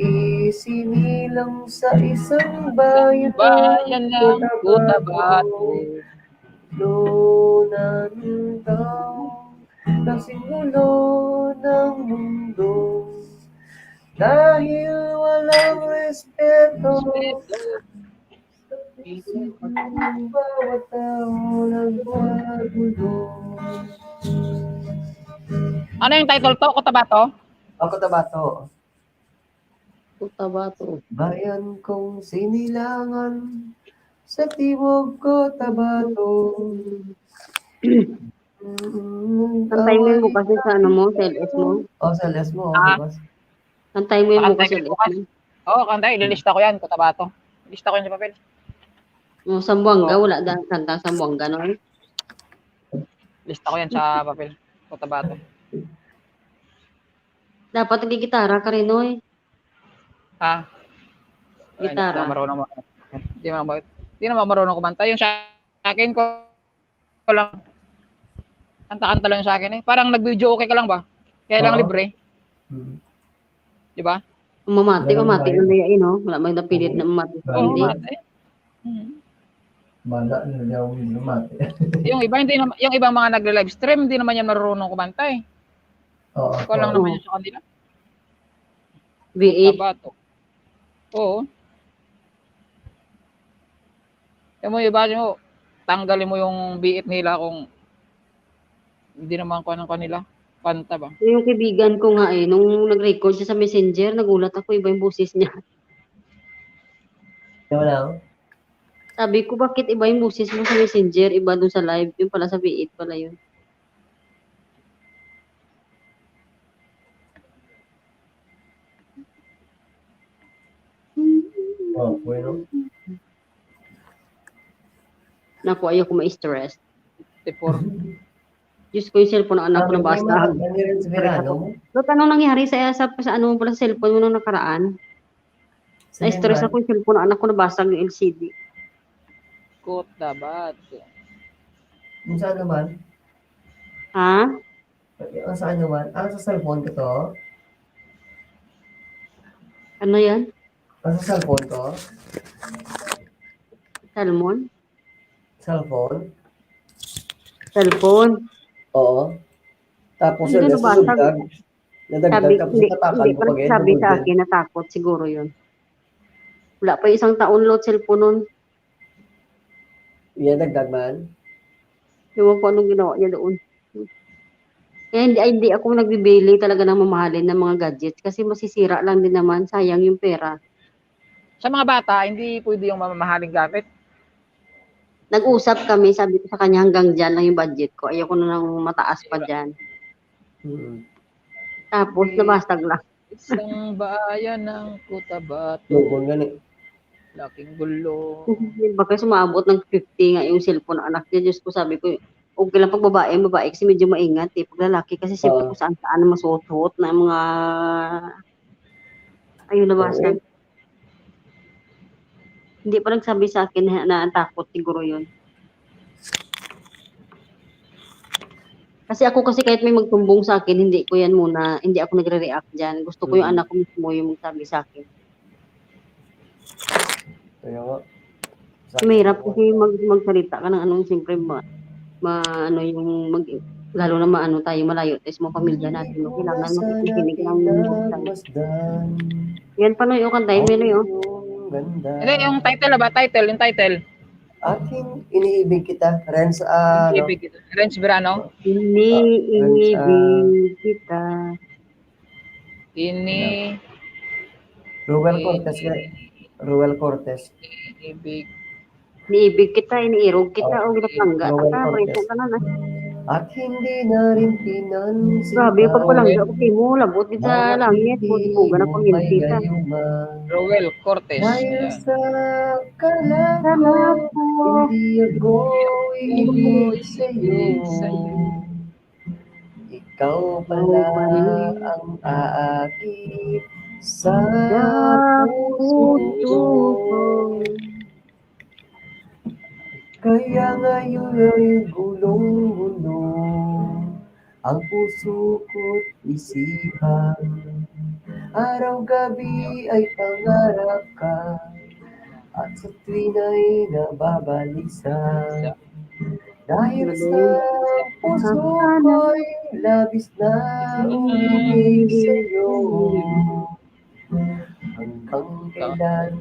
isinilang sa isang bayan Bayan ng Cotabato. Lunan daw kasing gulo ng mundo dahil walang respeto bawat tao nagbagulo. Ano yung title to? Cotabato? Ako Tabato. Cotabato. Bayan kong sinilangan sa timog ko Tabato. Kantay mo yung bukas sa ano mo, sa LS mo. Sa LS mo. Kantay mo yung bukas sa Kantay LS bukas. mo. Oo, kantay. Ililista ko yan, Cotabato. Ilista ko yan sa papel. O, Sambuanga, wala dahil kanta Sambuanga, no? Lista ko yan sa papel. Cotabato. Dapat nagigitara ka rin, oy. Ha? Gitara. Hindi naman marunong kumanta. Yung sa akin ko lang. Kanta-kanta lang yung sa akin eh. Parang nag-video okay ka lang ba? Kaya lang libre. Di ba? Mamati lang diya, no? Wala may napilit na mamati. Oo, Hindi. mate. Mala na daw mate. Yung iba hindi naman, yung ibang mga nagla-live stream hindi naman yan marunong kumanta eh. Ikaw lang naman yun sa kanila. V8. Cotabato. Oo. Yung mo iba mo, tanggalin mo yung biit nila kung hindi naman ko ng kanila. Kanta ba? Yung kaibigan ko nga nung nag-record siya sa Messenger, nagulat ako, iba yung boses niya. Wala. Sabi ko, bakit iba yung boses mo sa Messenger, iba dun sa live, yung pala sa V8 pala yun. Bueno. Naku, ayaw ko ma-stress. Tipor. Diyos ko yung cellphone ng anak ko na basta. Ba't anong nangyari sa ano mo pala sa cellphone mo nung nakaraan? Na-stress ako yung cellphone ng anak ko na basag yung LCD. Cotabato. Saan naman? Ha? Saan naman? Sa cellphone ko to? Ano yan? Sa cellphone ko? Salmon? Cellphone? Cellphone? Oo. Tapos Hindi yun, nabasag. nadagdag tapos natatakal Hindi mo pa pag sabi sa akin, natakot siguro yun. Wala pa isang taon load cellphone nun. Yan, dagdag man. Ewan ko anong ginawa niya doon. Kaya hindi ako nagbibili talaga ng mamahalin ng mga gadgets kasi masisira lang din naman, sayang yung pera. Sa mga bata, hindi pwede yung mamahaling gamit. Nag-usap kami, sabi ko sa kanya hanggang dyan lang yung budget ko. Ayoko na nang mataas pa dyan. Tapos nabasag lang. Isang bayan ng Cotabato. Lubong yan eh. Laking gulo. Baka sumabot ng 50 nga yung cellphone ng anak niya. Diyos ko, sabi ko, okay lang pag babae kasi medyo maingat eh. Pag lalaki kasi siyempre kung saan masuot na mga ayun labasan. Hindi pa nagsabi sa akin na takot siguro yun. Kasi ako kahit may magtumbong sa akin, hindi ako nagre-react dyan. Gusto ko yung anak ko mismo yung magsabi sa akin. Kaya nga. Mahirap kasi magsalita ka ng siyempre lalo na tayo malayo tayo sa mga pamilya natin. Kailangan makikinig lang yung yan pa no yung kanta yun yun. Hindi, yung title ba? Yung title. Aking iniibig kita. Renz Verano. Iniibig kita. Ruel Cortez. Iniibig kita, iniirog kita, o ginapangga. At hindi na rin pinansin. Grabe, yung pagpalangga ko mo, labot din sa langit, bubugan ako minitita. Ruel Cortez. Dahil sa kalab ko, hindi ako iibig sa'yo. Ikaw pala ang aakit sa puso ko. Kaya ngayon ay gulong-gulong ang puso ko't isipan. Araw-gabi ay pangarap ka at sa tuwin ay nababalisa. Dahil sa puso ko'y labis na umibig sa'yo. Hanggang kailan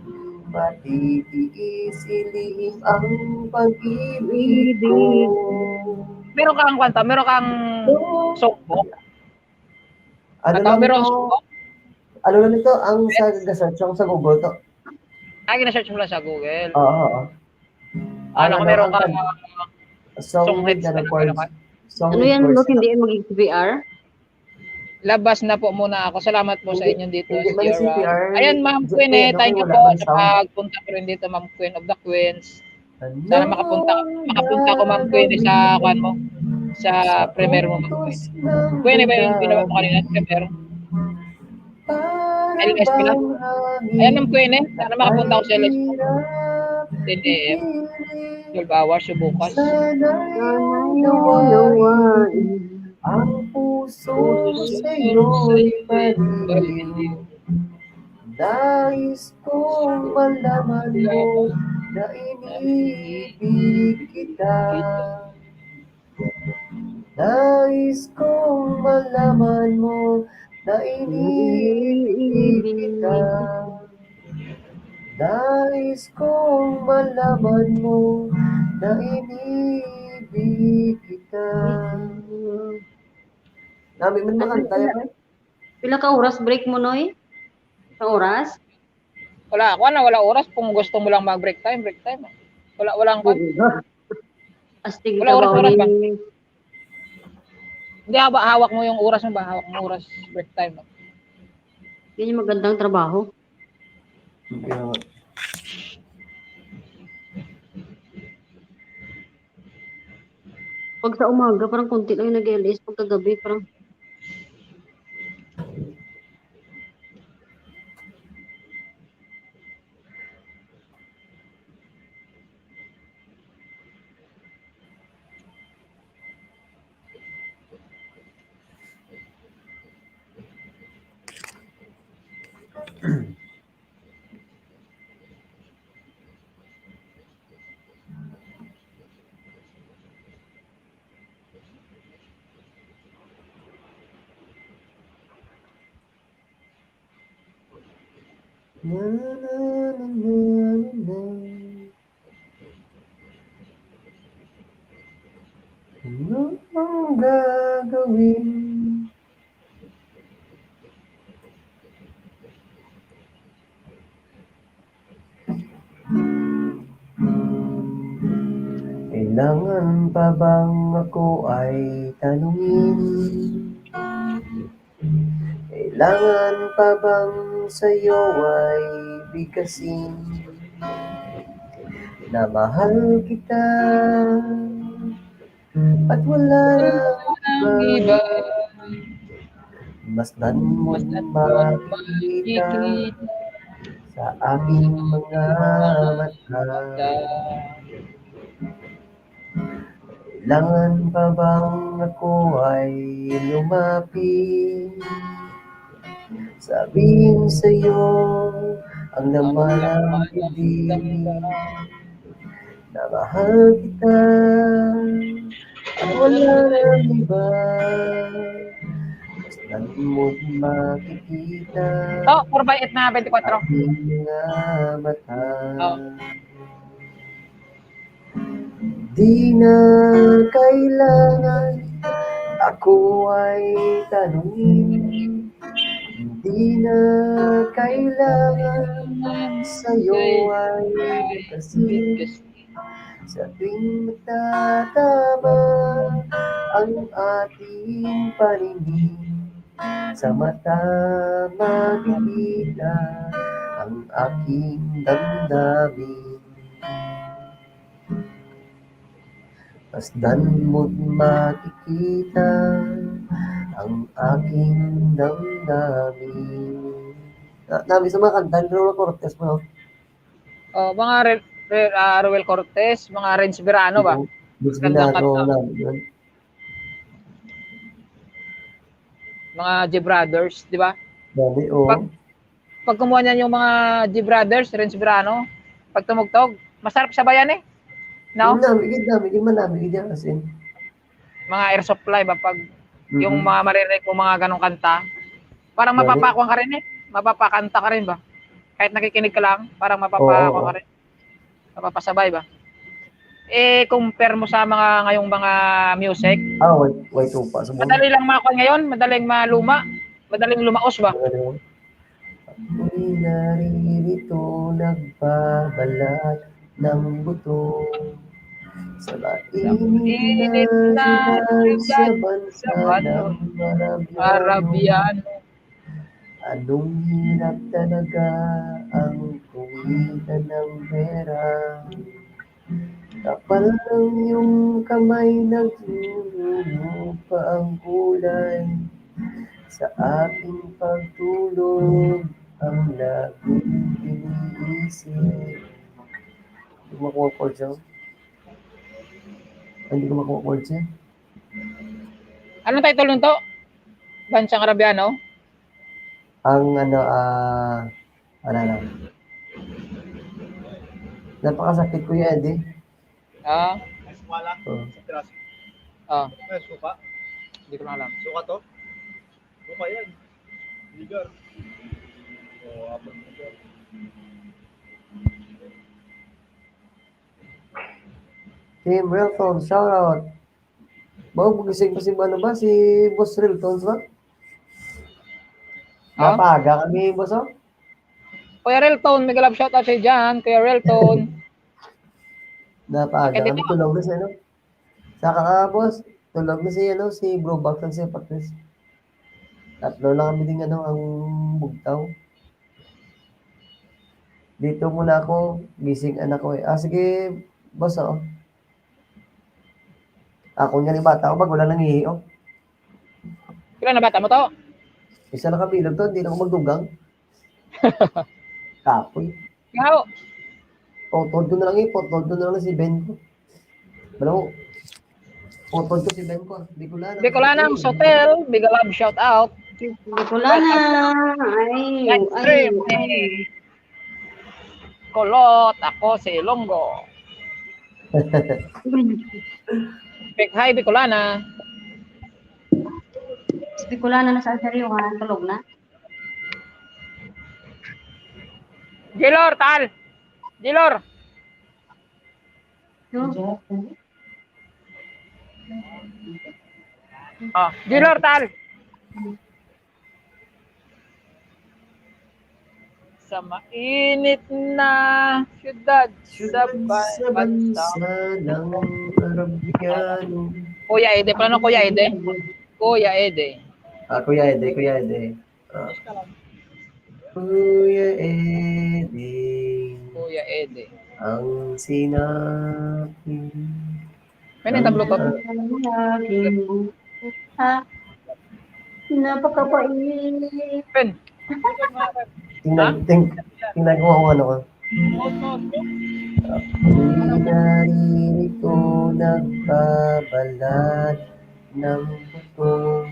matitiis ilihim ang pag-ibig ko. Meron kang kwanta, meron kang songbook. Ano lang ito? Ang search sa Google to. Gina-search mo lang sa Google. Oo. Kung meron kang song hits na records. Ano yan, Lok? Hindi mag-CPR? Labas na po muna ako. Salamat po sa inyo dito. CPR. Ayan, Ma'am Queen thank you po sa pagpunta ko rin dito, Ma'am Queen of the Queens. Sana makapunta ko, Ma'am Queen, sa sa premiere mo, Ma'am Queen. Queen, ba yung ginawa mo kanina, premiere? LS ko lang. Ayan, Ma'am Queen, sana makapunta ko sa LS mo. 10 AM. 12 hours, bukas. Ang puso sa'yo'y baliw. Nais kong malaman mo na iniibig kita. Nais kong malaman mo na iniibig kita. Nais kong malaman mo na iniibig kita. Namin man makanta yan. Pila ka oras break mo, Noy? Sa oras? Wala oras. Kung gusto mo lang mag-break time. Walang Astig wala ka ba? oras ba? Hindi, hawak mo yung oras mo ba? Hawak mo oras, break time. Yan yung magandang trabaho. Pag sa umaga, parang konti lang yung nag-LS. Pag kagabi, parang Ano ang gagawin? Kailangan pa bang ako ay tanungin? Kailangan pa bang sa'yo ay bigkasin? Na mahal kita At wala Ang iba, masdan mo basta makikita makikita sa aking mga mata. mata. Kailangan pa bang ako ay lumapit? Sabihin sa'yo ang naman hindi na mahal kita at wala nang iba. Masdan mo't makikita Oh, 4/8 na 24. aking mga mata. Oh. Di na kailangan ako ay tanungin. Di na kailangan sa'yo ay kasi sa tuwing magtatama ang ating paningin. Sa mata makikita ang aking damdamin. Masdan mo't makikita ang aking damdamin. Dami sa mga kanta, Rolo Cortez mo. Oh, mga Ruel Cortez, mga Renz Verano ba? Renz Gandang Verano kanta. lang yun. Mga G Brothers, di ba? Dami, oo. Pag kumuha niyan yung mga G Brothers, Renz Verano, pag tumugtog, masarap sabayan eh. No? Dami kasi. Mga air supply ba pag yung mga maririnig mo mga ganong kanta, parang Dami. mapapakuan ka rin eh. Mapapakanta ka rin ba? Kahit nakikinig ka lang, parang mapapakuan ka rin. Mapapasabay ba? Eh, compare mo sa mga ngayong mga music. Way tupa. Madali lang makuha ngayon, madaling maluma, madaling lumaos ba? Ako'y naririto, nagbabalat ng buto sa mainit na sa bansa ng Arabiano. Anong hirap talaga ang kumita ng pera. Kapal lang yung kamay, nagtulog pa ang kulay. Sa aking pagtulog ang laging iniisip. Hindi ko makuha chords yan. Hindi ko makuha chords yan. Anong title nito? Bansang Arabiano? Ang napakasakit ko yan, Eddie. Suka? Hindi ko na alam. Suka to? Suka yan. Ligar. Team Relton, shout out. Magising pa si si Boss Relton ba? Napaga kami, boss. Kuya Relton, mega love shout out sa'yo dyan. Kuya Relton. Napaga kami, tulog na siya, no? Saka boss, tulog na siya, no? Si Bro Buck ng siya patris. Tatlo lang kami din, ang bugtaw. Dito muna ako, gising anak ko eh. Sige, boss, Ako nga ni bata ko, pag wala nang ihi, Kailan na bata mo to? Isa na kabilog to, hindi na ako magdugang. Kapoy. Ikaw? Potod ko na lang si Ben ko. Balo, potod ko si Ben ko. Bicolanang Sotel, big love shout out. Bicolana. Ay. Kolot, ako si Ilonggo. Big hi, Bicolana. Bicolana na sa seryo ha, tulog na. Gilor, tal. Gilor. Gilor, tal. Sa mainit na syudad sa bansa ng Arabiano. Kuya Ede, paano Kuya Ede? Kuya Ede. Kuya Ede. Kuya Ede. Kuya Ede. Ang sinabi May nang Bluetooth. Napakapait. Pen. Tingnan ko ang ano ko. Ako'y naririto nagbabalat ng buto.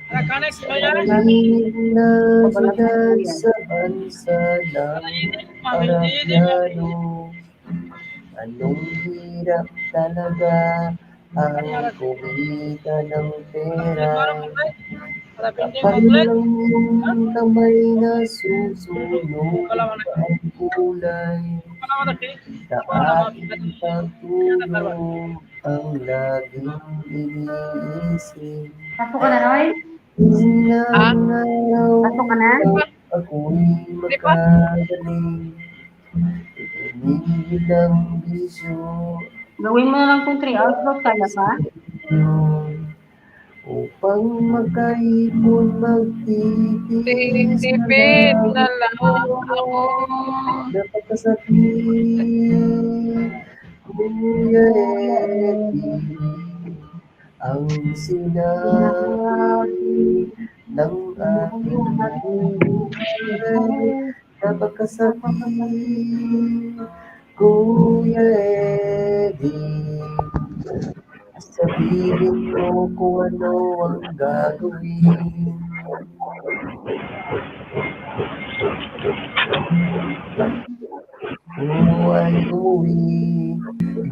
Tahimik na syudad sa bansa ng Arabiano. Anong hirap talaga ang kumita ng pera. Kapag lang yung kamay na susunog ang kulay. Sa ating pagtulog ang laging iniisip. Pasok ka na, Noy? Ilang araw Pasok ka na? ako'y magkagaling. Tumigil ang bisyo Gawin mo na lang itong 3 hours, bro. Kaya pa? upang makaipon magtitiis na lang ako. Napakasakit, Kuya Eddie, ang sinabi ng aking buhay. Napakasakit, Kuya Eddie. Sabihin mo kung ano ang gagawin. Ay umuwi,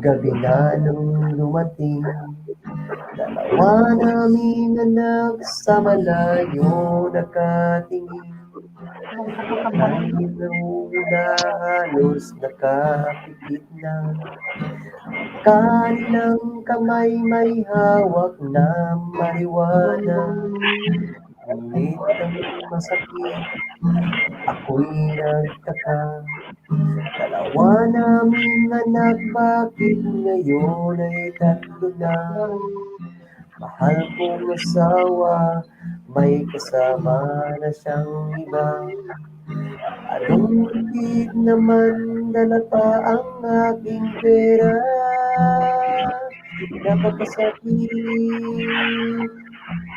gabi na nung lumating. Dalawa namin anak sa malayo nakatingin. Kahit nauna halos nakapikit na. Kanilang kamay may hawak na marijuana. Ngunit ang masakit, ako'y nagtaka. Dalawa naming anak, bakit ngayon ay 3 na? Mahal kong asawa, may kasama na siyang iba. Anong hindi naman dala pa ang aking pera? Napakasakit,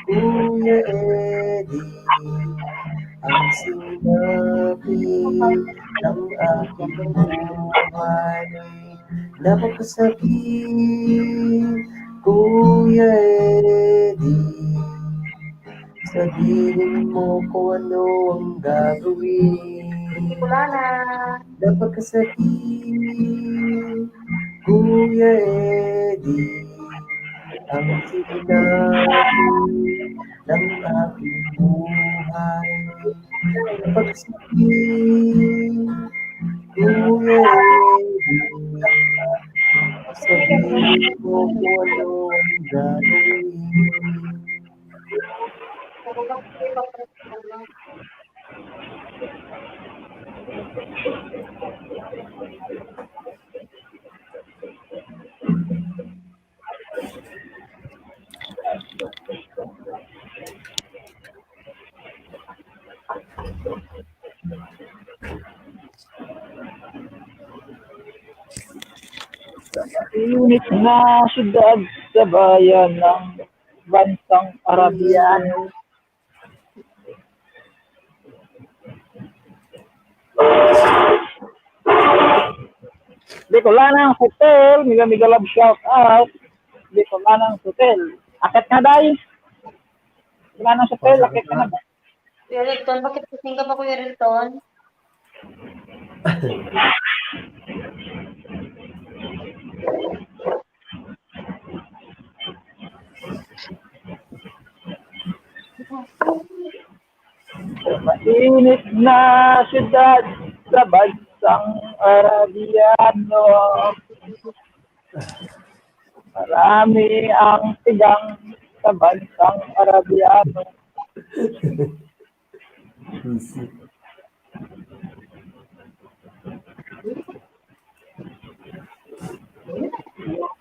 Kuya Eddie, ang sinabi ng aking buhay. Napakasakit, Kuya Eddie, sabihin mo kung ano ang gagawin. Wala na. Napakasakit, Kuya Eddie, ang sinabi ng aking buhay. Napakasakit, Kuya Eddie, sabihin mo kung ano ang gagawin. Init na syudad sa bayan ng bansang Arabiano. Bicolanang Hotel, Miga Love shout out. Bicolanang Hotel. Akit na dahil. Bicolanang Hotel, akit ka na ba? Kuya Rilton, bakit kasing ka pa, Kuya Rilton? Mainit na syudad sa bansang Arabiano. Marami ang tigang sa bansang Arabiano.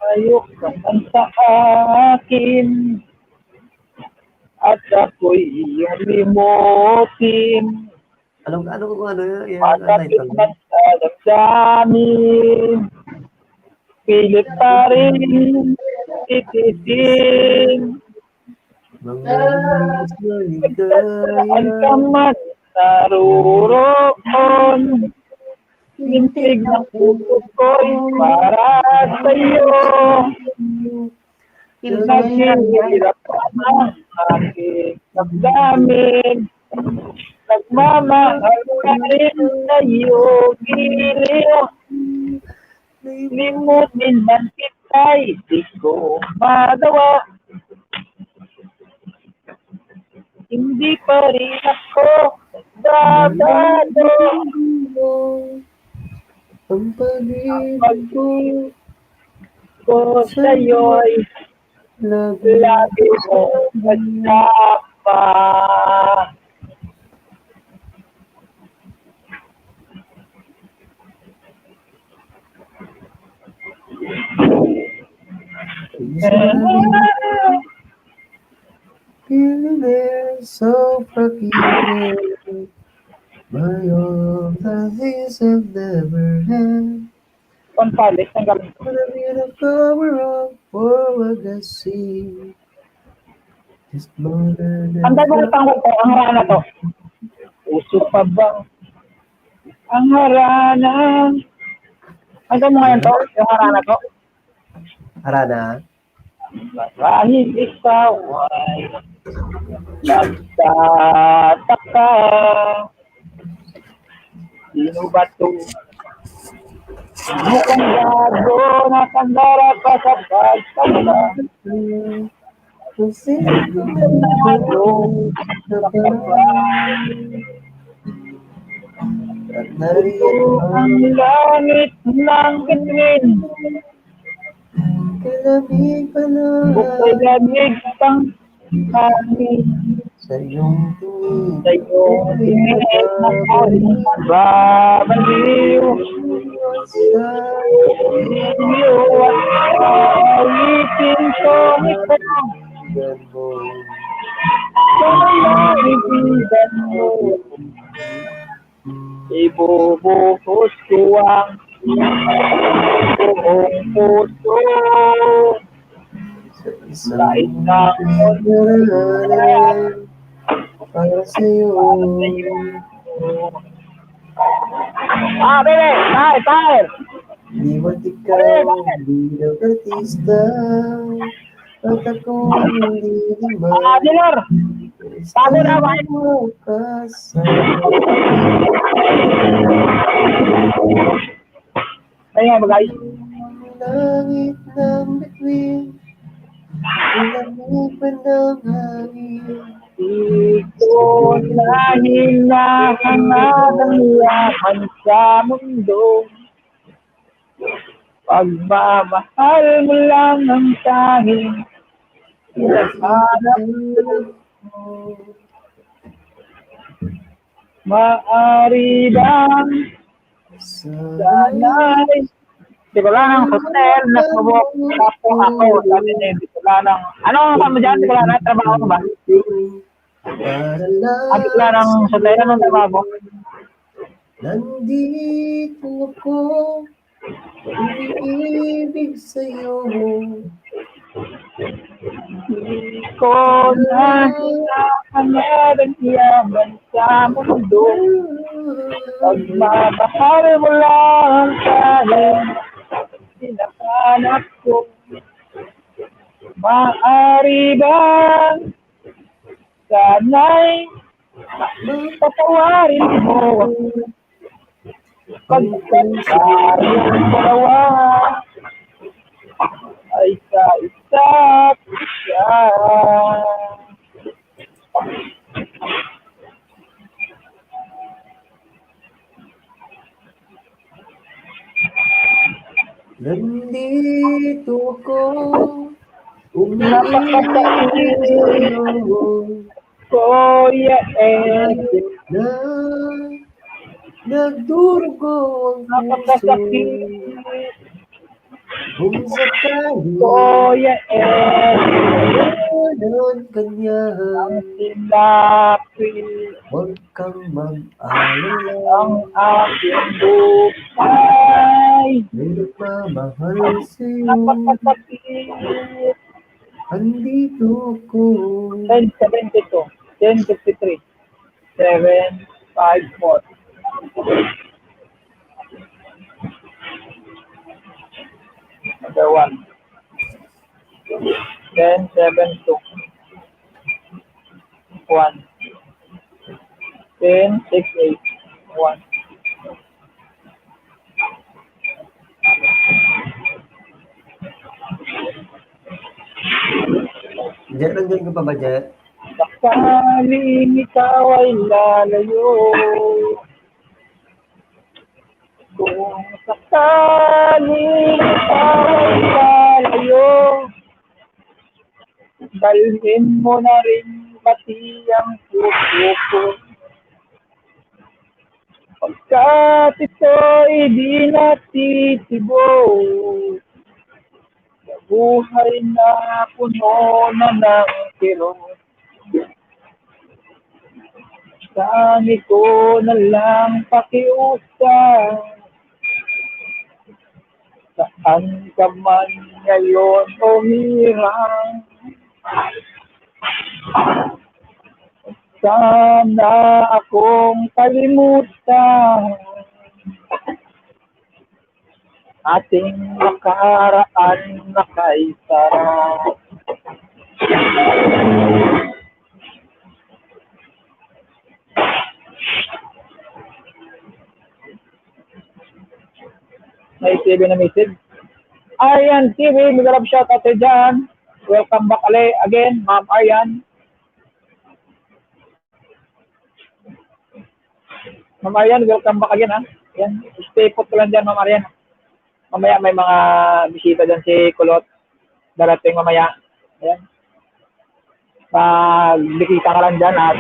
Ayok naman sa akin at ako'y iyong limutin. Ano yan? Matapit man sa damdamin, pilit pa rin tititing. Mga Saan ka maligaya. man naruroon, mintig ng puso ko'y para sa'yo. Naghihirap ang aking damdamin, nagmamahal ka rin sa'yo, giliw. Limutin man kita'y di ko magawa. Hindi pa rin ako babado. Ang pag-ibig ko sa'yo'y lagi mo kasama. Feeling there so forgiving. My all the things I've never had. Pampalit ng gabi. But I'm gonna cover up for what I see. Just more than Ang dagong tanggol ko, ang harana to. Uso pa ba? Ang harana. Ang mo ngayon to, yung harana to. Harana. Kahit ikaw ay nagtataka. Sino ba ito? Mukhang gago na kandara pa sa pagkakala. Kasi at nariyan ang langit ng bituin. Kalamig pa na Bukay lamig pang hangin. sa iyong tingin. Sa iyong tingin ako'y babaliw. Sa Inyo at awitin ko ito. iyan mo. Sa naibigan mo. Ibubuhos ko ang buong puso. Sa Kahit isang na daraanan para sa'yo. bebe! Tayo! Di ba't ikaw hindi artista at ako hindi naman Dilor! Bago na ba? mo kasama. Ayan ba guys? Langit ng bituin, lamig pa ng hangin. Di ko na hinahanap ang yaman sa mundo. Pagmamahal mo lang ang tanging hinahanap mo. Maari bang sana'y di ko lang ang hotel, nasubok na po ako. Sabi niya, di ko lang ang... Ano ang mo dyan? Di ko lang ang trabaho ko ba? Di ko lang ang hotel, anong trabaho? Nandito ako, umiibig sa'yo. Di ko na hinahanap ang yaman sa mundo. Pagmamahal mo lang tayo, hinahanap ko. Maari bang sana'y patawarin mo pagkakaroon dalawa ay kaisap siya. Nandito ako, umiibig sa'yo. Kuya Na nagdurugo ang puso. Kung sakali Kuya meron kanya, sinapin huwag kang mag-alala. ang aking buhay. ay nagmamahal sa'yo. napakasakit. Andito ko. 10:72, 10:53, 7:54. Number 1. 10:72. 1. 10:68. 1. Jet, nandun ka pa ba, Jet? Sakaling ikaw ay lalayo, kung sakaling ikaw ay lalayo, dalhin mo na rin pati ang puso ko. Pagkat ito'y di natitibo, buhay na puno na ng kirot. Dami ko na lang pakiusap, saan ka man ngayon o hirang. Sana akong kalimutan ating nakaraan na kay sarap. May TV na message. Aryan TV, magalap shout out dyan. Welcome back again, Ma'am Aryan. Ma'am Aryan, welcome back again ha. Yan, stay put lang dyan, Ma'am Aryan. Mamaya may mga bisita dyan si Kulot. Darating mamaya. Ayan. Magbikita ka lang dyan at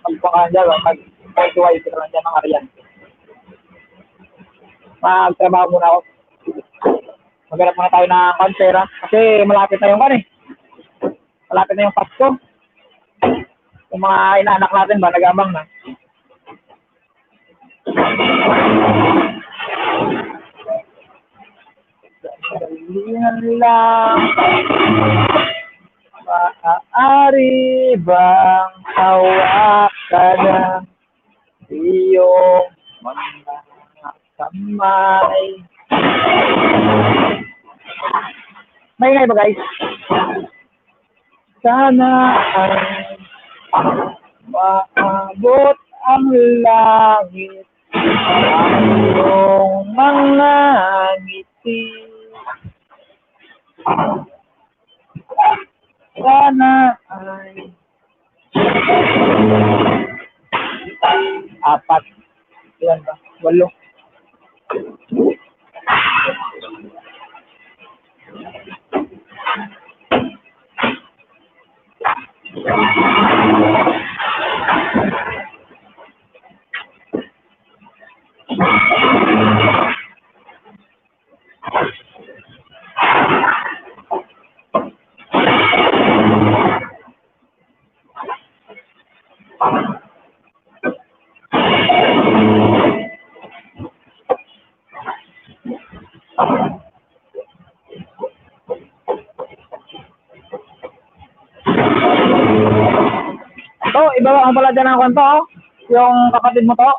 magpaka dyan, mag-point-to-wise ka lang dyan, Ma'am Aryan. Magtrabaho muna ako. Maghanap muna tayo ng pera kasi malapit na yung malapit na yung Pasko. Yung mga inaanak natin ba nag-amang na. Salihan lang, maaari bang hawakan ng iyong mga kamay? Maingay ba guys? Sana ay maabot ang langit ang iyong mga ngiti. Sana ay 4. Ilan ba? 8. Iba ang pala dyan ang kwento, yung kapatid mo to.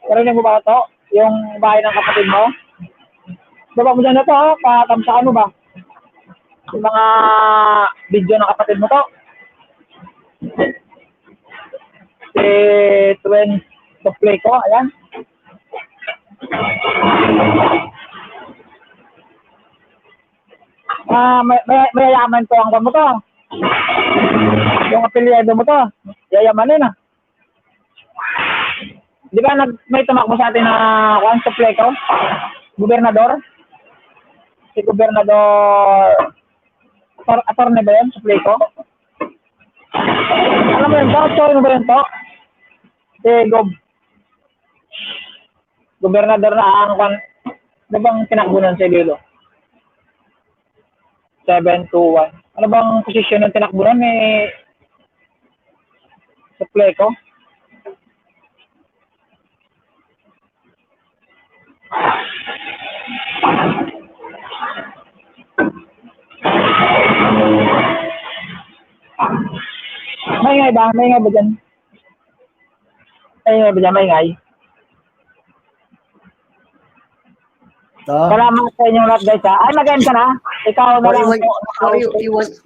Karinig mo ba to? Yung bahay ng kapatid mo. Baba mo dyan na to, patamsaan mo ba? Yung mga video ng kapatid mo to. Si Twin Supply ko, ayan. May yaman to ang mo to. Yung apelyado mo to, yayamanin na. Di ba may tumakbo sa atin na Juan Supleco? Gobernador? Si Gobernador Attorney ba yun, Supleco? Alam mo yun, bakit sorry mo ba yun to? Si Gobernador na ang Juan, di bang tinakbunan si Lilo? 721. Ano bang posisyon ng tinakbunan ni Supleco? Maingay ba? Maingay ba dyan? Maingay ba dyan? Maingay. Salamat sa inyong lahat guys ha. Ay, mag-end ka na? Ikaw na lang.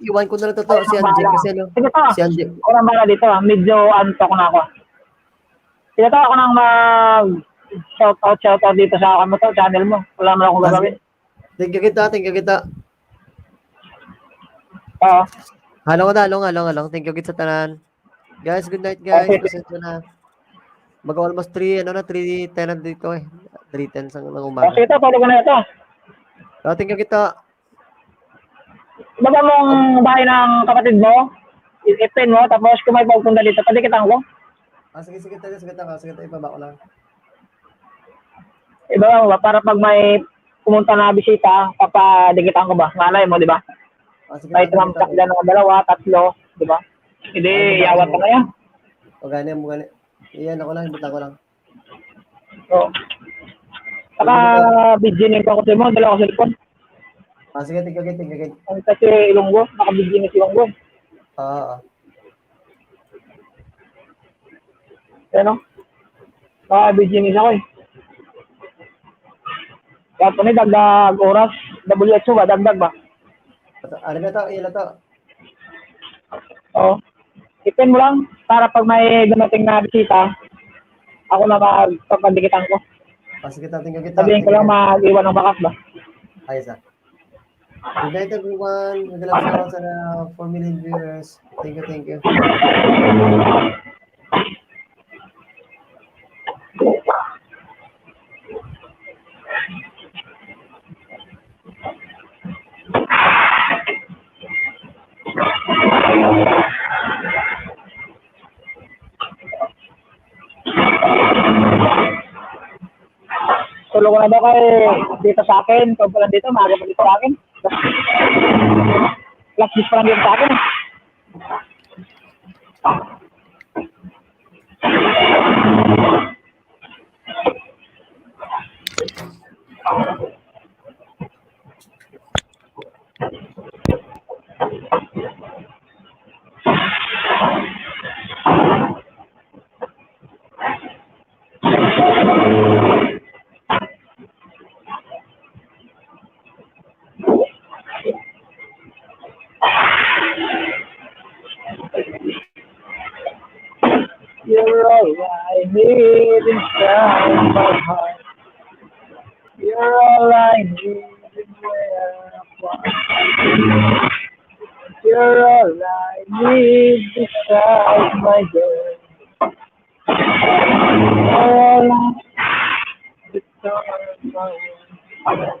Iwan ko na lang to si Angie kasi ano. Sige to. Si Angie. Ako nang bala dito ha. Medyo antok na ako. Sige to, ako nang shout out dito sa mo to, channel mo. Wala mo akong gagawin. Thank you kita. Oo. Halong. Thank you kita sa tanan. Guys, good night guys. Pasensya na. Mag-almost 3:10 na dito eh. 3:10 ng umaga. Sige to, tulog na ito. Thank you kita. Baba mong bahay ng kapatid mo, ipin mo, tapos kung may pagpunta dito, padikitan ko. Sige, ibaba ko lang. Ibaba mo ba? Para pag may pumunta na bisita, papadikitan ko ba? Malay mo, di ba? May tramtak dyan ng 2, 3, di ba? Hindi, yawat ka na yan. O gani. Iyan ako lang, ibutan ko lang. Oo. Saka, bidjinin ko kasi mo, dala ko cellphone. Sige, tigagit. Kasi Ilonggo, naka-bidjinin si Ilonggo. Oo. Ano? Naka-bidjinin ako eh. Kaya po dagdag oras, WHO ba, dagdag ba? Ano ba ito? Ilan to? Oo. Ipin mo lang, para pag may dumating na bisita, ako na magpapadikitan ko. Sige, tingnan kita. Sabihin ko lang mag-iwan ng bakas ba? Ayos ah. Good night everyone. Magalang shoutout sa 4 million viewers. Thank you. Tulog na daw kayo dito sa akin. Kung pala dito, maaga pa dito sa akin. Last week pa lang dito sa akin. You're all I need inside my heart. You're all I need and where I want. You're all I need beside my girl. You're all I need beside my world.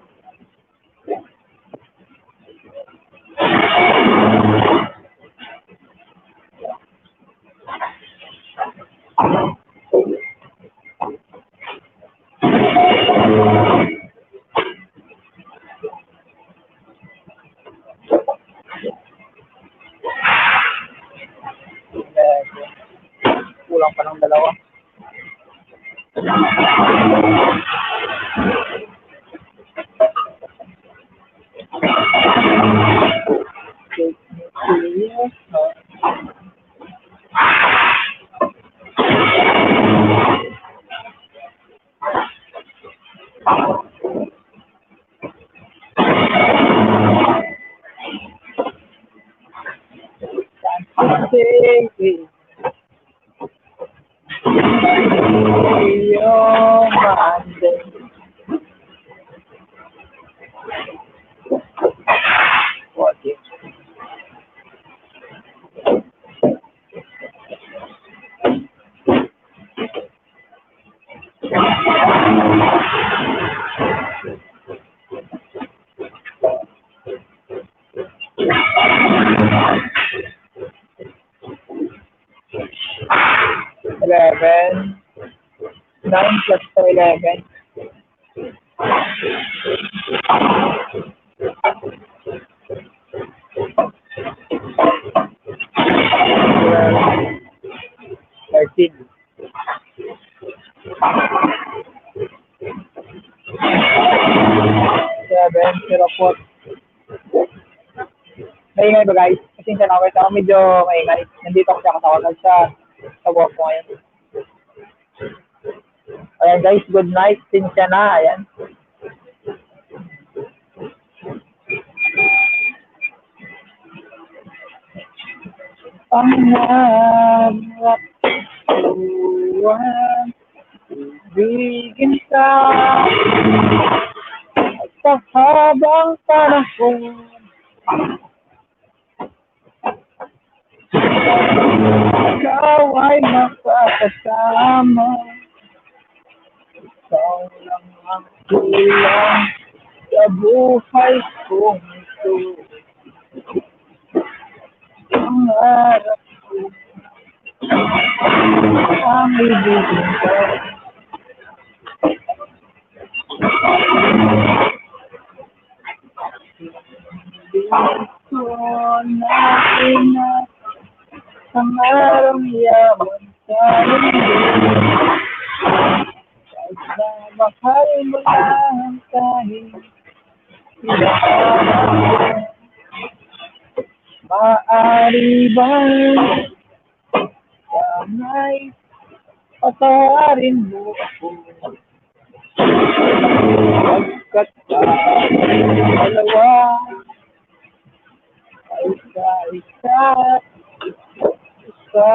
Kulang pa ng 2. Eleven. 9 plus 11. Maingay ba guys? Kasi pasensya na kayo. Medyo maingay. Nandito ako sa katawagan sa work ko ngayon. Ayan guys, good night. Pasensya na. Ayan. Pangarap tuwan, bigin ka sa habang panahon. Ikaw ay makakasama, ikaw lang ang kulang sa buhay kong ito. Pangarap ko ang ibigin ka. Dito natin na pangarang yaman sa mundo. Kahit na mahal mo lang kahit ilahan. Maaari bang sana'y patawarin mo ako? Pagkat tayong dalawa ay isa-isa't isa.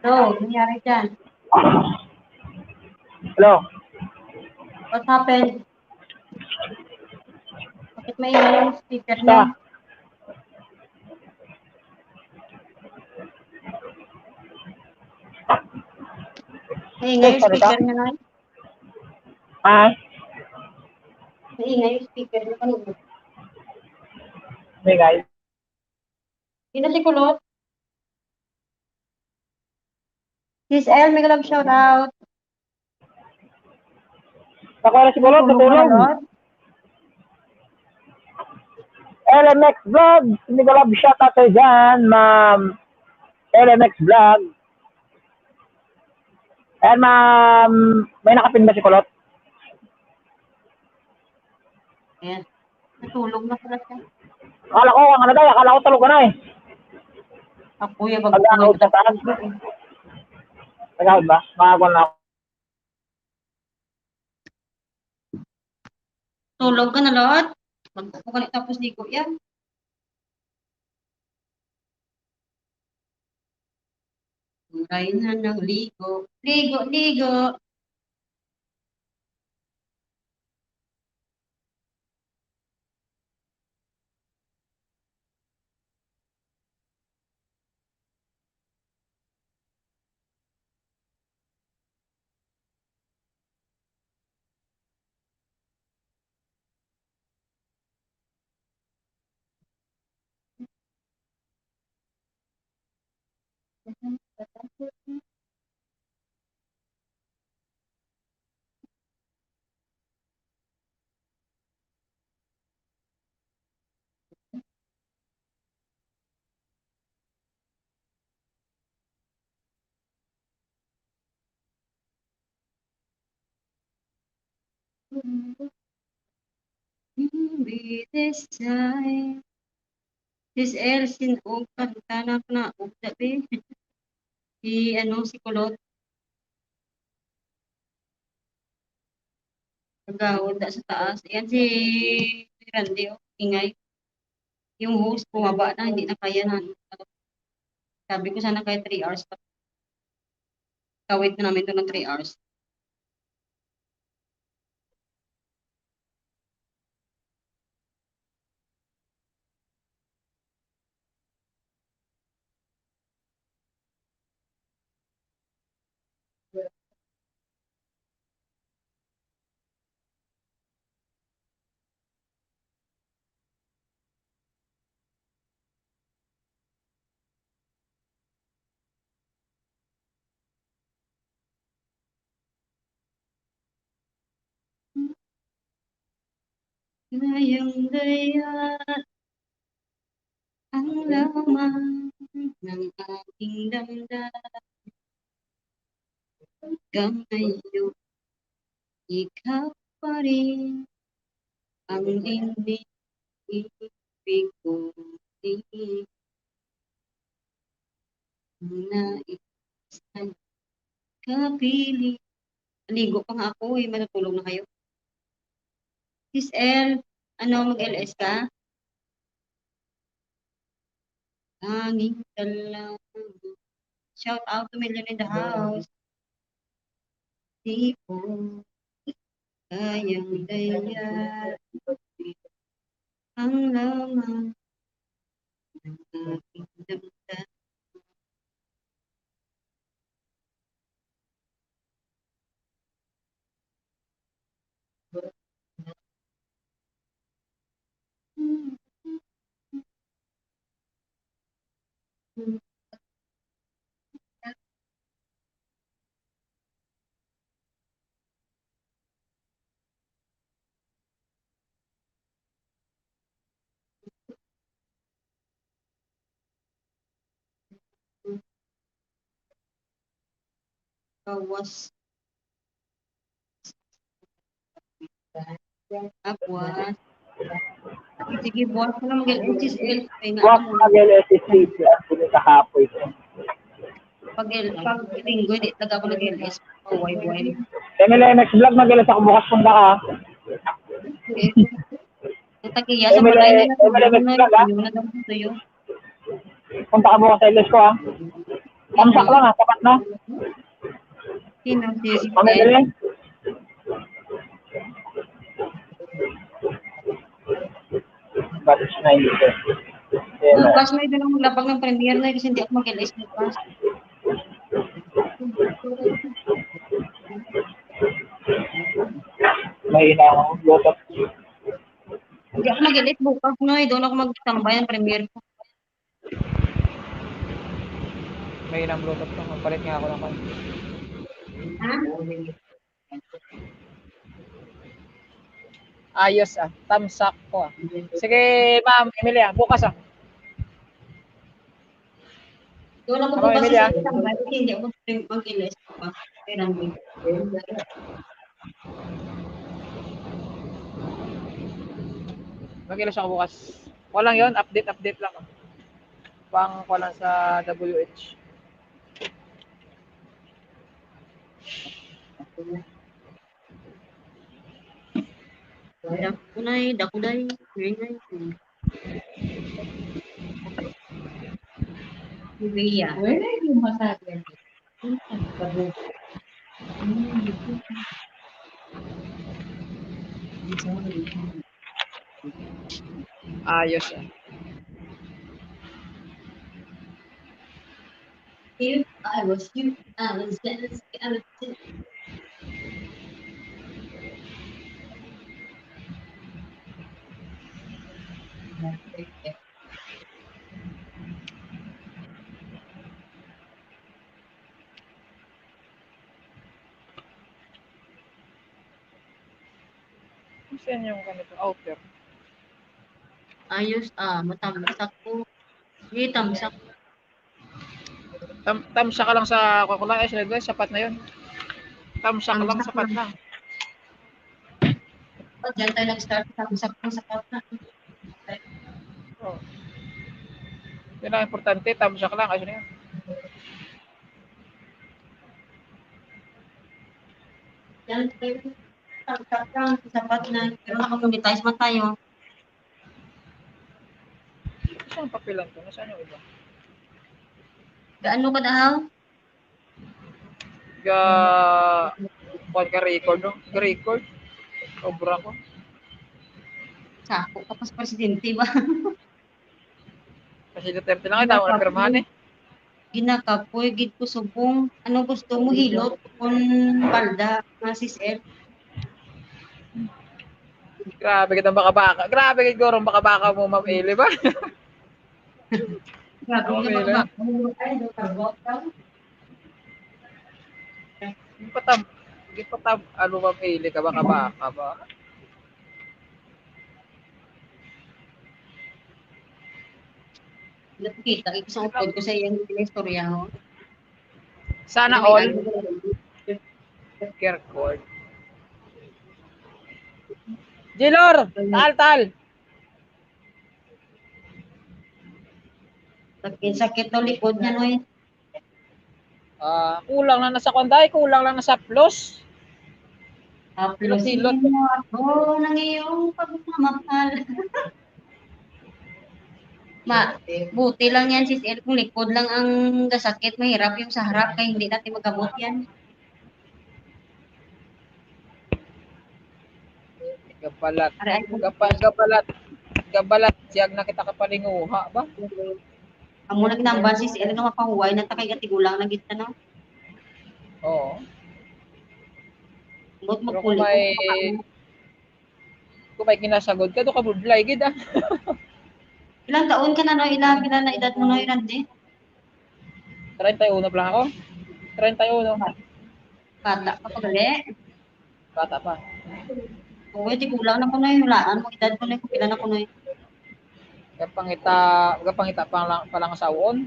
So, nangyari dyan? Hello? What happened? Bakit may yung speaker niya? Maingay yung speaker niya ngayon? Maingay yung speaker niya kanina. Maingay? Hindi na si Kulot. Sis El, may love shout out. Ako na si Kulot, natulog. LMX Vlog, hindi ko love shout out kayo dyan, ma'am. LMX Vlog. Ayan, ma'am. May nakapin ba si Kulot? Ayan. Natulog na pala siya. Akala ko tulog ka na eh. Ako yung Pag-out sa taas. Pag-out ba? Makakon na ako. Tulog ka na, Lot? Magkakalit tapos ligo yan. Muray na ng ligo. Ligo, ligo. be this time. This Elsin o kanta na og dabi. Si Kulot. Nagawad na sa taas. Yan si Randy, ingay. Yung host, bumaba na, hindi na kaya na. Sabi ko sana kaya 3 hours pa. Kawait na namin ito ng 3 hours. Ngayong daya ang laman ng aking damdamin. Hanggang ngayon, ikaw pa rin ang iniibig ko. Nais na kapili. Ligo pa nga ako matutulog na kayo. Sis El, mag-LS ka? Hanging lang. Shout out to Million in the house. Di ko kayang daya ang laman ng aking damdamin. Kawas. Buwas. Sige, buwas ko lang mag-LS. Buwas mag-LS kahapoy. Pag linggo, hindi talaga ako nag-LS. Buhay-buhay. Emily, next vlog mag-LS ako bukas punta ka. Natagiya sa balay na punta ka bukas sa LS ko ha. Tamsak lang ha, tapat na. Sino? Emily? Bukas na yun. Bukas na ito lang maglapag ng premiere na kasi hindi ako mag-LS bukas. May inang lotot. Hindi ako mag-LS bukas no, doon ako magtambay ng premiere ko. May ilang bluetooth ko. Magpalit nga ako ng kanya. Ha? Ayos tamsak ko Sige, Ma'am Emilia, bukas Doon ako bukas sa tambay kasi hindi ako mag-LS bukas. Mag-ilas ako bukas. Walang yon, update lang. Pang walang sa WH. Dakulay. Iya. Wala yung masabi. Ayos If I was you, I was gonna skeleton. Saan yung ganito? Outer. Ayos, matamsak ko. Hindi, tamsak. Tamsak ka lang sa kukulay. Sapat na yun. Tamsak lang, sapat na. Diyan tayo nag-start sa sapat na. Oh. Yun ang importante, tamsak lang. Ayos na yun. Yan tayo. Sapat lang, sapat na. Pero nakamonetize man tayo. Saan ang papilan to? Nasaan yung iba? Gaano ka daw? Kuwan ka record, no? Record. Sobra ko. Sako ka pa sa presidente ba? Kasi Duterte lang ito, ako napirmahan eh. Ginakapoy, gid ko subong. Ano gusto mo hilot kung palda, nga sis L? Grabe ka ng baka-baka. Grabe ka gorong baka-baka mo, Ma'am Eli ba? Grabe Okay, ka baka. Gipatab, ano Ma'am Eli ka baka-baka ba? Nakikita, isang upod ko sa iyong istorya ho. Sana all. Kerkord. Jilor, tal. Sakit ng likod niya no eh. Kulang lang na sa konday, kulang lang na sa plus. Hilot mo ako ng iyong pagmamahal. Buti lang yan sis El, kung likod lang ang gasakit, mahirap yung sa harap kaya hindi natin magamot yan. Gabalat, siyag na kita kapalinguha ba? Amo lagi nambal sis El, nga mapahuway na takay katigulang na gita no? Oo. But Pero magpuli kung may kinasagod ka, doon ka budlay, gid ah. Ilang taon ka na no? Ilang na edad mo no, Irande? 31 pa lang ako. 31. Bata ka pa gali? Bata pa. Uy, di kulang na ko na yung hulaan mo, edad ko na yung pila na ko na yung. Gapangita pa lang sa uon.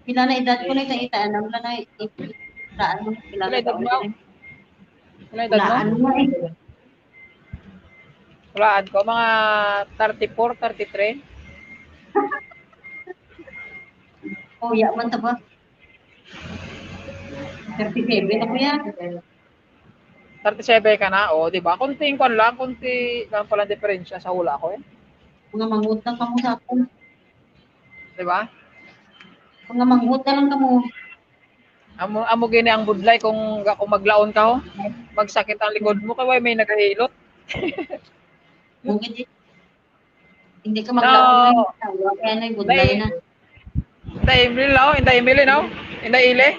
Pila na edad ko na yung itaan na wala na hulaan mo, pila na taon na yung. Hulaan mo eh. Hulaan ko, mga 34, 33. Oh, yaman ta ba? 37 na ko yan. 37 ka na, di ba? Kunti lang pala diferensya sa hula ko eh. Mga mangutang ka mo sa akong. Di ba? Mga mangutang lang ka mo. Amo gini ang budlay kung maglaon ka ho. Magsakit ang likod mo kay may nagahilot. Hindi ka maglaon no. Kaya na yung budlay na. Inday Emily no? Inday Ile.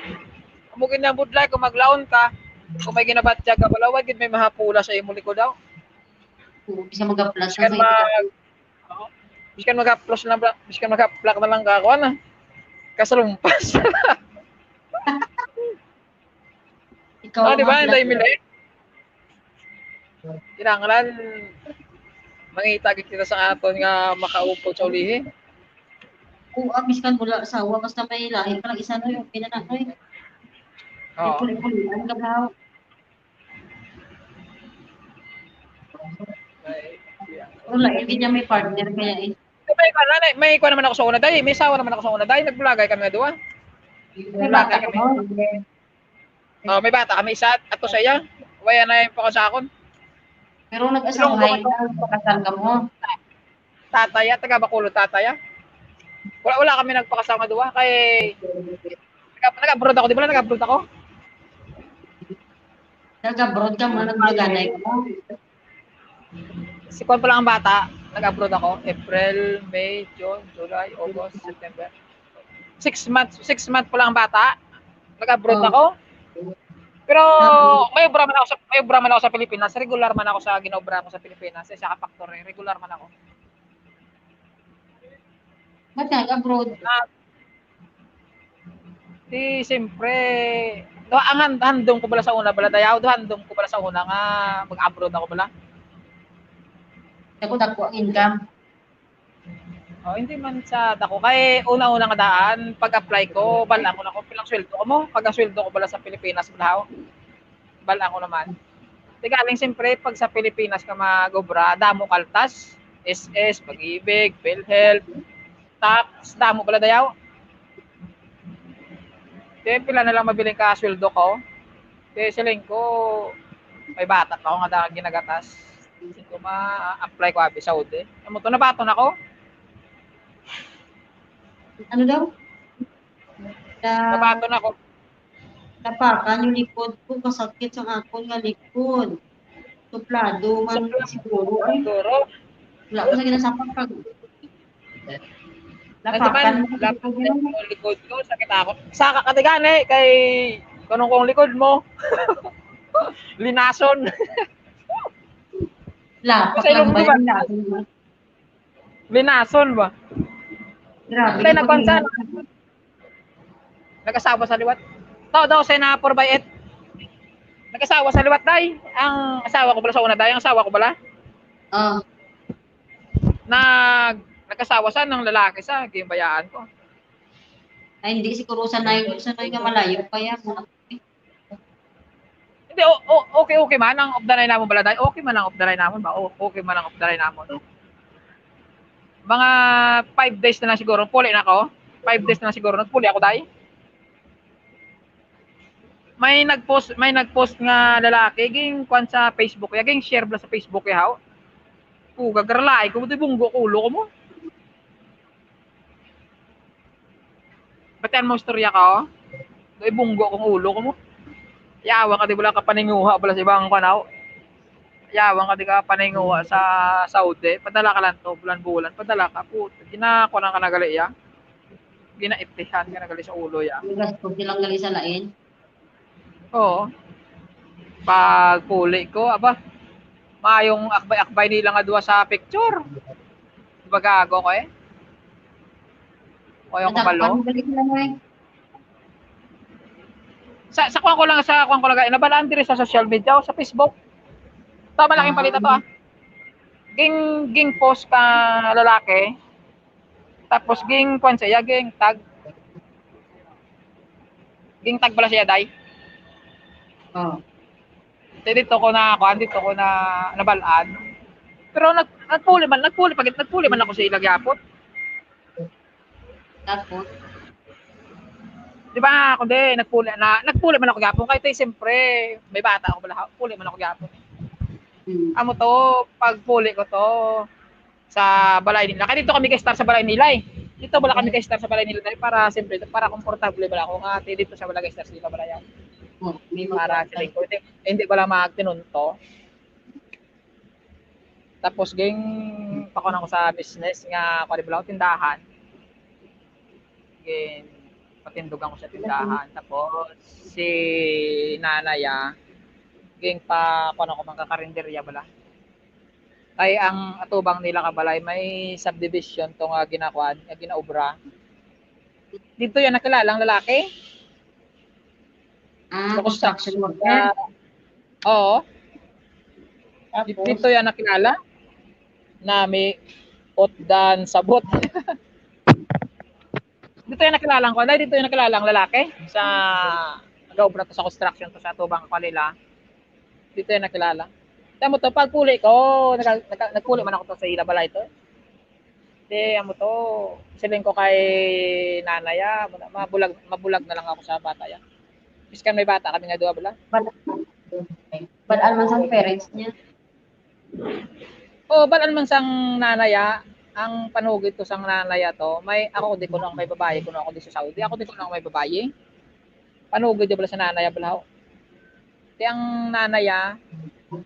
Amo gini ang budlay kung maglaon ka. Kung may ginabatya ka pala, wag may mahapula sa imo likod daw. Bisa mag-plus na sa biskan mag-plus na biskan mag-plak na lang ka ako na. Kasalumpas. Ikaw di ba? Inday Emily. Kinanglan mangitagit kita sa aton nga makaupo sa ulihi. Oo, biskan wala asawa basta may lahi parang isa no yung pinananoy. Oo. Pulipulian ka ba? Pero lahi din niya may partner kaya eh. May kuha naman ako sa una day. May sawa naman ako sa una day. Nag-vlogay kami na doon. May bata kami. May bata kami isa at to sa iya. Waya na yung sa akon. Pero nag-asawahay ka, pakasal ka mo. Tataya, taga Bacolod tataya. Wala kami nagpakasal nga doon. Kay nag-abroad ako, di ba nag-abroad ako? Nag-abroad ka mo, nag-baganay ka mo. Si Kwan pa lang ang bata. Nag-abroad ako. April, May, June, July, August, September. 6 months pa lang ang bata. Nag-abroad ako. Pero may obra man ako sa Pilipinas. Regular man ako sa ginobra ko sa Pilipinas. Sa kapaktor, regular man ako. Ba't nag-abroad? Siyempre, ang handong ko bala sa una bala dayaw, handong ko bala sa una nga mag-abroad ako bala. Dako ang income. Hindi man sa dako. Kay una-una nga daan, pag-apply ko, balaan ko na ko pilang sweldo ko mo. Pag ang sweldo ko bala sa Pilipinas bala, balaan ko naman. Di galing siyempre, pag sa Pilipinas ka mag-obra, damo kaltas, SS, Pag-ibig, PhilHealth, tax, damo pala dayaw. Di pila na lang mabiling ka sweldo ko. Di siling ko, may bata pa ako nga dahil ginagatas. Hindi ko ma-apply ko abi Saudi. Amo to, nabaton ako. Ano daw? Nabaton ako. Tapakan yung likod ko, kasakit sa akon nga likod. Suplado man siguro. Ay, Siguro. wala ko sa ginasapak pag. Lapakan yung likod ko, sakit ako. Saka katigan kay kanong kong likod mo. Linason. Lapak Sa lang ilong ba ba? yun? Linason ba? Grabe. Tay nagbansa. Nag-asawa sa liwat. Daw say na 4x8. Nag-asawa sa liwat day. Ang asawa ko pala sa una day, ang asawa ko pala. Nag-asawa sa ng lalaki sa gimbayaan ko. Ay, hindi siguro sanay nga malayo pa yan. Hindi, okay man ang off the line namon pala day. Okay man ang off the line namon ba? Okay man ang off the line namon. Mga 5 days na lang siguro, puli na ako. 5 days na lang siguro, nagpuli ako day. May nagpost nga lalaki ging kwan sa Facebook ya, ging share bla sa Facebook ya haw. Gagarlay ko di bunggo ko ulo ko mo. Batan mo istorya ka, do bunggo kong ulo ko mo. Yawa ka di bala ka paninguha bala sa ibang kanaw. Yawa ka di ka paninguha sa Saudi, padala ka lang to bulan-bulan, padala ka puto. Ginako na kanagali ya. Ginaiptihan ka nagali sa ulo ya. Gasto silang gali sa lain. Oo. Pag puli ko, mayong akbay-akbay nila nga duwa sa picture. Diba gago ko eh? O yung kabalo. Sa kuwan ko lang, nabalaan din sa social media o sa Facebook. Ito, malaking palita to Ging post ka lalaki. Tapos ging kwan siya, ging tag. Ging tag pala siya, day. Dito ko na nabalaan. Pero nagpuli man ako sa ilang yapot. Tapos Di ba ako nagpuli man ako yapon kahit siyempre may bata ako pala, puli man ako yapon. Amo to, pag puli ko to sa balay nila. Kaya dito kami kay-star sa balay nila eh. Dito wala kami kay-star sa balay nila dahil para siyempre para komportable bala ako nga dito sa balay kay-star sila balay. Para sila ko hindi pala magtinunto. Tapos ging pakon ako sa business nga ko dibla tindahan. Ging patindugan ko sa tindahan. Tapos si nanaya ging pa kuno ko magkakarinderya bala. Kay ang atubang nila kabalay may subdivision to nga ginakuan, nga ginaobra. Dito yan nakilalang lalaki. Construction worker. Oo. Dito yan nakilala na may otdan sabot. Dito yan nakilalang ko. Dito yan nakilalang lalaki sa nag-obra to sa construction to sa tubang kanila. Dito yan nakilala. Tamo to pagpuli ko, nagpuli man ako to sa ila balay to. Di amo to, siling ko kay nanaya, mabulag na lang ako sa bata ya. Biskan may bata kami nga duha bala. Balaan man sang parents niya. Balaan man sang nanaya, ang panugid to sang nanaya to, may ako di ko nang may babae, kuno ako di sa Saudi, ako di ko nang may babae. Panugid di bala sa nanaya bala. Di ang nanaya,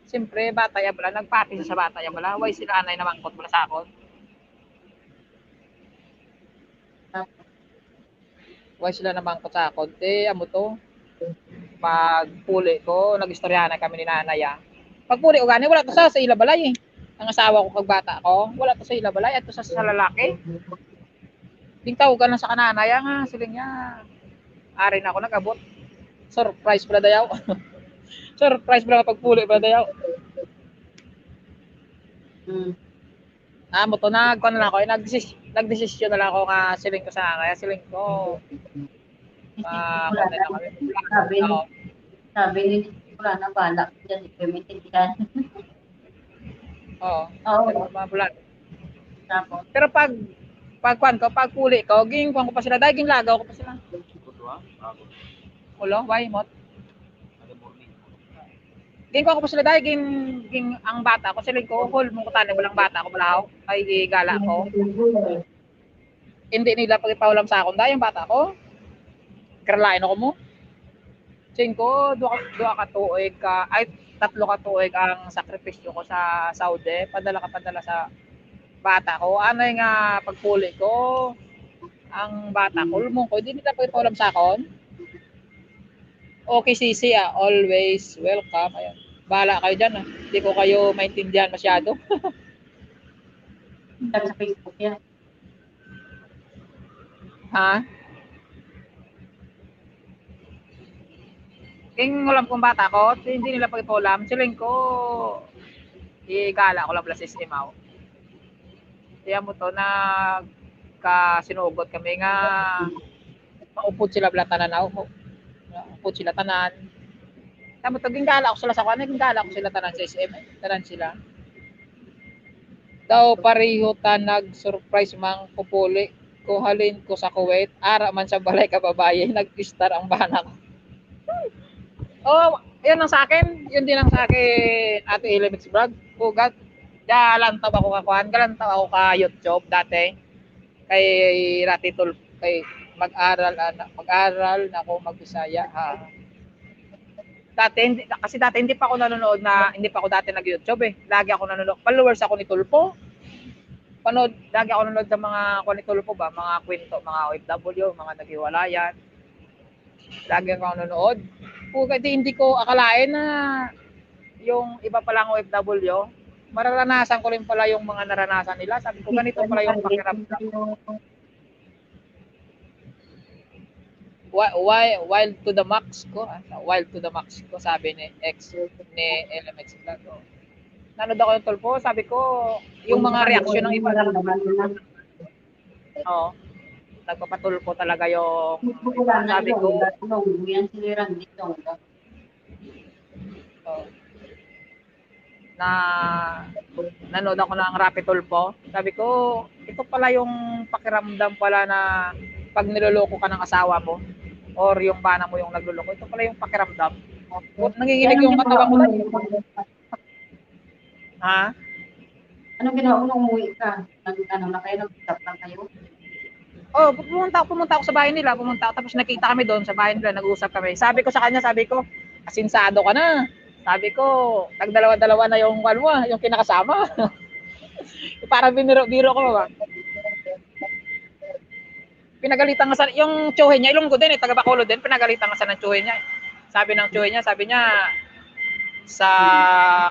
siyempre bata ya bala, nagpati sa bata ya bala, way sila anay namangkot bala sa akon. Way sila namangkot sa akon, amo to. Pagpuli ko, nag-istoryahan na kami ni nanaya. Pagpuli ko gani, wala to sa ila balay eh. Ang asawa ko kag bata ko, wala to sa ila balay, ato sa lalaki. Ding tawagan lang sa kananaya nga, siling niya. Ari na ako nag-abot. Surprise pala dayaw. Surprise pala pagpuli pala dayaw. Mo to nagkuan na lang ako, nagdesisyon na lang ako nga siling ko sa kaya siling ko. wala na bala diyan, di ko maintindihan. Oo. Oo. Mga bulan. Tapos, Pero pag puli ko, ging ko pa sila, dahil ging lagaw ko pa sila. Ulo, why mo? Ging ko pa sila dahil ging ang bata ko sila ko hol mo ko tani walang bata ko balaw ay gala ko. Hindi nila pagipaulam sa akon dahil yung bata ko. Karalain ako mo. Cinco, dua ka tuig ka, ay 3 ka tuig ang sakripisyo ko sa Saudi. Padala sa bata ko. Ano nga pagpuli ko, ang bata ko, lumong ko, hindi nila pagpaulam sa akon. Okay, Sisi, always welcome. Ayan. Bahala kayo dyan. Hindi ko kayo maintindihan masyado. sa Facebook yan. Ha? King ulam kong bata ko, hindi nila pagpaulam. Siling ko, igala ko lang pala sa imaw. Kaya mo to, sinugot kami nga, maupod sila pala tanan ako. Maupod sila tanan. Tama to, gingala ko sila sa kanya, gingala ko sila tanan sa SM. Tanan sila. Daw pareho ta nag-surprise mang kupuli. Kuhalin ko sa Kuwait, ara man sa balay kababayan, nag-star ang bana ko. Oh, yun lang sa akin. Yun din lang sa akin, Ate Elemix Vlog. Ugat. Galantaw ako kakuhan. Galantaw ako ka YouTube dati. Kay Ratitul. Kay mag-aral na ako mag-Bisaya. Ha. Kasi dati hindi pa ako nanonood hindi pa ako dati nag-YouTube eh. Lagi ako nanonood. Followers ako ni Tulpo. Lagi ako nanonood sa mga ni Tulpo ba, mga kwento, mga OFW, mga naghiwalayan. Lagi ako nanonood. Kasi hindi ko akalain na yung iba palang OFW, mararanasan ko rin pala yung mga naranasan nila. Sabi ko, ganito pala yung pakiramdam. Wild to the max ko. Wild to the max ko, sabi ni LMX Vlog. Nanood ako yung Tulpo, sabi ko, yung mga reaksyon ng iba. Oo. Nagpapatulpo talaga yung sabi ko. Nanood ako ng Rapid Tulpo. Sabi ko, ito pala yung pakiramdam pala na pag niloloko ka ng asawa mo or yung bana mo yung nagluloko, ito pala yung pakiramdam. Nanginginig yung katawan ko. Ha? Anong ginawa mo nung umuwi ka? Na kayo, nag-stop lang kayo? Oh, pumunta ako sa bahay nila, tapos nakita kami doon sa bahay nila, nag-uusap kami. Sabi ko sa kanya, asinsado ka na. Sabi ko, nagdalawa-dalawa na yung yung kinakasama. Parang biro ko ba? Pinagalitan nga yung tsuhin niya, Ilonggo din taga Bacolod din, pinagalitan nga ng tsuhin niya. Sabi ng tsuhin niya, sa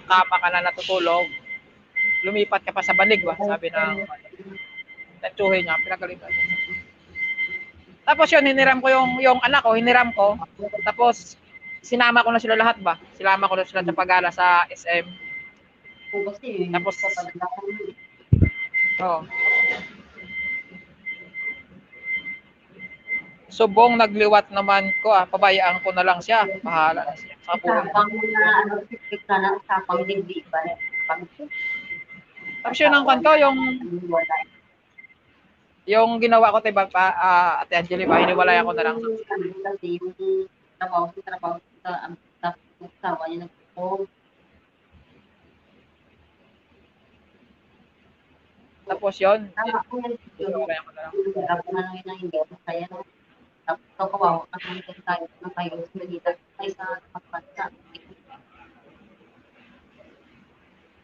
kama ka na natutulog, lumipat ka pa sa banig ba? Sabi ng tsuhin niya, pinagalitan niya. Tapos yun, hiniram ko yung anak ko, tapos sinama ko na sila lahat ba? Sinama ko na sila sa pag-ala sa SM. Tapos, Subong nagliwat naman ko, pabayaan ko na lang siya. Bahala na siya. Sa buhay. Tapos yun ang kwento, yung ginawa ko, diba, Ate Angeli, hiniwalay ako na lang. Tapos yun, hiniwalay ako na lang.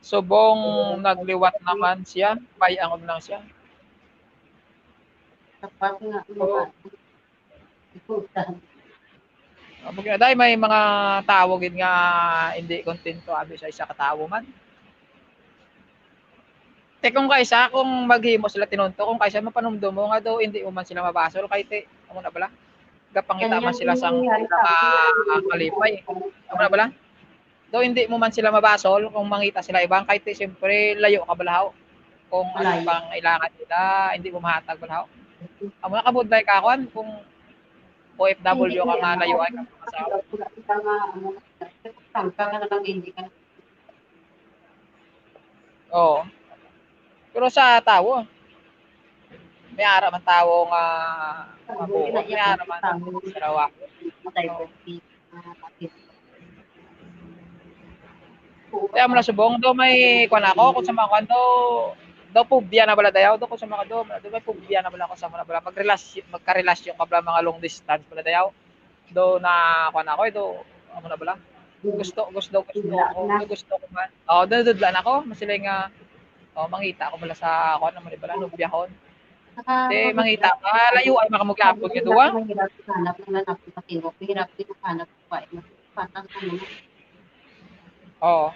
Subong nagliwat naman siya, bayaan ko lang siya. Dahil may mga tao gid nga hindi kontento abi sa isa ka tawo man. Kung kaysa kung maghimo sila tinunto, kung kaysa mapanumdum mo nga daw hindi mo man sila mabasol kay amo na bala. Gapangita man sila sang kalipay. Amo na bala. Daw hindi mo man sila mabasol kung mangita sila ibang kay siyempre layo ka balahaw. Kung ano bang kailangan nila, hindi mo mahatag balahaw. Amo na kabudlay ka kon kung OFW ka nga layuan ka sa Tangka ka na lang, hindi ka. Oo. Pero sa tao, may ara man tao nga mabuo, may ara man sarawa. Kaya mo na subong do may kuan ako kung sa mga kuan do pubya na bala dayaw do kung sa mga do may pubya na bala ko sa mga bala magkarelasyon ka bala mga long distance bala dayaw do na kuan ako do amo na bala gusto ko man dudlan ako masila nga mangita ako bala sa kuan naman bala nubyahon di mangita ka layo ay makamuglapon nga duwa oo.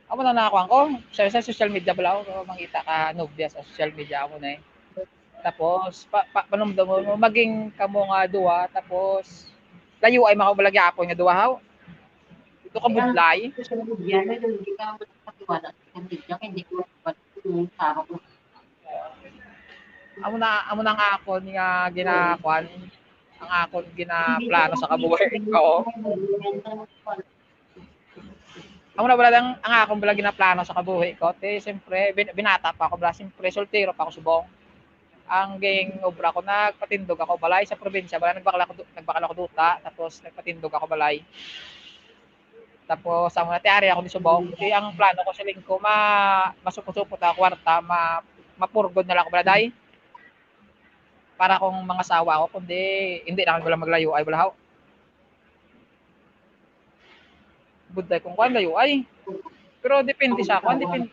Amo na nakakuan ko sa social media bala ako mangita ka nobya sa social media ako na tapos panumdum mo maging kamo nga duwa tapos layo ay makabalagi ako nga duwa haw ito ka budlay amo na nga ako nga ginakuan ang akon ginaplano sa kabuhay ko. Amo na bala ang akong bala ginaplano sa kabuhay ko. Te siyempre binata pa ako bala siyempre soltero pa ako subong. Ang ging obra ko nagpatindog ako balay sa probinsya bala nagbakal ako duta tapos nagpatindog ako balay. Tapos amo na tiari ako ni subong. Di ang plano ko sa lingko masupot-supot ako kwarta mapurgod na lang ako bala day. Para kung mga sawa ako kundi hindi na ako maglayo ay balahaw. Buday kung kuan layo ay. Pero depende sa kuan, depende.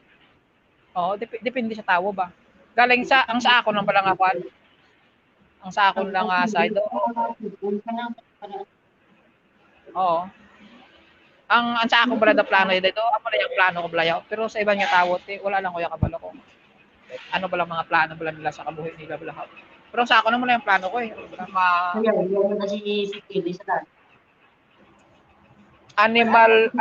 Depende sa tawo ba. Galing ang sa ako lang pala nga kuan. Ang sa ako lang side. Oo. Ang sa ako bala da plano dito, amo na yung plano ko balayaw. Pero sa ibang nga tawo wala lang ko ya kabalo ko. Ano bala mga plano bala nila sa kabuhi nila balahaw. Pero sa ako naman yung plano ko Animal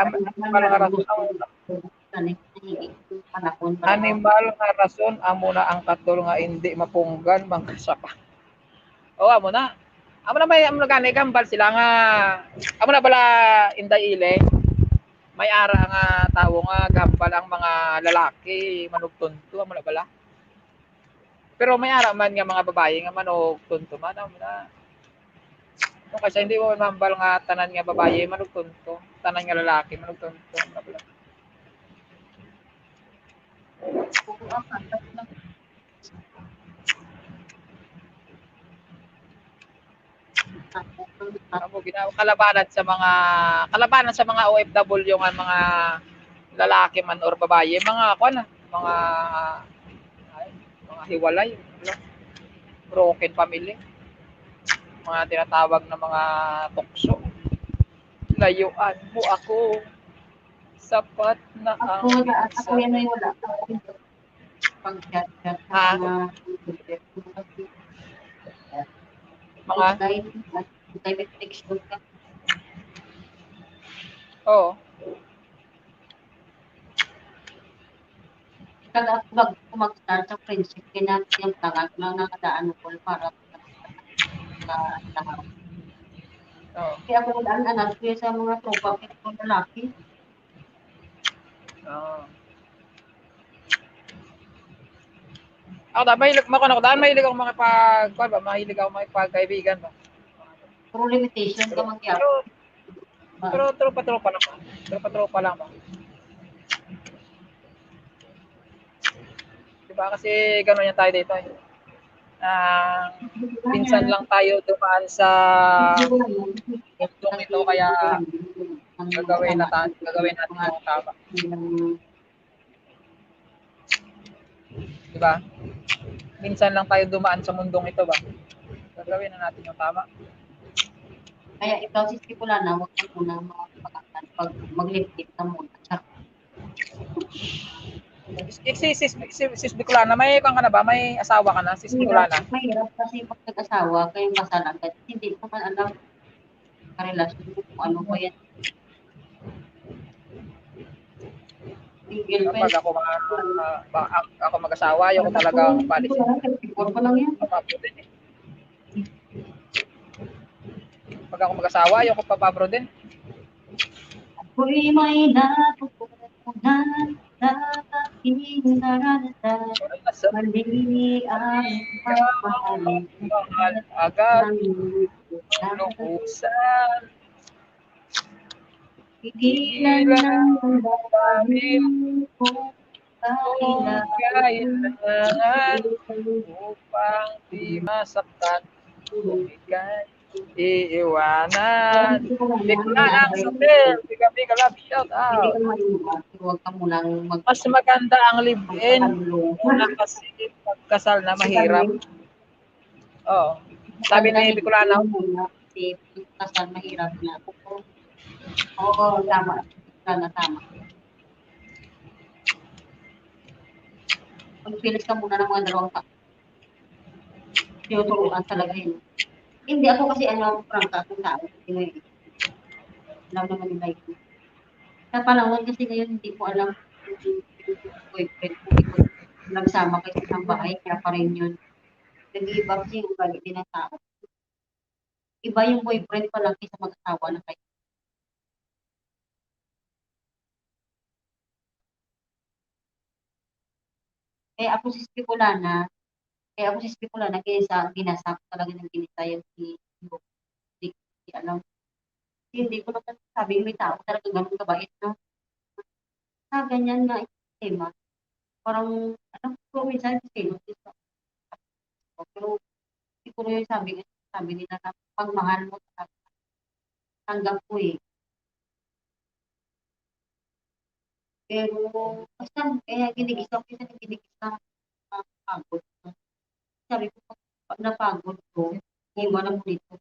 nga rason amo na ang katol nga hindi mapunggan mangkasapa. Amo na. Amo na may amo na gani gambal sila nga amo na bala inday ile. May ara nga tawo nga gambal ang mga lalaki manugtunto amo na bala. Pero may ara man nga mga babae nga manugtunto man amo na. No, kasi hindi mo mambal nga tanan nga babae manugtunto, tanan nga lalaki manugtunto amo na bala. Amo kalabanan sa mga OFW nga mga lalaki man or babae, mga kuan mga hiwalay, broken family. Mga tinatawag na mga tukso. Layuan mo ako. Sapat na ang Ako yan ay wala. Mga oo. Kada ako mag-start sa friendship, yung tagal lang nakadaan ko para kaya ako anak ko sa mga tropa ko lalaki. Ako mahilig ako mahilig ako makipagkaibigan ba. Pero limitation ka magyari. Pero tropa lang ba. Tropa lang ba. Diba kasi gano'n yan tayo dito eh. Minsan lang tayo dumaan sa mundong ito kaya gagawin natin yung tama. Diba? Minsan lang tayo dumaan sa mundong ito ba? Gagawin na natin yung tama. Kaya ikaw si Stipulana, huwag ka muna pag maglipit ka muna. Sis Bicolana, may kang ka na ba? May asawa ka na, sis Bicolana? Mahirap kasi pag nag-asawa, kayong kasal agad, hindi naman alam karelasyon mo kung ano ba yan. Kapag ako mag-asawa, yung talagang palis. Siguro pa lang yan. Pag ako mag-asawa, yung papabro din. Ako'y may natutunan sa aking naranasan. Mali ang pagmamahal agad ng lukusan. Pigilan ng damdamin ko kailangan upang di masaktan kung ika'y iiwanan. Bigla ang sabil, biga-biga love shout out. Huwag ka munang Mas maganda ang live-in una kasi pagkasal na mahirap. Oh, sabi ni Bicolano. Kasi pagkasal mahirap na. Oo, tama. Tama. Magpilis ka muna ng mga dalawang tinuturuan talaga yun. Hindi ako kasi prangka kung tao. Alam naman nila yun. Sa panahon kasi ngayon, hindi ko alam yung boyfriend ko. Hindi ko nagsama kayo sa isang bahay, kaya pa rin yun. Nag-iiba kasi yung ugali din ng tao. Iba yung boyfriend pa lang kaysa mag-asawa na kayo. Kaya ako si Speculana, ginasap talaga ng ginitayan si alam. Hindi ko naman sabi may tao talaga ganun kabait na. Ganyan nga tema. Parang, ko minsan kasi pero siguro yung sabi nila na pagmahal mo tanggap ko eh. Pero, basta, ginigisa ko isa pagod. Sabi ko, pag napagod ko, iwan mo dito.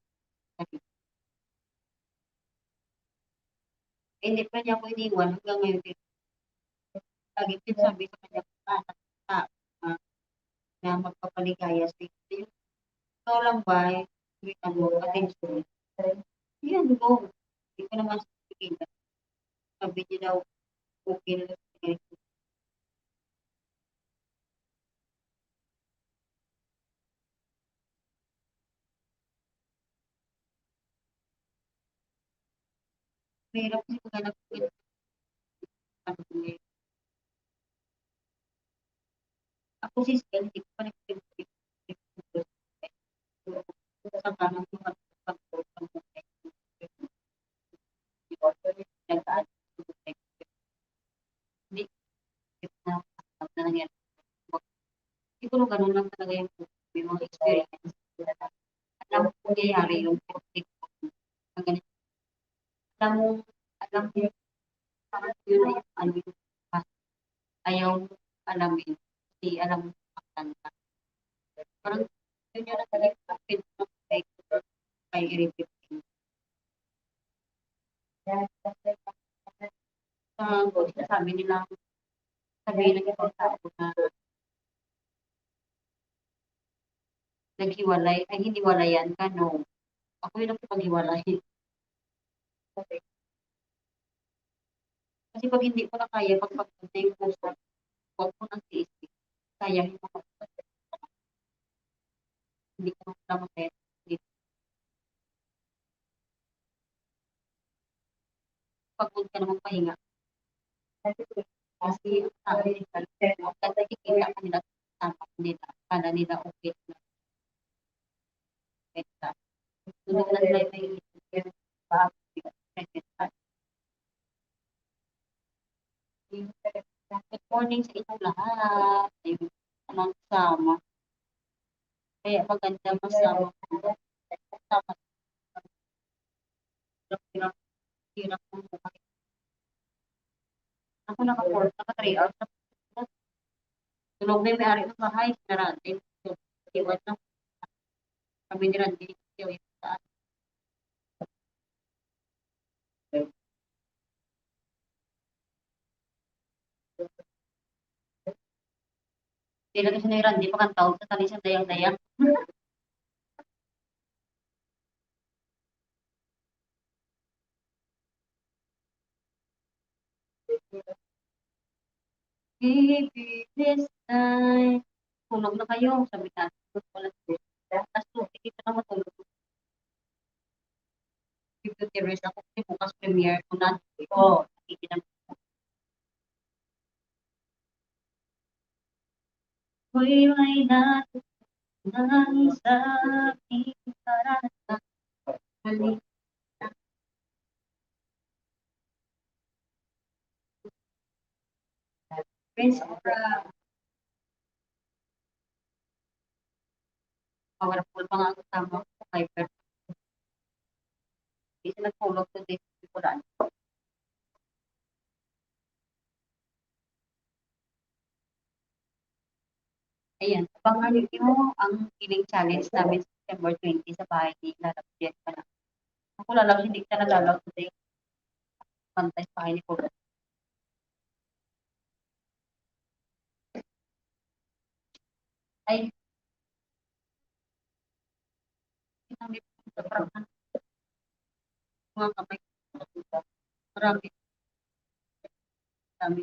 Hindi pa niya ako iniwan hanggang ngayon. Lagi sabi sa kanya, na magpapaligaya sa iyo. Ikaw lang ba, attention. Yan, go. Hindi ko naman sabihin. Sabi niya daw, okay na lang. Mahirap kasi maghanap ko ako si Stel, hindi ko pa nag-pinag sa kanang hindi na nangyari. Siguro ganun lang talaga yung mga experience. Alam mo kung nangyayari yung ganito. Alam mo, parang yun ay yung ayaw alamin. Hindi alam mo makakanta. Parang yun yung nakalip sa kay i-repeat. Sabi nila, sabihin ng ibang tao na naghiwalay, ay hindi walayan ka, no. Ako yung nakipaghiwalay. Kasi pag hindi ko na kaya, pagpagpunta yung puso, huwag ko nang tiisip. Sayang yung mga hindi ko na masaya. Pagod ka na magpahinga. Kasi ang sabi nila, pag nakikita ka nila, kala nila okay na. Tulog na nila yung good morning sa inyong lahat. Anong sama? Kaya maganda masama. Sama. Hirap ng buhay. Ako naka 3 hours. Tulog na yung may-ari ng bahay. Narate. Iwan na. Kami ni Randy. Yung saan. Hindi na kasi ni Randy pakantawag sa tali sa dayang-dayang. Baby, this time. Tulog na kayo. Sabi natin. Tapos, hindi ka na matulog. Gutierrez, ako kasi bukas premiere ko na. Oo, nakikinag. Ako'y may natutunan sa aking karanasan. Halika. Prince Aura. Powerful pa nga ang kasama ko. Hyper. Hindi sila nagtulog today. Sikuran. Ayan, abangan niyo ang Healing Challenge namin sa September 20 sa bahay ni Lalabjet pa lang. Ako lalabas, hindi ka nalalab today. Pantay sa bahay ni Kuya. Ay, kami sa parang mga kamay. Marami. Marami.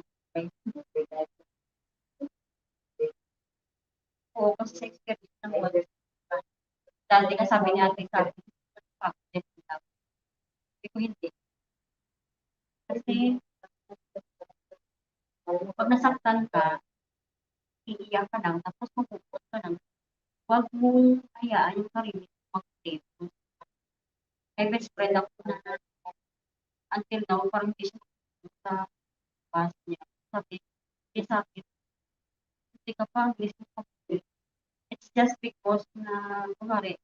Oo, kasi sa experience ng mga dati ka sabi niya atin sa akin, hindi ko hindi. Kasi, pag nasaktan ka, iiyak ka lang, tapos mapupot ka lang, huwag mong hayaan yung sarili mo mag-save. May best friend ako na until now, parang hindi siya sa past niya. Sabi sa akin, hindi ka pa, it's just because na, kumari,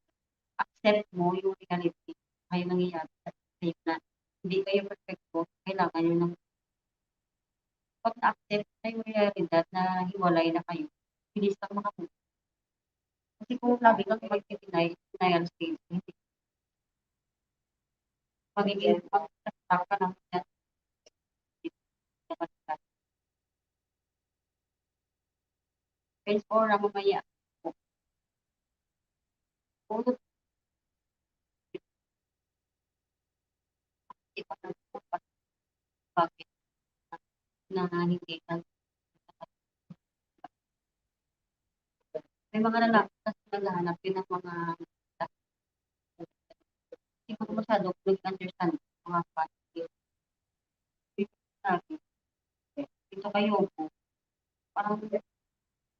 accept mo yung reality kayo nangyayari sa life na hindi kayo perfecto, kailangan nyo ng pag na-accept na yung realidad na hiwalay na kayo, hindi ka makapunta. Kasi kung lagi kang mag-denial stage, hindi magiging pag-stuck ka ng Prince Aura mamaya. Puro bakit na hindi ka may mga lalaki kasi naghahanap din ng mga hindi ko masyado nag-understand mga family. Dito kayo po, parang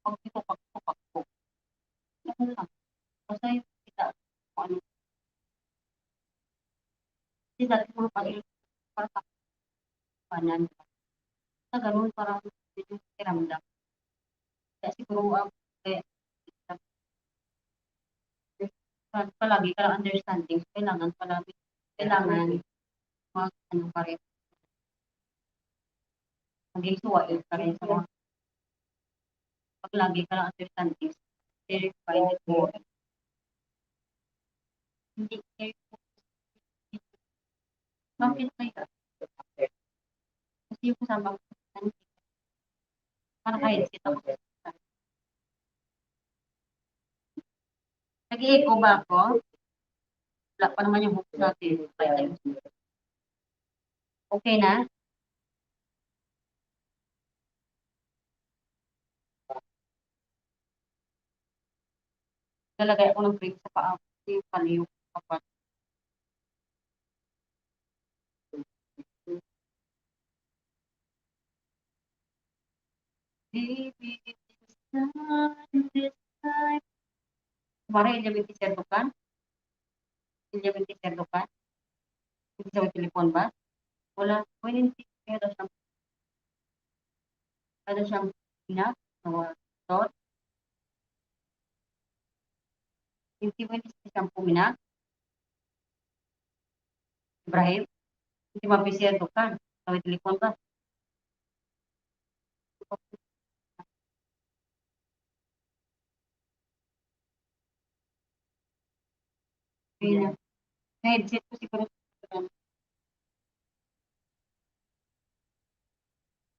pag dito pag po. Ano lang, basta yung kita kung ano. Kasi dati mga pag para sa kanan. Sa ganun, parang medyo kiramdam. Kaya siguro ang palagi ka lang understanding. Kailangan mag ano pa rin. Maging suwain pa rin sa mga pag lagi ka lang understanding. Verify mo. Hindi kayo bakit kaya? Kasi yung kasama ko parang kahit kita ko. Nag-i-echo ba ako? Wala pa naman yung hook natin. Okay na? Lalagay ako ng brake sa paa. Kasi yung paliw kapag baby, this time. Kemarin Ilya binti Serdukan? Ilya binti Serdukan? Hindi sa telepon ba? Wala. Hindi. Ada siyang pinak. Dot. Hindi mo hindi siyang puminak. Ibrahim. Hindi mabisi Serdukan. Sa telepon ba? Headset ko siguro.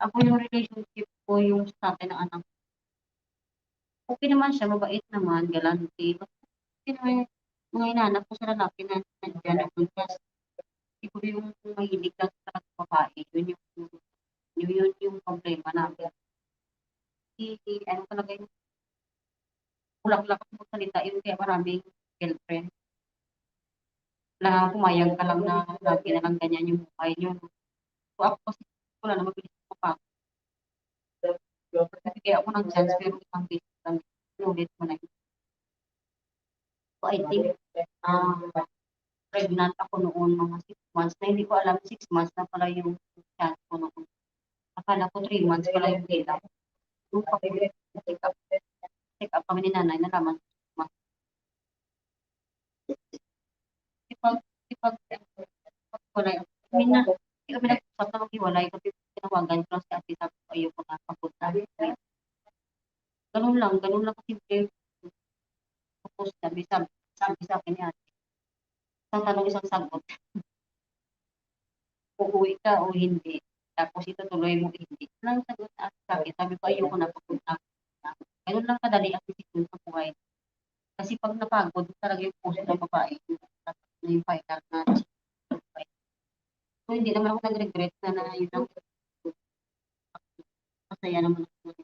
Ako yung relationship ko yung sa akin ng anak. Okay naman siya, mabait naman, galante. Okay naman mga inanak ko sa lalaki na nandiyan ako. Siguro yung mahilig lang sa babae, yun yung problema namin. Ano talaga yung ulak-lak mo salita, yun kaya maraming girlfriend. Kailangan pumayag ka lang na lagi na lang ganyan yung buhay niyo. So ako kasi wala na mabilis ko pa. Nagbigay ako ng chance pero isang beses lang. Inulit ko na yun. So I think, pregnant ako noon mga 6 months na hindi ko alam 6 months na pala yung chance ko noon. Akala ko 3 months pala yung data. Nung pag-check up kami ni nanay, nalaman ipag wala mina hindi kami nag-usap na maghiwalay kasi tinawagan ko lang si ate sabi ko ayoko na papunta. Ganun lang kasimple. Tapos sabi sa akin ni ate, isang tanong isang sagot. Uuwi ka o hindi. Tapos itutuloy mo hindi. Lang sagot na ate sa akin, sabi ko ayoko na papunta. Ganun lang kadali ang decision sa buhay. Kasi pag napagod, talaga yung puso ng babae, yung final na so, hindi naman ako nag-regret na yun lang. Masaya naman ako.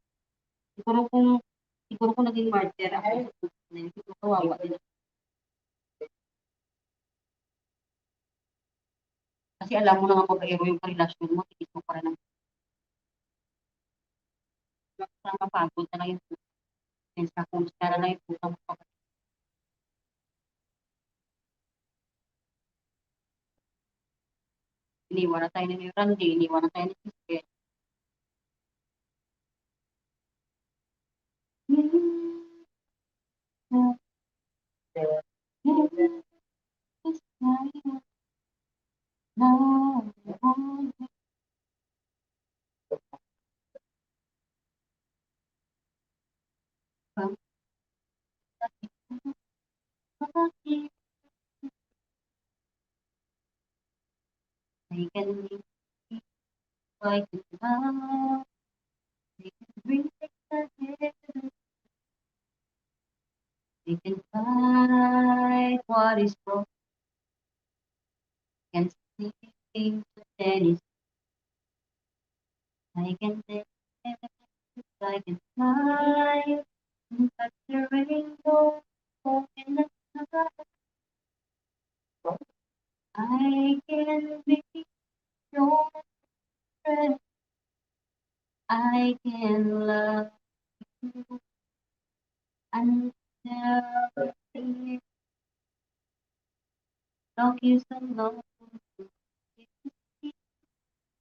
Siguro kung naging martyr ako, siguro kawawa din ako. Kasi alam mo naman kung yung relasyon mo, tigit mo pa rin ang mapagod na lang yung puso. Minsan kung na lang yung puso mo pa. Iniwan na tayo ni Randy, iniwan na tayo ni Sister. I can be like love. They can bring it together. They can fight what is wrong. Can sing to tennis. I can dance, I can fly, touch the rainbow in the sky. I can be your friend. I can love you and never leave. Love you so long.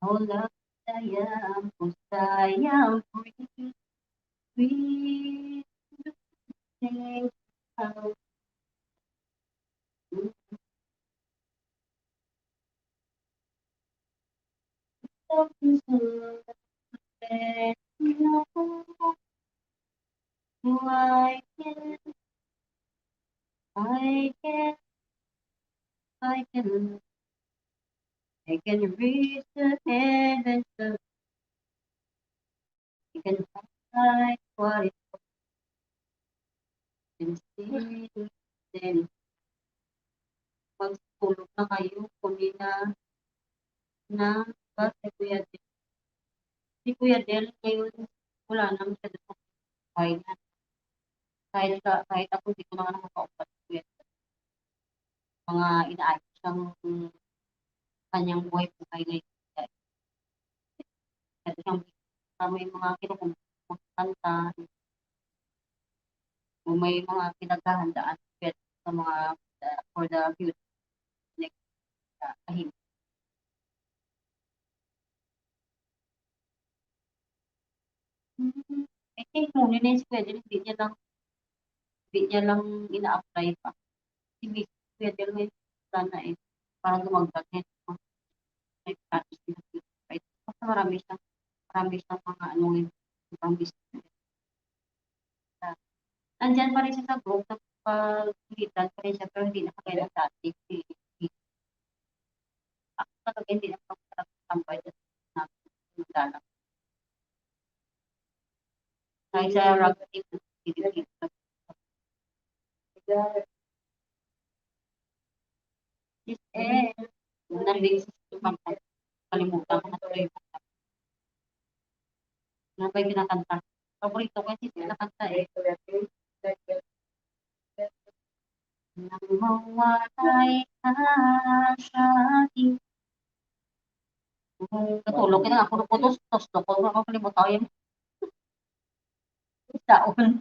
Oh, love, sayang ko, sayang free. We think how love you so bad. No, I can, I can, I can, I can reach the heavens above. I can find what it can see. Then, pag tulog na kayo, kundi na ba si Kuya Del? Si Kuya Del, ngayon, wala naman siya doon sa buhay na. Kahit ako, hindi ko naman nakakaupat si Kuya Del. Mga inaayos ang kanyang buhay-buhay ngayon. At siyang may mga kinukanta, may mga pinaghahandaan sa mga for the future next kahit. I think muna na yung schedule, hindi niya lang ina-apply pa. Si Miss schedule may sana parang dumagdag niya may practice na kasi marami siyang mga ibang business. Nandyan pa rin siya sa group na pag-litan pa rin siya pero hindi na kagaya dati. Ako talaga hindi na pag-tampay na maglalak. Kahit sa rugby team, hindi nanding sa sumangkot. Kalimutan ko na tuloy yung kanta. Ano ba yung kinakanta? Paborito ko kasi kinakanta eh. nang mawalay ka sa akin. Katulog kita nga, puro putos, tos, ko ako kalimutan yun. Taon.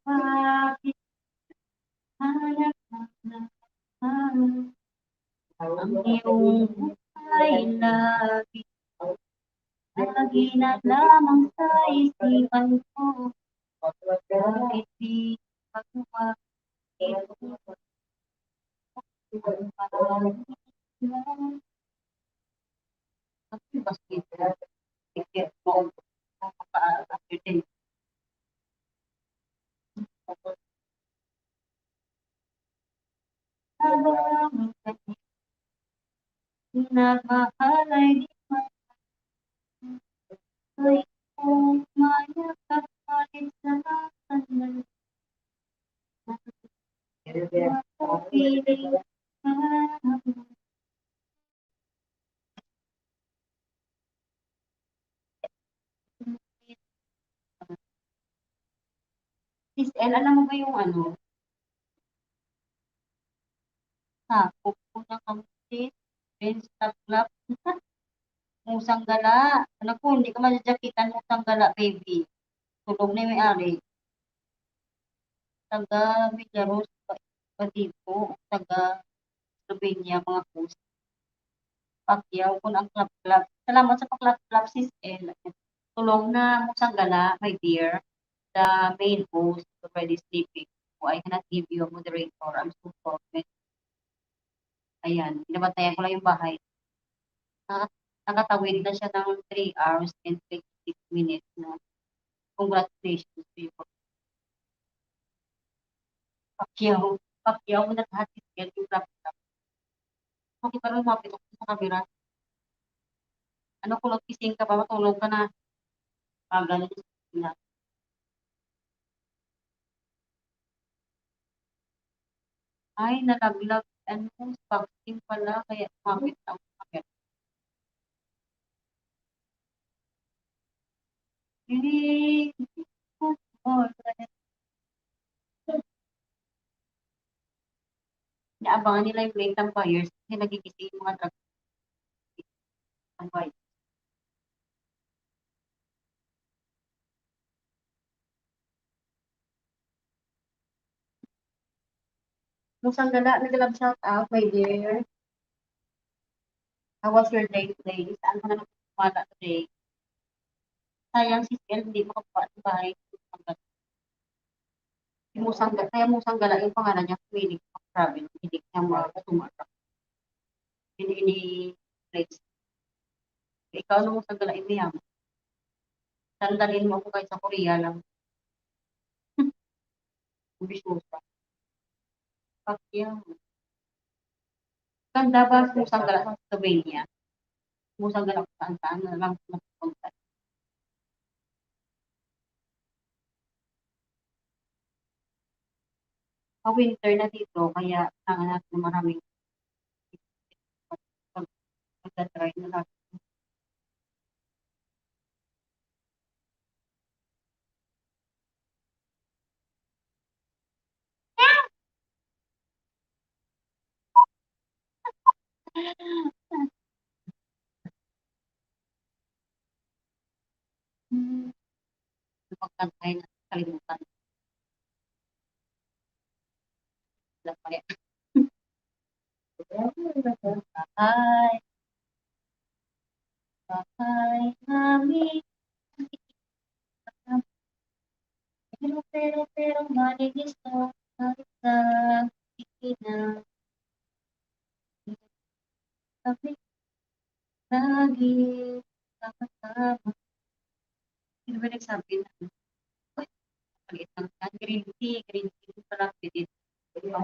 Bakit hanap na ang iyong buhay lagi, lagi na lamang sa isipan ko. Bakit di pagmamahal nagmahal ay di ay kung mayakap palit sa kanan. Mapapiling ka. Sis El, alam mo ba yung ano? Sakop ko ng kamsit, Ben stop clap, musang gala. Anak ko, hindi ka madyakitan musang gala, baby. Tulog na yung may-ari. Taga Villaros, Patipo, taga Slovenia, mga post. Pacquiao ko ng clap-clap. Salamat sa pa-clap-clap, sis El. Tulong na musang gala, my dear. The main host is already sleeping. So I cannot give you a moderator. I'm so sorry. Ayan, binabantayan ko lang yung bahay. Nakatawid na siya ng 3 hours and 26 minutes na. Congratulations to you. Pacquiao mo na lahat yung clap-clap. Okay, pero lumapit ako sa camera. Ano kung nag-kising ka ba, matulog ka na. Ganun na. Ay, nalaglag. Ano, vaccine pala, kaya lumapit ako sa camera. Inaabangan nila yung late buyers kasi nagigising yung mga drug buyers. Musang gala, nag-love shout out, my dear. How was your day today? Saan ka na nagpapala today? Sayang si Kel, hindi mo kapawa sa bahay. Kaya Musang Gala, yung pangalan niya, Willing Travel, hindi niya makatumarap. Ini-place. Ikaw na Musang Gala, iniyam. Sandalin mo ako kahit sa Korea lang. Bisyosa. Pacquiao. Ganda ba Musang Gala sa Slovenia? Musang Gala kung saan-saan na lang napunta. Winter na dito, kaya nanganak na maraming pagka-try na lang. Pagkantay na kalimutan. Bahay. Bahay namin. Pero malinis to kahit sa itina. Kami lagi sama-sama. Sino ba nagsabi na? Paliit lang yan. Green tea pala pwede. Ang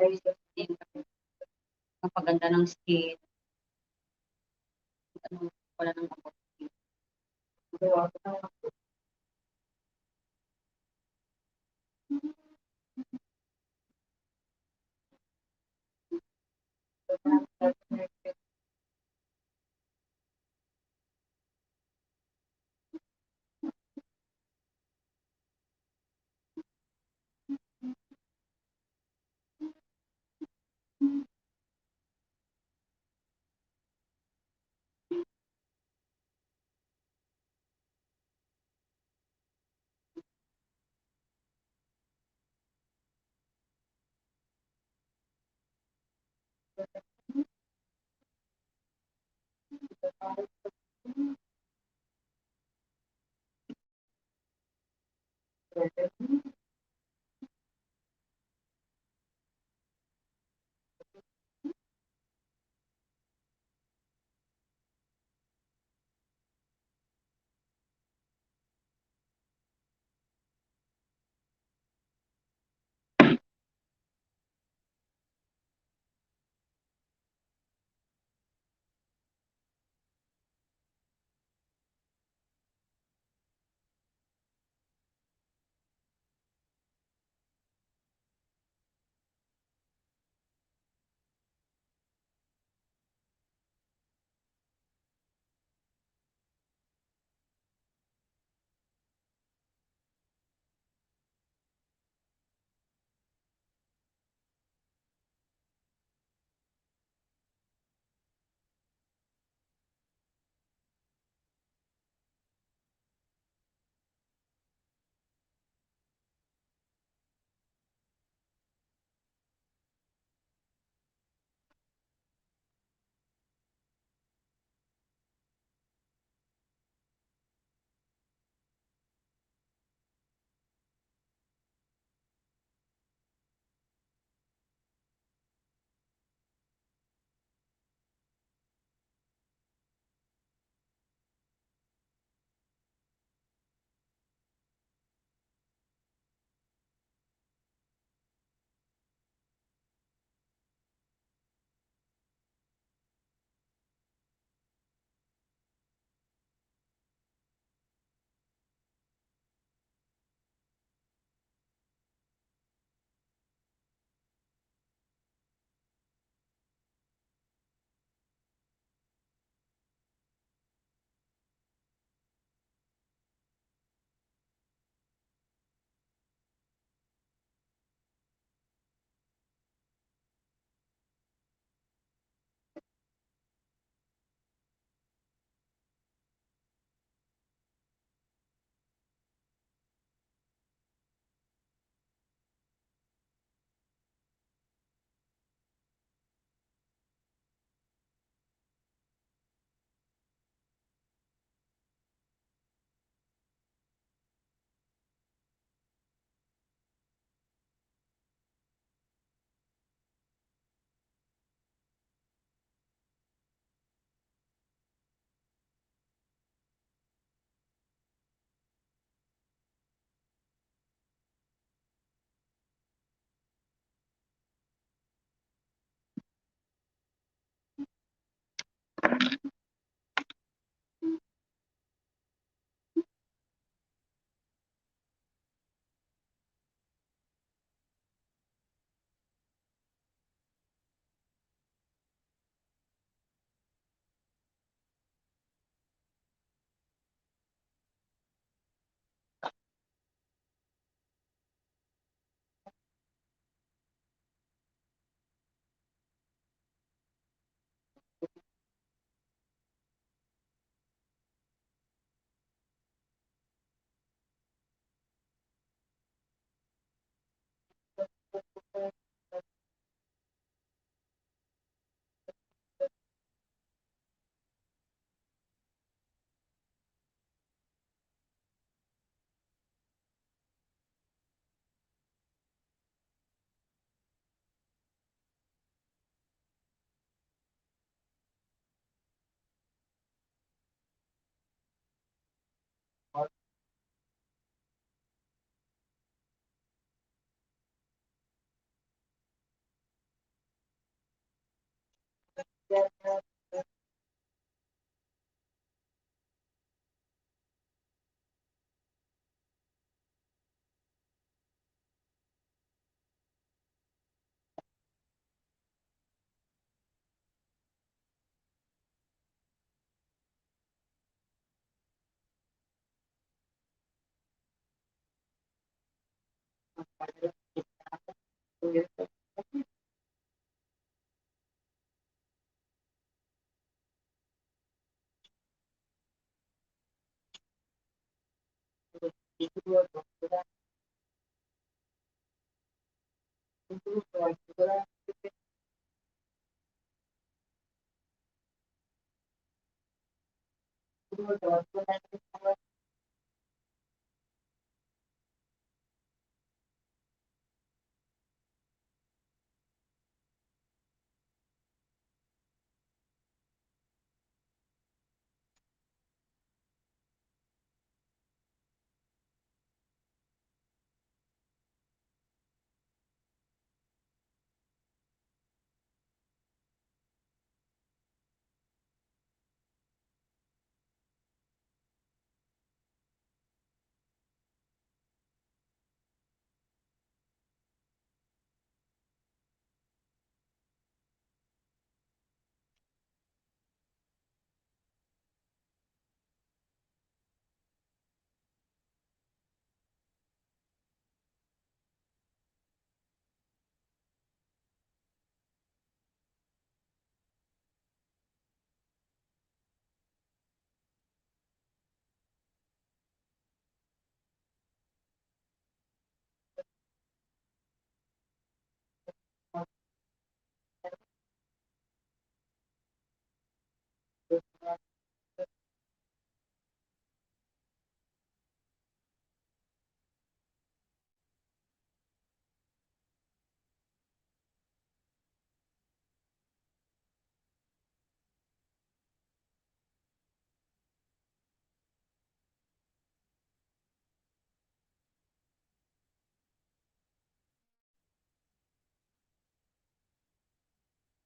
paganda ng skin. Ano wala ng abot.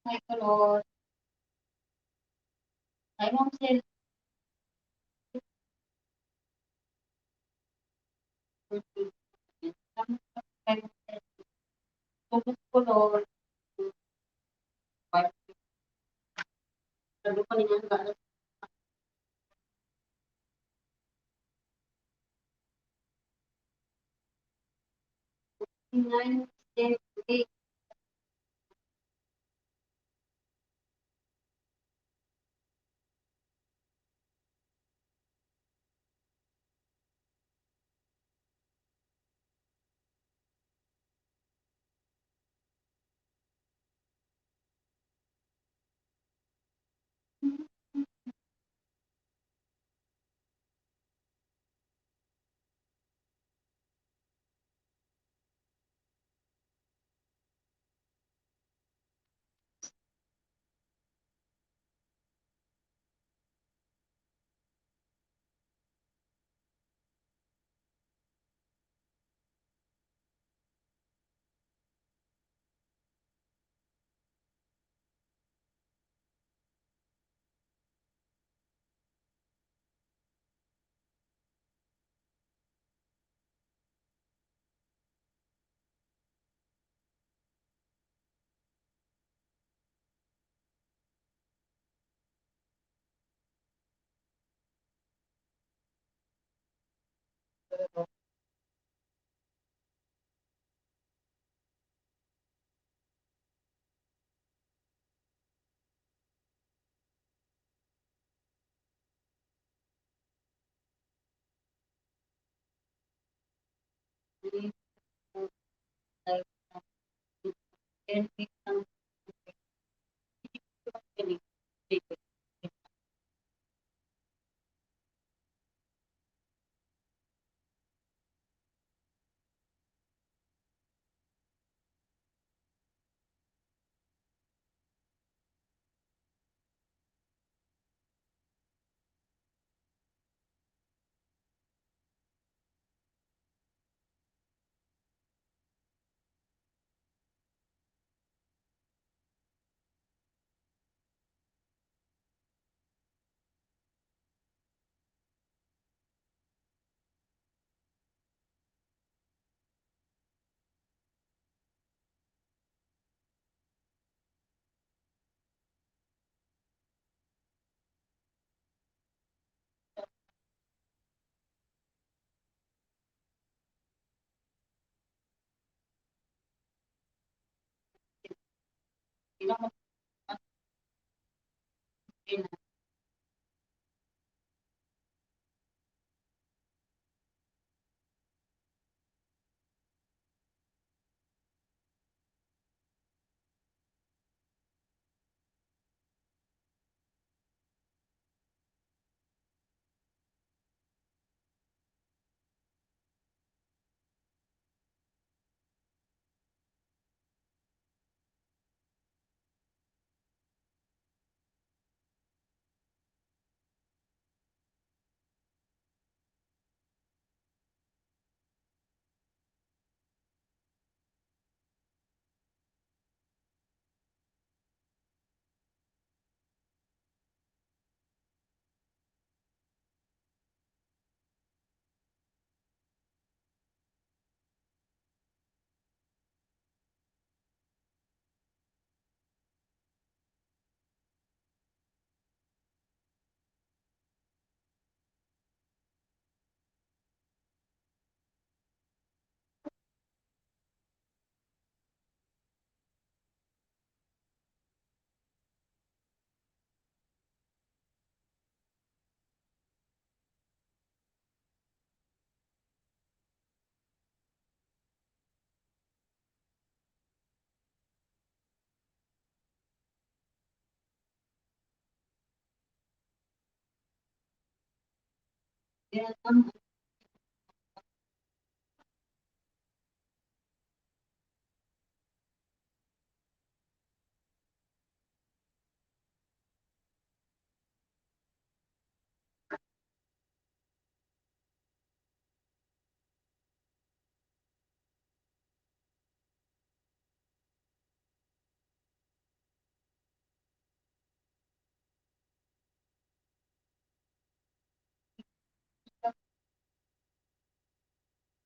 may kulot. Ay, mong sel. Kulot. Sabi ko niya ba? Nine, 10, 8.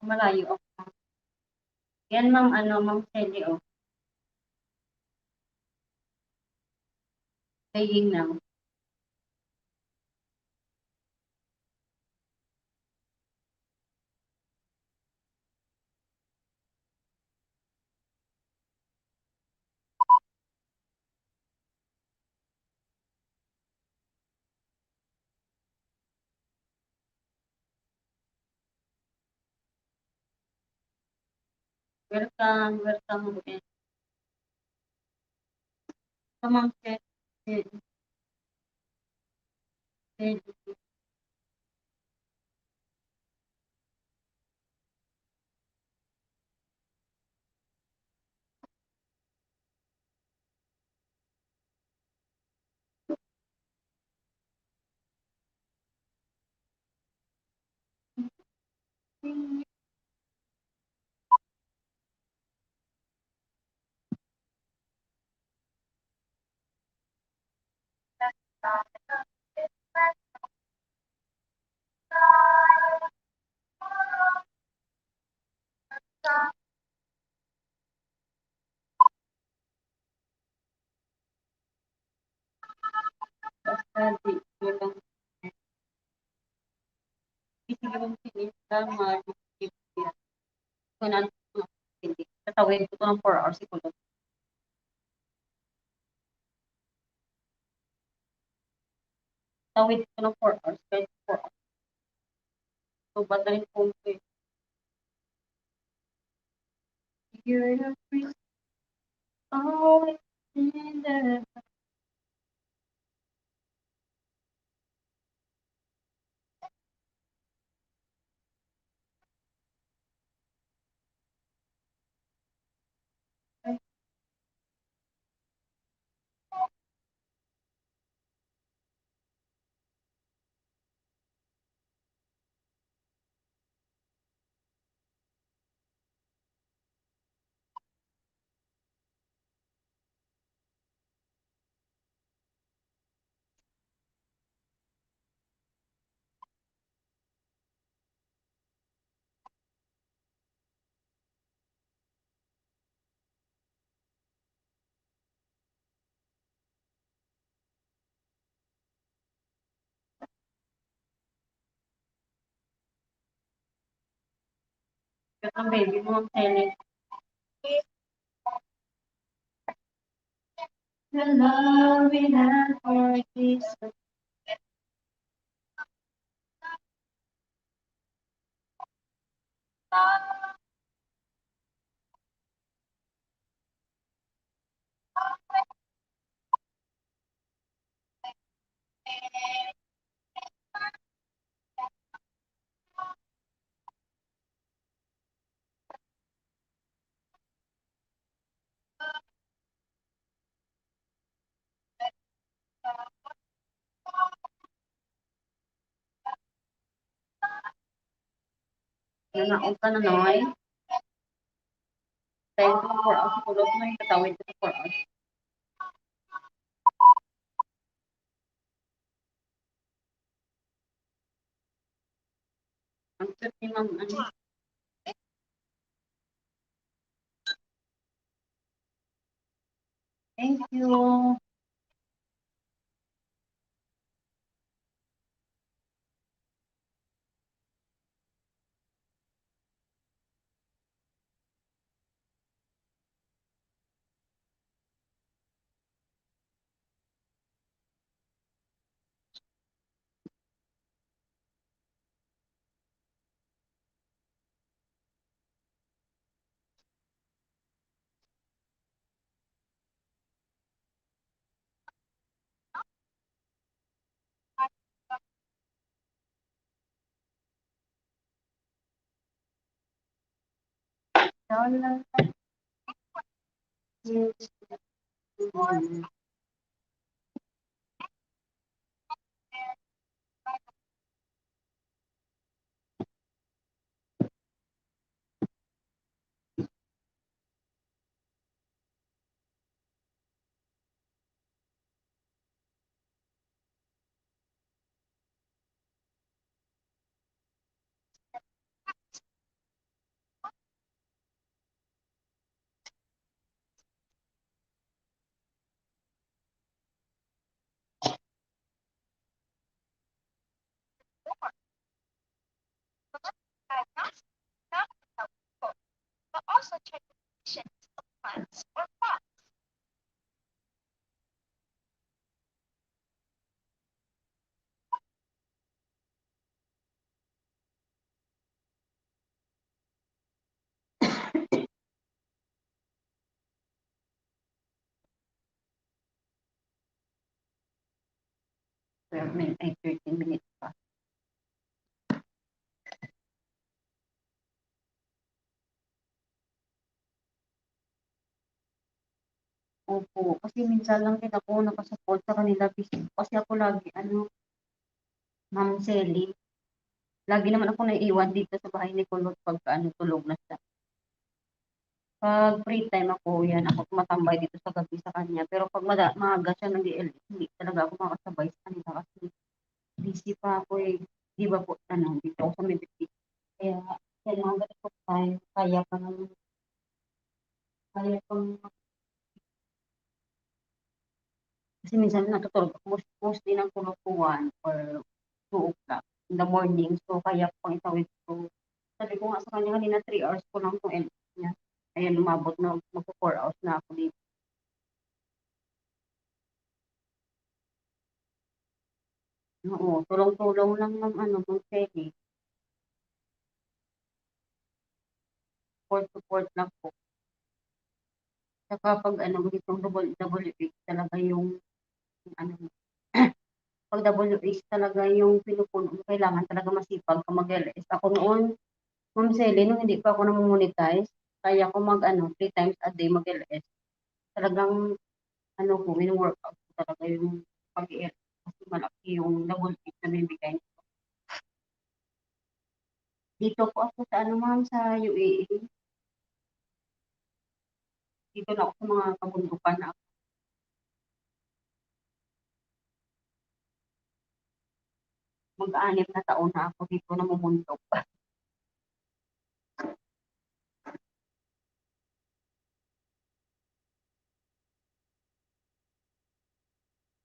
Malayo ako. Yan, ma'am, ma'am Shelly, oh. Paying now. Welcome, welcome. So, ma'am Shelly, Study, walang sige mong sinita, mag-skip yan. Kung ano, hindi. Tatawin ko ito ng 4 hours siguro. Tawid ko ng 4 hours, kahit 4 hours. So, ba't na rin po ito eh. You're the first, always in the ang baby mo ang tennis. The love we had for this. Nanaon ka na noy. Dahil ko 4 hours, kulot mo yung katawid ko 4 hours. Ang cute ni ma'am, Thank you. 12 minutes, ay 13 minutes pa. Opo, kasi minsan lang din ako nakasupport sa kanila kasi ako lagi, Ma'am Selly, lagi naman ako naiiwan dito sa bahay ni Kulot pagka tulog na siya. Pag free time ako, yan, ako tumatambay dito sa gabi sa kanya. Pero pag maaga siya ng DL, hindi talaga ako makasabay sa kanila kasi busy pa ako eh. Di ba po, dito ako sa Medellin. Kaya, mga ganito time, kaya pang, kasi minsan natutulog ako, mostly ng tulog ko 1 or 2 o'clock in the morning. So, kaya pang itawid ko. Sabi ko nga sa kanya kanina, 3 hours ko lang itong LS niya. Ayan, umabot na, mag-4 hours na ako dito. Oo, tulong-tulong lang ng Ma'am Selly. Support lang po. Saka pag ganitong WH talaga yung pag WH talaga yung pinupuno mo, kailangan talaga masipag ka mag-LS. Ako noon, Ma'am Selly, nung hindi pa ako na-monetize, kaya ako 3 times a day mag-LS. Talagang, minu-workout ko talaga yung pag-LS. Kasi malaki yung WH na bibigay. Dito po ako sa ma'am, sa UAE. Dito na ako sa mga kabundukan na ako. Mag-6 na taon na ako dito na mumundok.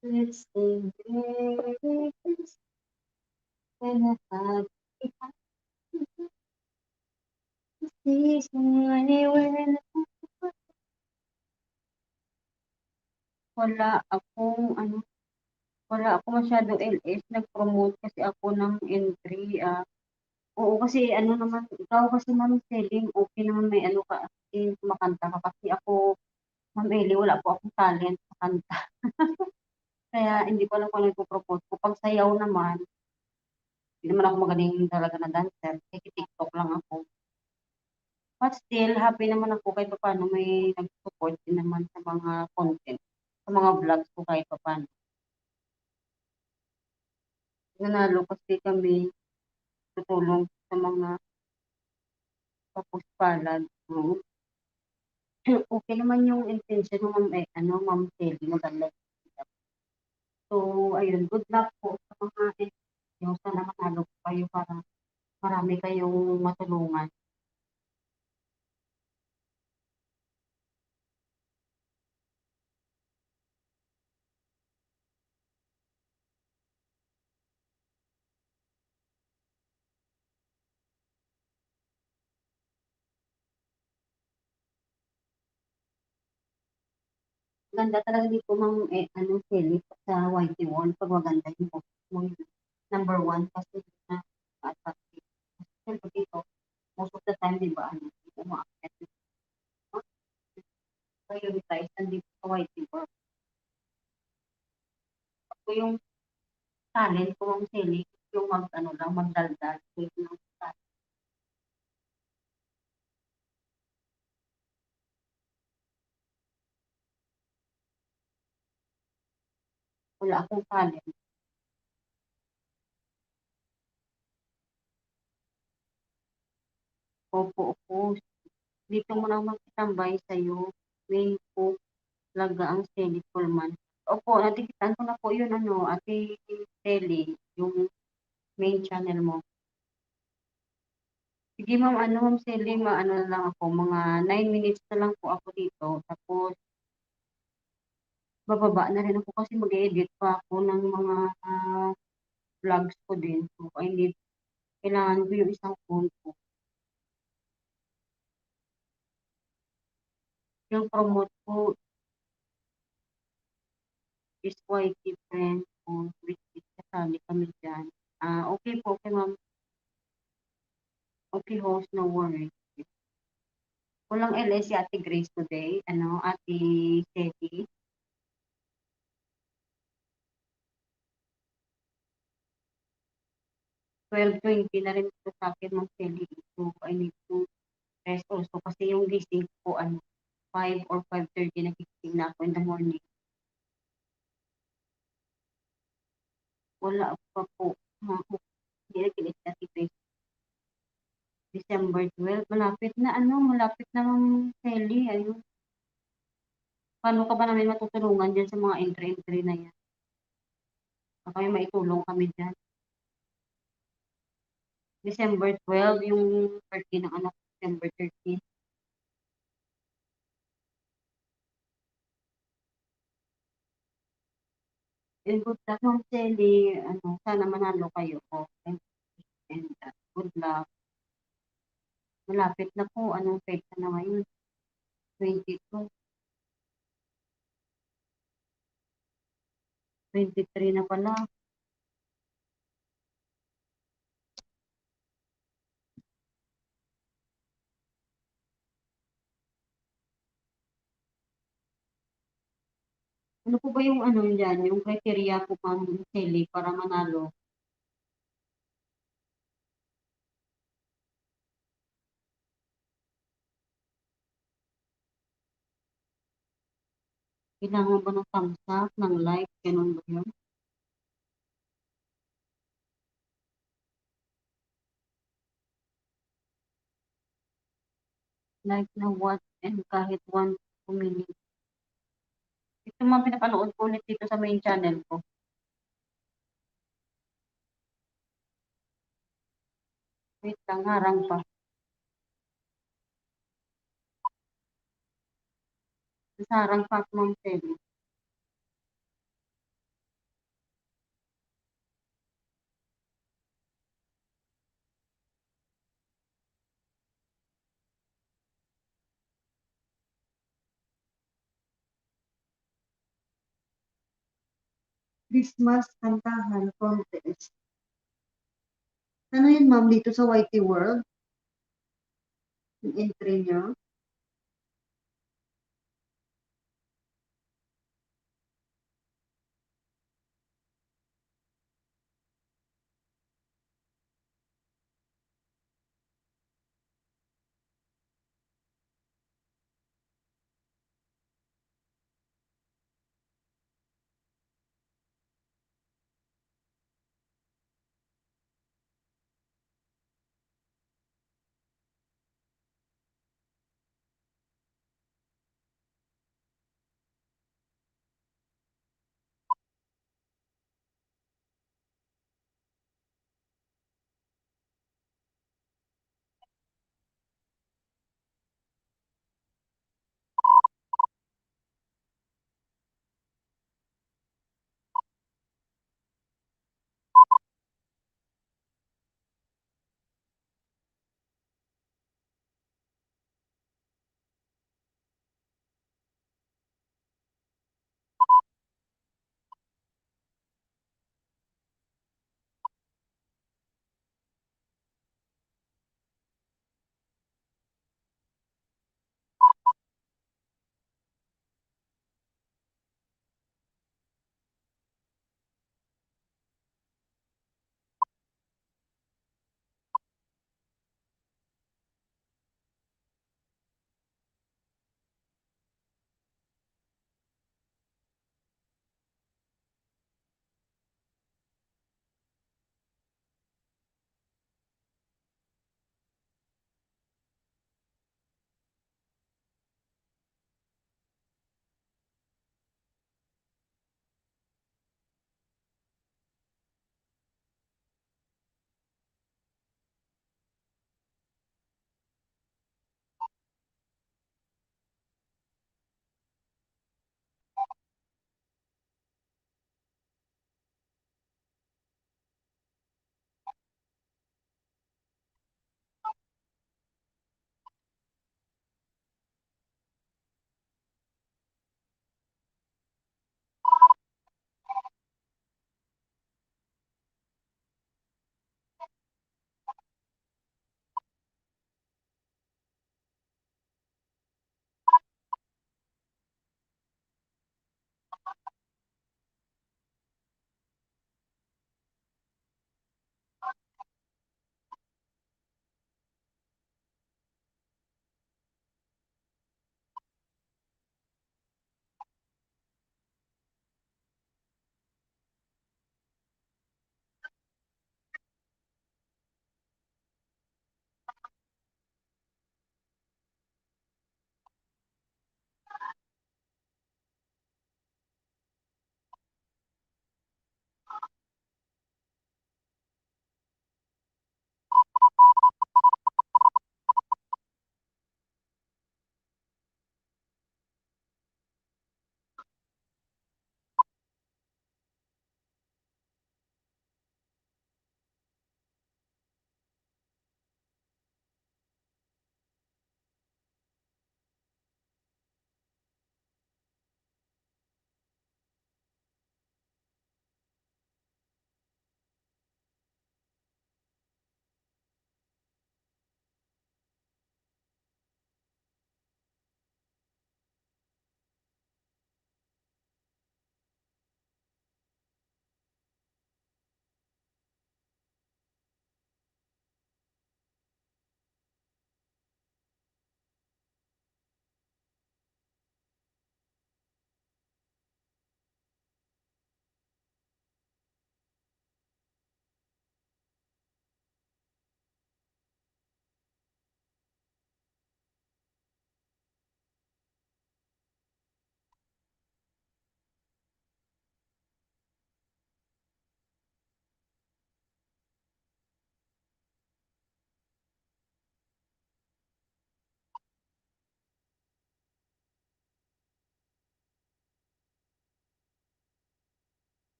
Let's stay very close when I anywhere. Wala akong wala ako masyado LS, nag-promote kasi ako ng entry. Oo, kasi naman, ikaw kasi Ma'am Selling, okay naman may ka, kumakanta ka. Kasi ako, Ma'am Eli, wala po akong talent sa kanta. Kaya hindi ko alam kung ano ipopropose ko. Pag sayaw naman, hindi naman ako magaling talaga na dancer. TikTok lang ako. But still, happy naman ako kahit paano may nag-support din naman sa mga content, sa mga vlogs ko kahit paano. Nanalo kasi kami tutulong sa mga kapuspalad. Okay naman yung intention mo, Ma'am Selly, maganda. So, ayun, good luck po sa mga yung sana manalo po kayo para marami kayong matulungan. Ganda talaga dito, Ma'am, Selly, sa YT1, pag maganda yung post mo, number 1, kasi na attractive. Kasi dito, most of the time, di ba, umaakit. Prioritize, nandito sa YT1. Ako yung talent ko, Ma'am Selly, yung magdaldal. Wala akong talent. Opo. Dito mo lang magtambay sa'yo. Main po, talaga ang Selly Coleman. Opo, natikitan ko na po yun, Ate Selly, yung main channel mo. Sige, Ma'am, Ma'am Selly, na lang ako, mga 9 minutes na lang po ako dito. Tapos, bababa na rin ako kasi mag-edit pa ako ng mga vlogs ko din. So, kailangan ko yung isang phone ko. Yung promote ko is YT friend o which is kasali kami dyan. Okay po, okay Ma'am. Okay host, no worries. Walang LS si Ate Grace today. Ate Seti. 12:20 na rin ito sa akin, Ma'am Kelly. So, I need to rest also kasi yung gising ko, 5 or 5:30 nagising na ako in the morning. Wala pa po. Hindi na kilit na December 12. Malapit na malapit na, Ma'am Kelly. Ayun. Paano ka ba namin matutulungan dyan sa mga entry-entry na yan? Baka may maitulong kami dyan. December 12, yung birthday ng anak, December 13. And good luck, Ma'am Kelly. Sana manalo kayo po. And good luck. Malapit na po. Anong petsa na ngayon? 22. 23 na pala. Ano po ba yung dyan, yung criteria po, Ma'am Kelly, para manalo? Kailangan ba ng thumbs up, ng like, ganun ba yun? Like na what and kahit 1 minute. Ito mga pinapanood ko ulit dito sa main channel ko. Wait lang, harang pa. Harang pa, Ma'am Kelly. Christmas Kantahan Contest. Ano yun, Ma'am, dito sa YT World? Yung entry niyo?